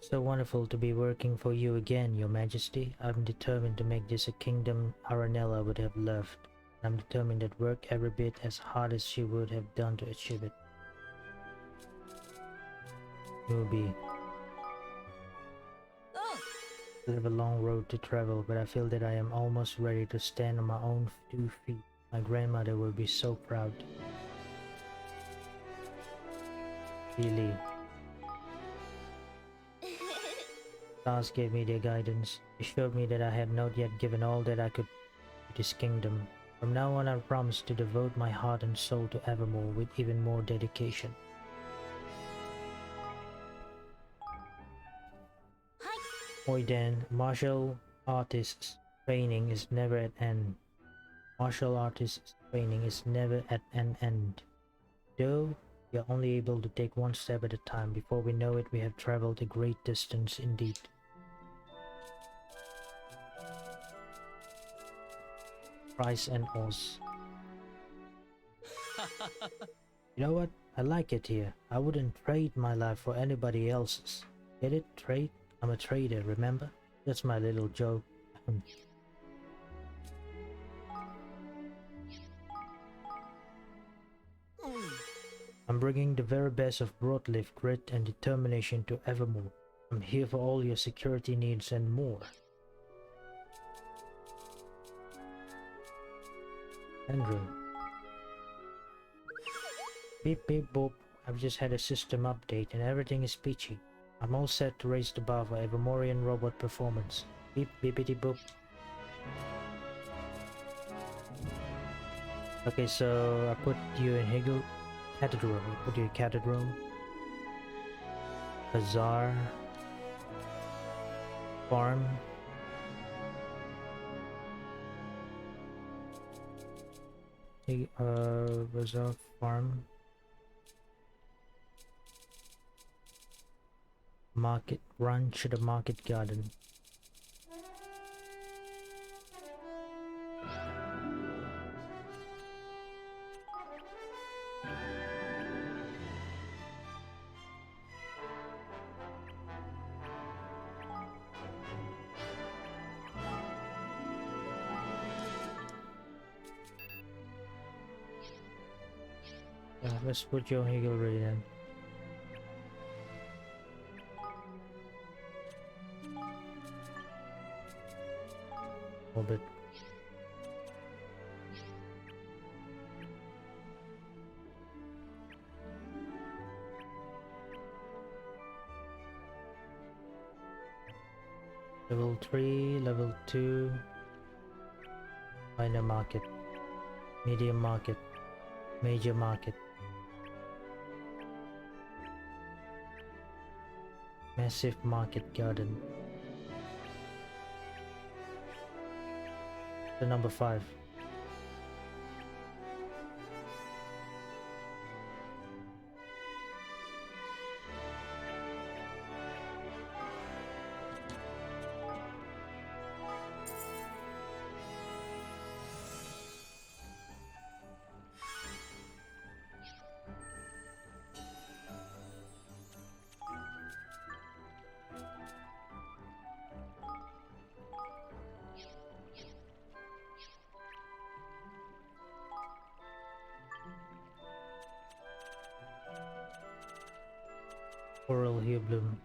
So wonderful to be working for you again, Your Majesty. I'm determined to make this a kingdom Aranella would have loved. I'm determined to work every bit as hard as she would have done to achieve it. It will be a long road to travel, but I feel that I am almost ready to stand on my own 2 feet. My grandmother will be so proud. Really. Stars gave me their guidance. They showed me that I had not yet given all that I could to this kingdom. From now on I promise to devote my heart and soul to Evermore with even more dedication. Oi Dan, martial artists training is never at end. Martial artists training is never at an end. Though we are only able to take one step at a time. Before we know it, we have traveled a great distance indeed. Price and Oz. You know what? I like it here. I wouldn't trade my life for anybody else's. Get it? Trade? I'm a trader, remember? That's my little joke. I'm bringing the very best of Broadleaf grit and determination to Evermore. I'm here for all your security needs and more. Andrew. Beep beep boop. I've just had a system update and everything is peachy. I'm all set to raise the bar for Evermorian robot performance. Beep beepity boop. Okay, so I put you in Cathedral. Put you in Cathedral. Bazaar. Farm. Bazaar, farm. Market, run to the market garden. Let's put your Higgledy then. Orbit. Level 3, level 2. Minor market, medium market, major market, massive market garden. The number 5. Coral here bloom.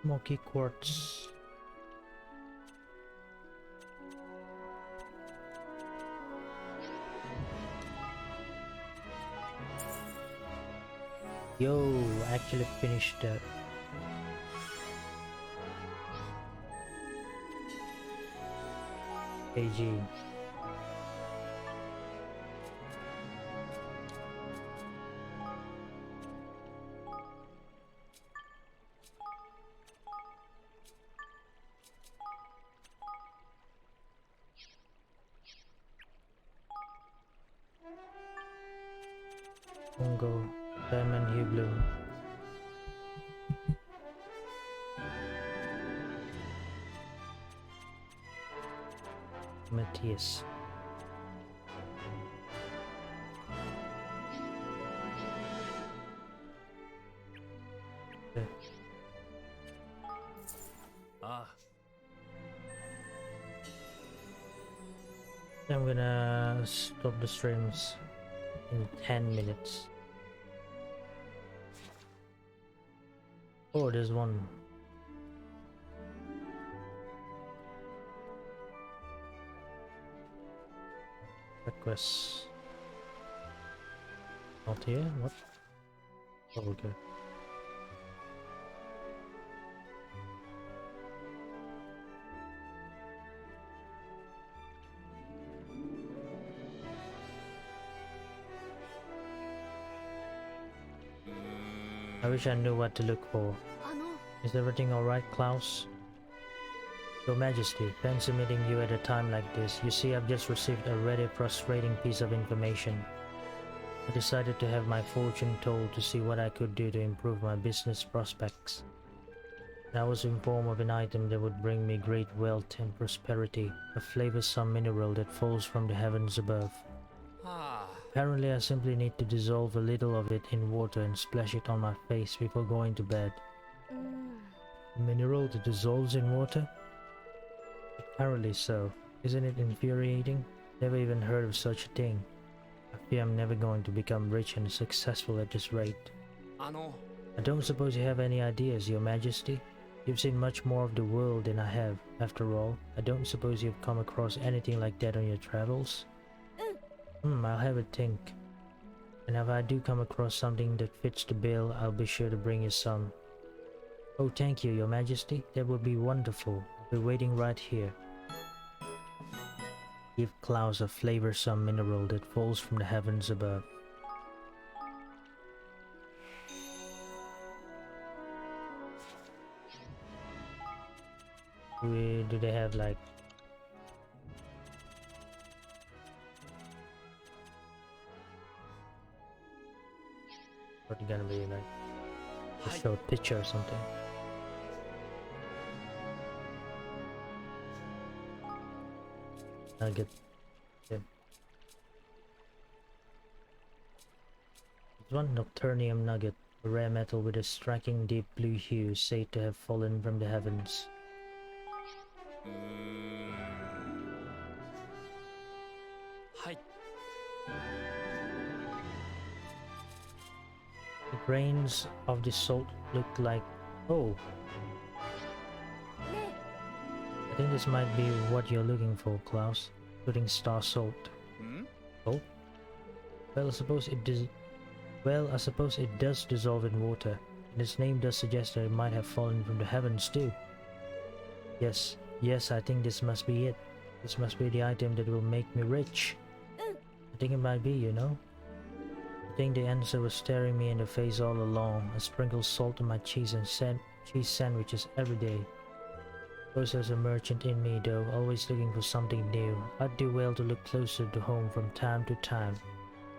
Smoky quartz. Yo, actually finished that. KG. Congo, diamond hue blue. Matthias. Okay. I'm gonna stop the streams in 10 minutes. Oh, there's one. Request. Not here? What? Oh, okay. I wish I knew what to look for. Is everything alright, Klaus? Your Majesty, fancy meeting you at a time like this. You see, I've just received a really frustrating piece of information. I decided to have my fortune told to see what I could do to improve my business prospects. And I was informed of an item that would bring me great wealth and prosperity, a flavorsome mineral that falls from the heavens above. Apparently, I simply need to dissolve a little of it in water and splash it on my face before going to bed. A mineral that dissolves in water? Apparently so. Isn't it infuriating? Never even heard of such a thing. I fear I'm never going to become rich and successful at this rate. I don't suppose you have any ideas, Your Majesty? You've seen much more of the world than I have, after all. I don't suppose you've come across anything like that on your travels? I'll have a think. And if I do come across something that fits the bill, I'll be sure to bring you some. Oh, thank you, Your Majesty. That would be wonderful. I'll be waiting right here. Give Klaus a flavorsome mineral that falls from the heavens above. Do they have like... What are gonna be like? Just show a picture or something. I'll get it. There's one Nocturnium nugget, a rare metal with a striking deep blue hue said to have fallen from the heavens. はい。 The grains of the salt look like... Oh, レ I think this might be what you're looking for, Klaus. Putting star salt. ん Oh? Well, I suppose it does dissolve in water. And its name does suggest that it might have fallen from the heavens too. Yes, I think this must be it. This must be the item that will make me rich. I think it might be, you know? I think the answer was staring me in the face all along. I sprinkle salt on my cheese and cheese sandwiches every day. Of course there's a merchant in me though, always looking for something new. I'd do well to look closer to home from time to time.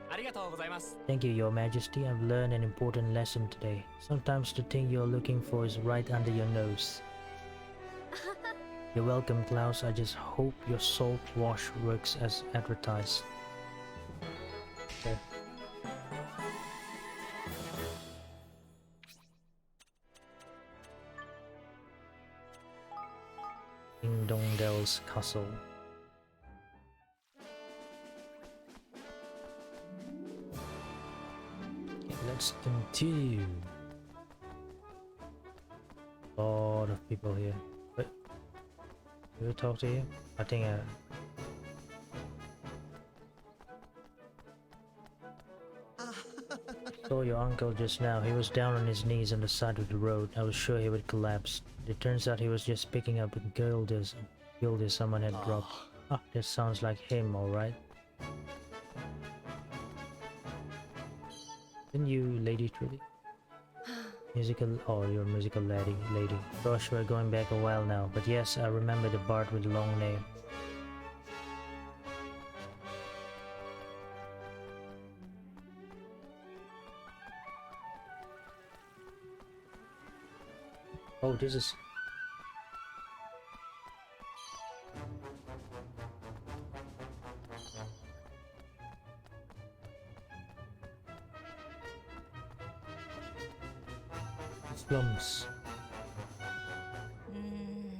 ありがとうございます。 Thank you, Your Majesty. I've learned an important lesson today. Sometimes the thing you're looking for is right under your nose. You're welcome, Klaus. I just hope your salt wash works as advertised. Okay. Ding Dong Dell's castle. Okay, let's continue. A lot of people here. Wait, do we talk to you? I think saw your uncle just now. He was down on his knees on the side of the road. I was sure he would collapse. It turns out he was just picking up a gold someone had dropped. Ah, that sounds like him, alright. Didn't you, Lady Trudy? You're a musical lady. Gosh, we're going back a while now. But yes, I remember the bard with the long name. Oh, this is... slums.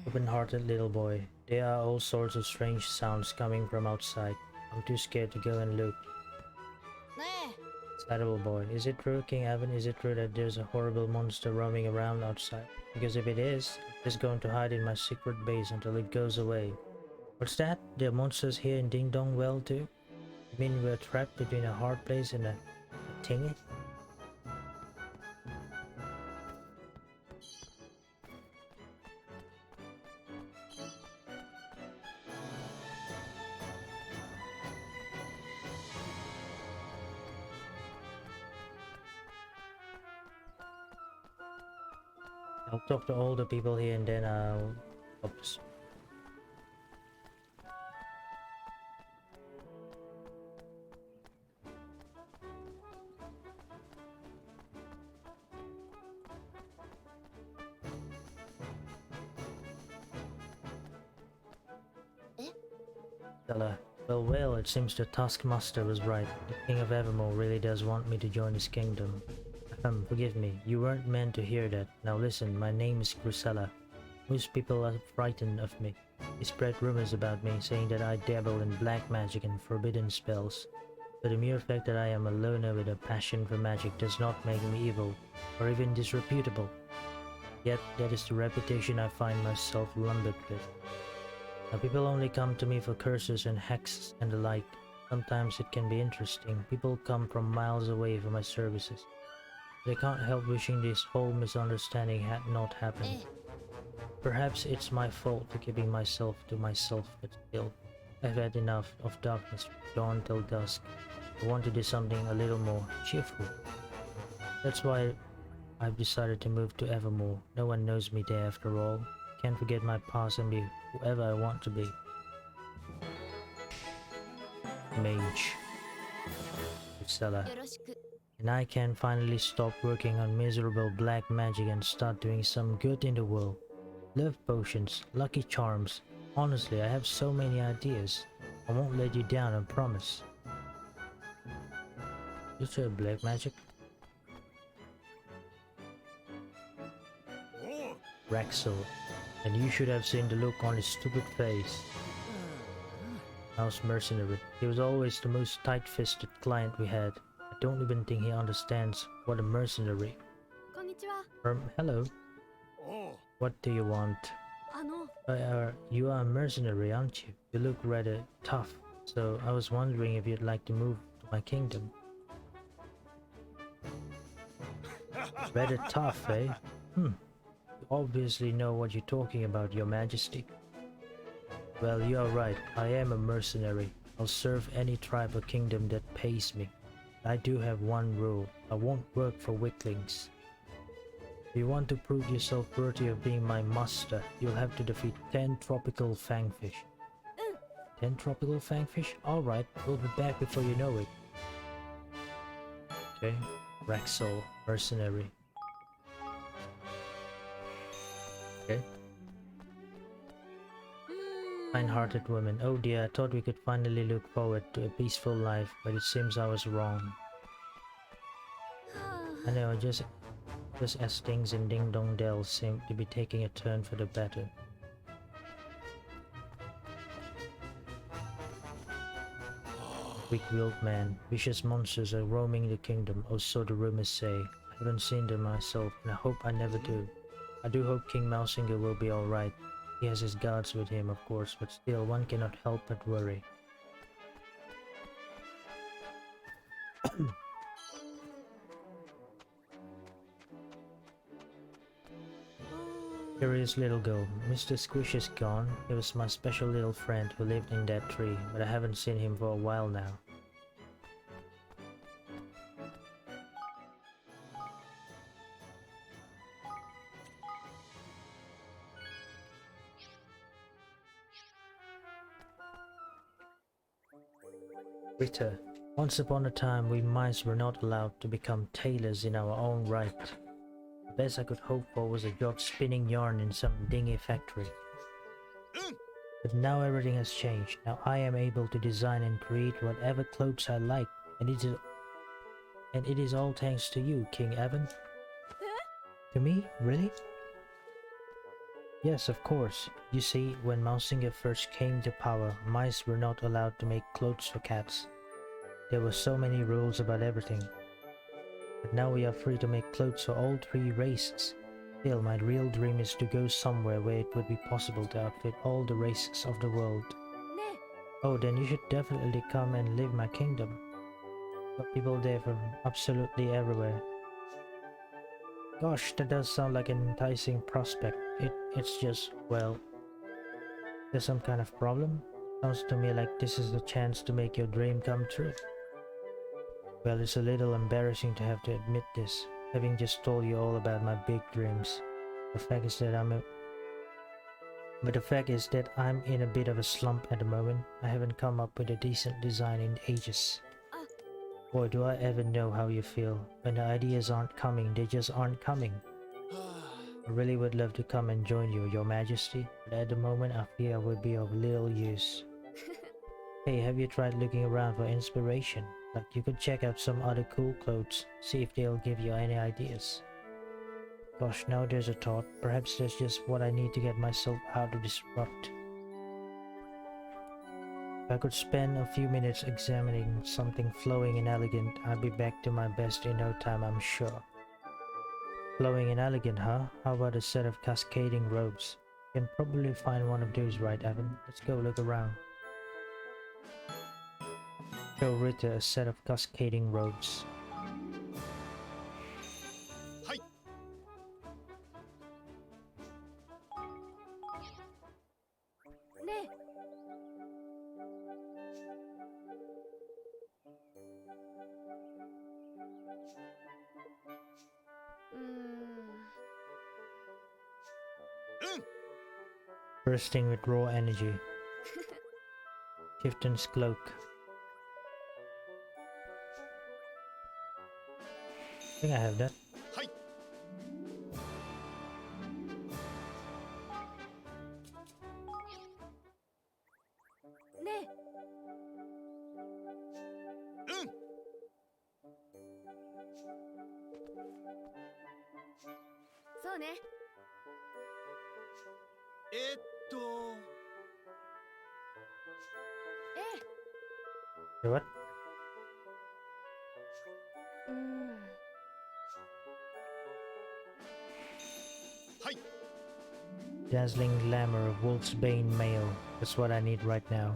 Open-hearted little boy. There are all sorts of strange sounds coming from outside. I'm too scared to go and look. Excitable boy. Is it true, King Evan? Is it true that there's a horrible monster roaming around outside? Because if it is, I'm just going to hide in my secret base until it goes away. What's that? There are monsters here in Ding Dong Well too? You mean we're trapped between a hard place and a thingy? I'll talk to all the people here and then I'll... Oops. Stella. Well, it seems the Taskmaster was right. The King of Evermore really does want me to join his kingdom. Forgive me, you weren't meant to hear that. Now listen, my name is Grusella. Most people are frightened of me. They spread rumors about me, saying that I dabble in black magic and forbidden spells. But the mere fact that I am a loner with a passion for magic does not make me evil, or even disreputable. Yet, that is the reputation I find myself lumbered with. Now people only come to me for curses and hexes and the like. Sometimes it can be interesting. People come from miles away for my services. But I can't help wishing this whole misunderstanding had not happened. Perhaps it's my fault for keeping myself to myself, but still, I've had enough of darkness from dawn till dusk. I want to do something a little more cheerful. That's why I've decided to move to Evermore. No one knows me there after all. Can't forget my past and be whoever I want to be. Mage. Usala. And I can finally stop working on miserable black magic and start doing some good in the world. Love potions, lucky charms. Honestly, I have so many ideas. I won't let you down, I promise. Is there black magic? Raxel. And you should have seen the look on his stupid face. Mouse mercenary. He was always the most tight-fisted client we had. I don't even think he understands what a mercenary. こんにちは。 Hello. おう What do you want? あの、 You are a mercenary, aren't you? You look rather tough. So I was wondering if you'd like to move to my kingdom. Rather tough, eh? You obviously know what you're talking about, Your Majesty. Well, you are right. I am a mercenary. I'll serve any tribe or kingdom that pays me. I do have one rule. I won't work for weaklings. If you want to prove yourself worthy of being my master, you'll have to defeat 10 tropical fangfish. 10 tropical fangfish? Alright, we'll be back before you know it. Okay, Rexol, mercenary. Okay. Kind-hearted woman. Oh dear, I thought we could finally look forward to a peaceful life, but it seems I was wrong. I know, just as things in Ding Dong Dell seem to be taking a turn for the better. Weak-willed man. Vicious monsters are roaming the kingdom, or so the rumors say. I haven't seen them myself, and I hope I never do. I do hope King Mausinger will be alright. He has his guards with him, of course, but still one cannot help but worry. Curious little girl. Mr. Squish is gone. He was my special little friend who lived in that tree, but I haven't seen him for a while now. Rita. Once upon a time, we mice were not allowed to become tailors in our own right. The best I could hope for was a job spinning yarn in some dingy factory. But now everything has changed. Now I am able to design and create whatever clothes I like, and it is all thanks to you, King Evan. To me? Really? Yes, of course. You see, when Mausinger first came to power, mice were not allowed to make clothes for cats. There were so many rules about everything. But now we are free to make clothes for all three races. Still, my real dream is to go somewhere where it would be possible to outfit all the races of the world. Oh, then you should definitely come and live in my kingdom. Got people there from absolutely everywhere. Gosh, that does sound like an enticing prospect. It's just, well... There's some kind of problem? Sounds to me like this is the chance to make your dream come true. Well, it's a little embarrassing to have to admit this, having just told you all about my big dreams. The fact is that I'm in a bit of a slump at the moment. I haven't come up with a decent design in ages. Boy, do I ever know how you feel. When the ideas aren't coming, they just aren't coming. I really would love to come and join you, Your Majesty, but at the moment I fear I would be of little use. Hey, have you tried looking around for inspiration? Like, you could check out some other cool clothes, see if they'll give you any ideas. Gosh, now there's a thought. Perhaps that's just what I need to get myself out of this rut. If I could spend a few minutes examining something flowing and elegant, I'd be back to my best in no time, I'm sure. Flowing and elegant, huh? How about a set of cascading robes? You can probably find one of those, right, Evan? Let's go look around. Show Rita a set of cascading robes. Hi. Ne. Bursting with raw energy. Chieftain's cloak. I think I have that. Hi. Ne. So ne. ええ。Wait, what? うん Dazzling glamour of Wolf's Bane mail. That's what I need right now.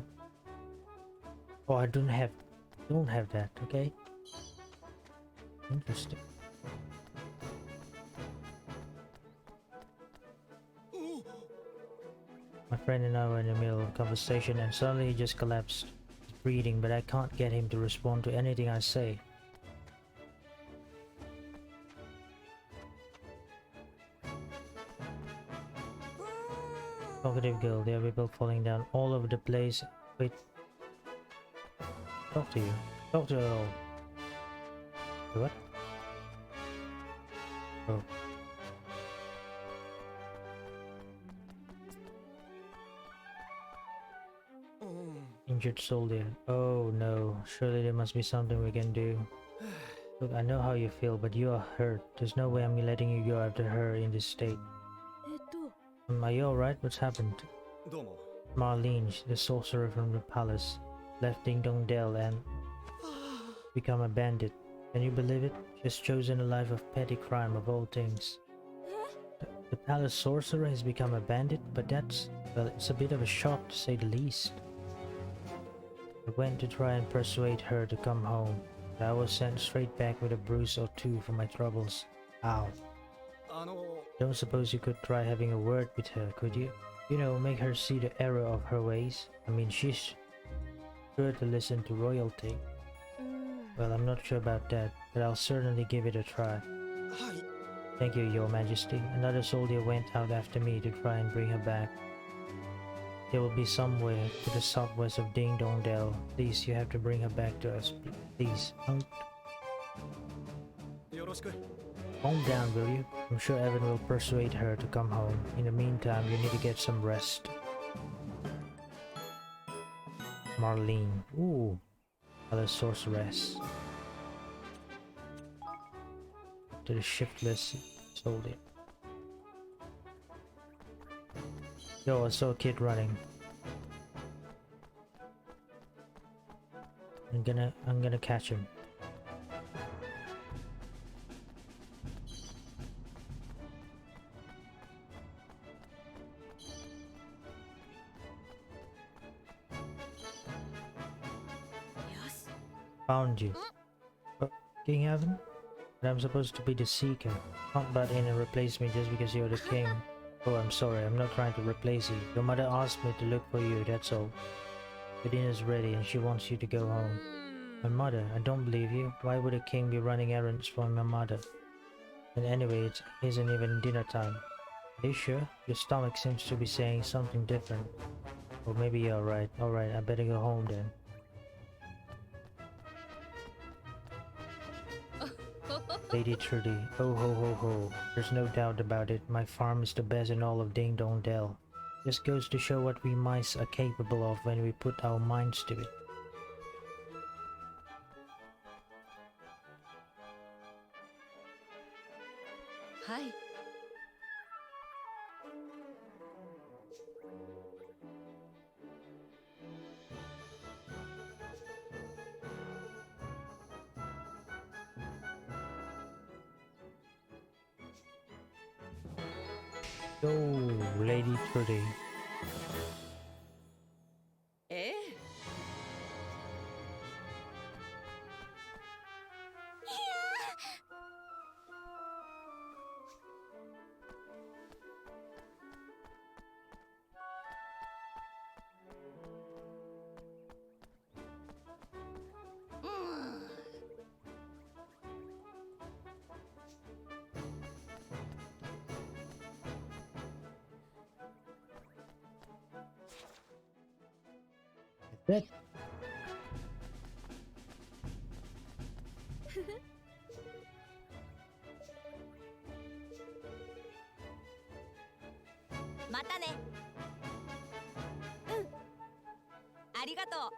Oh, I don't have that, okay? Interesting. My friend and I were in the middle of a conversation and suddenly he just collapsed. He's breathing, but I can't get him to respond to anything I say. Talkative girl, there are people falling down all over the place. Wait. Talk to you. Talk to her all. What? Oh. Injured soldier. Oh no. Surely there must be something we can do. Look, I know how you feel, but you are hurt. There's no way I'm letting you go after her in this state. えっと Are you alright? What's happened? どうも。 Marlene, the sorcerer from the palace, left Ding Dong Dell and become a bandit. Can you believe it? She's chosen a life of petty crime of all things. The palace sorcerer has become a bandit, but that's, well, it's a bit of a shock to say the least. I went to try and persuade her to come home, but I was sent straight back with a bruise or two for my troubles. Ow. あの、 Don't suppose you could try having a word with her, could you? You know, make her see the error of her ways. I mean, she's sure to listen to royalty. うん Well, I'm not sure about that, but I'll certainly give it a try. はい。 Thank you, Your Majesty. Another soldier went out after me to try and bring her back. There will be somewhere to the southwest of Ding Dong Dell. Please, you have to bring her back to us. Please, don't よろしく。 calm down, will you? I'm sure Evan will persuade her to come home. In the meantime, you need to get some rest. Marlene. Ooh. Other sorceress. To the shiftless soldier. Yo, I saw a kid running. I'm gonna catch him. Found you. Oh, King Evan? But I'm supposed to be the Seeker. Not butt in and replace me just because you're the king. Oh, I'm sorry, I'm not trying to replace you. Your mother asked me to look for you, that's all. The dinner's ready and she wants you to go home. My mother? I don't believe you. Why would a king be running errands for my mother? And anyway, it isn't even dinner time. Are you sure? Your stomach seems to be saying something different. Or maybe you're right. Alright, I better go home then. Lady Trudy, oh ho ho ho. There's no doubt about it, my farm is the best in all of Ding Dong Dell. Just goes to show what we mice are capable of when we put our minds to it. Hi. Yo, Lady Trudy. ええ That またねうんありがとう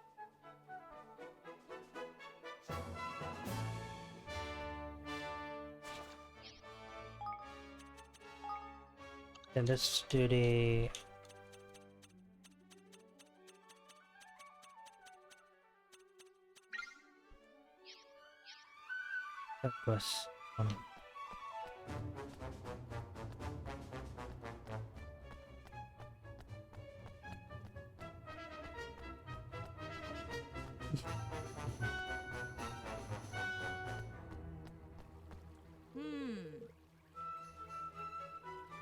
then let's do the That quest on.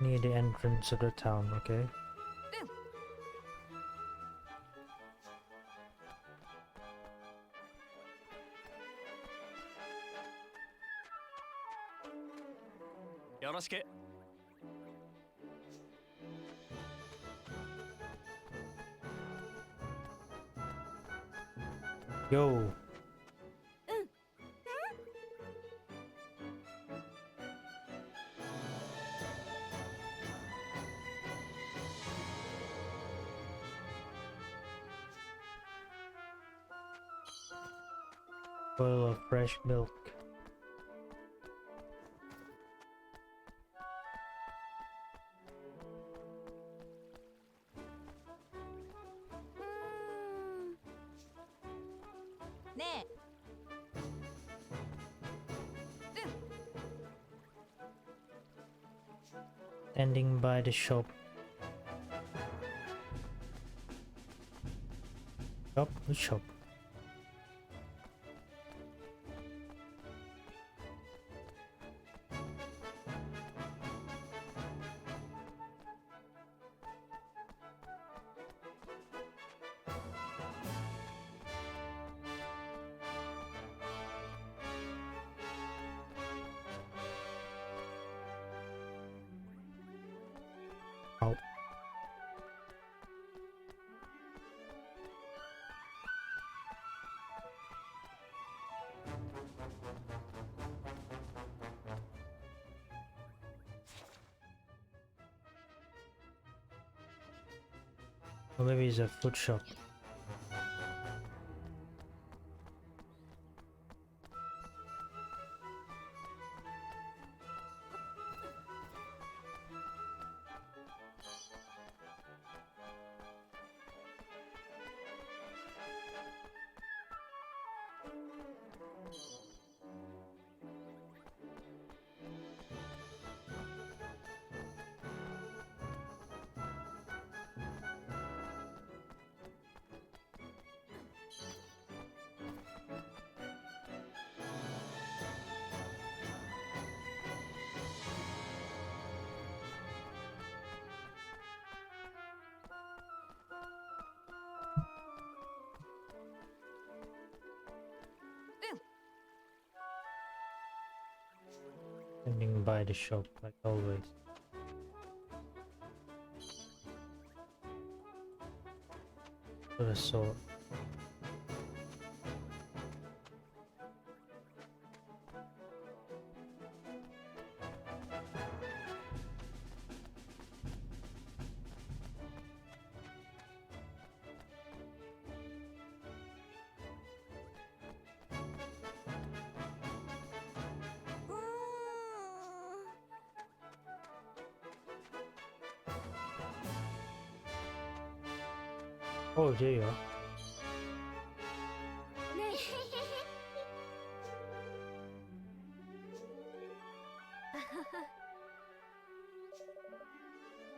Near the entrance of the town, okay? Yo! Boil of fresh milk. Standing by the shop. Shop? Which shop? Out. Or maybe it's a food shop. Standing by the shop, like always. For a sword. Oh, there you are.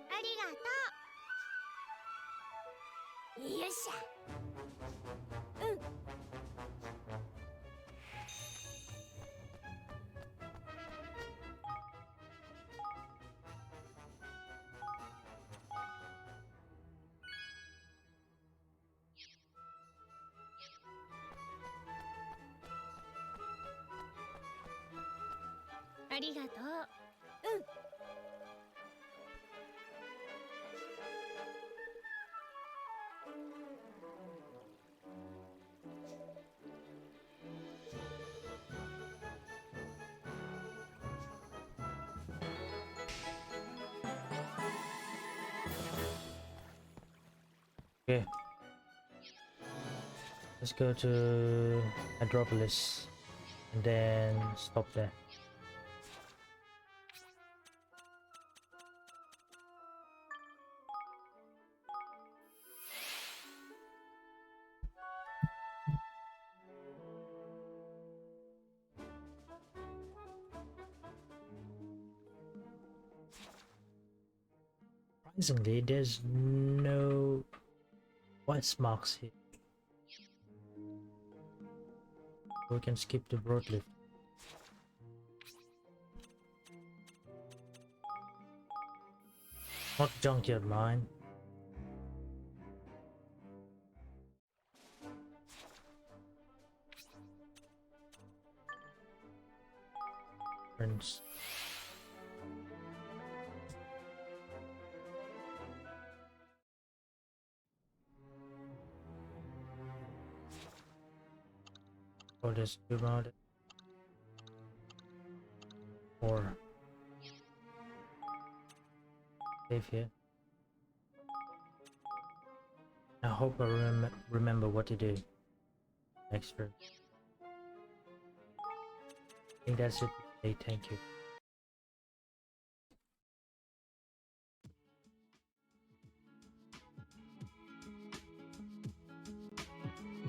ありがとう。よっしゃ。ありがとう。Okay. Let's go to Hydropolis and then stop there. Surprisingly, there's no quest marks here. We can skip the broad lift. Not junkyard mine. Friends. Or just do about it. Or save here. I hope I remember what to do next turn. I think that's it. Hey, thank you.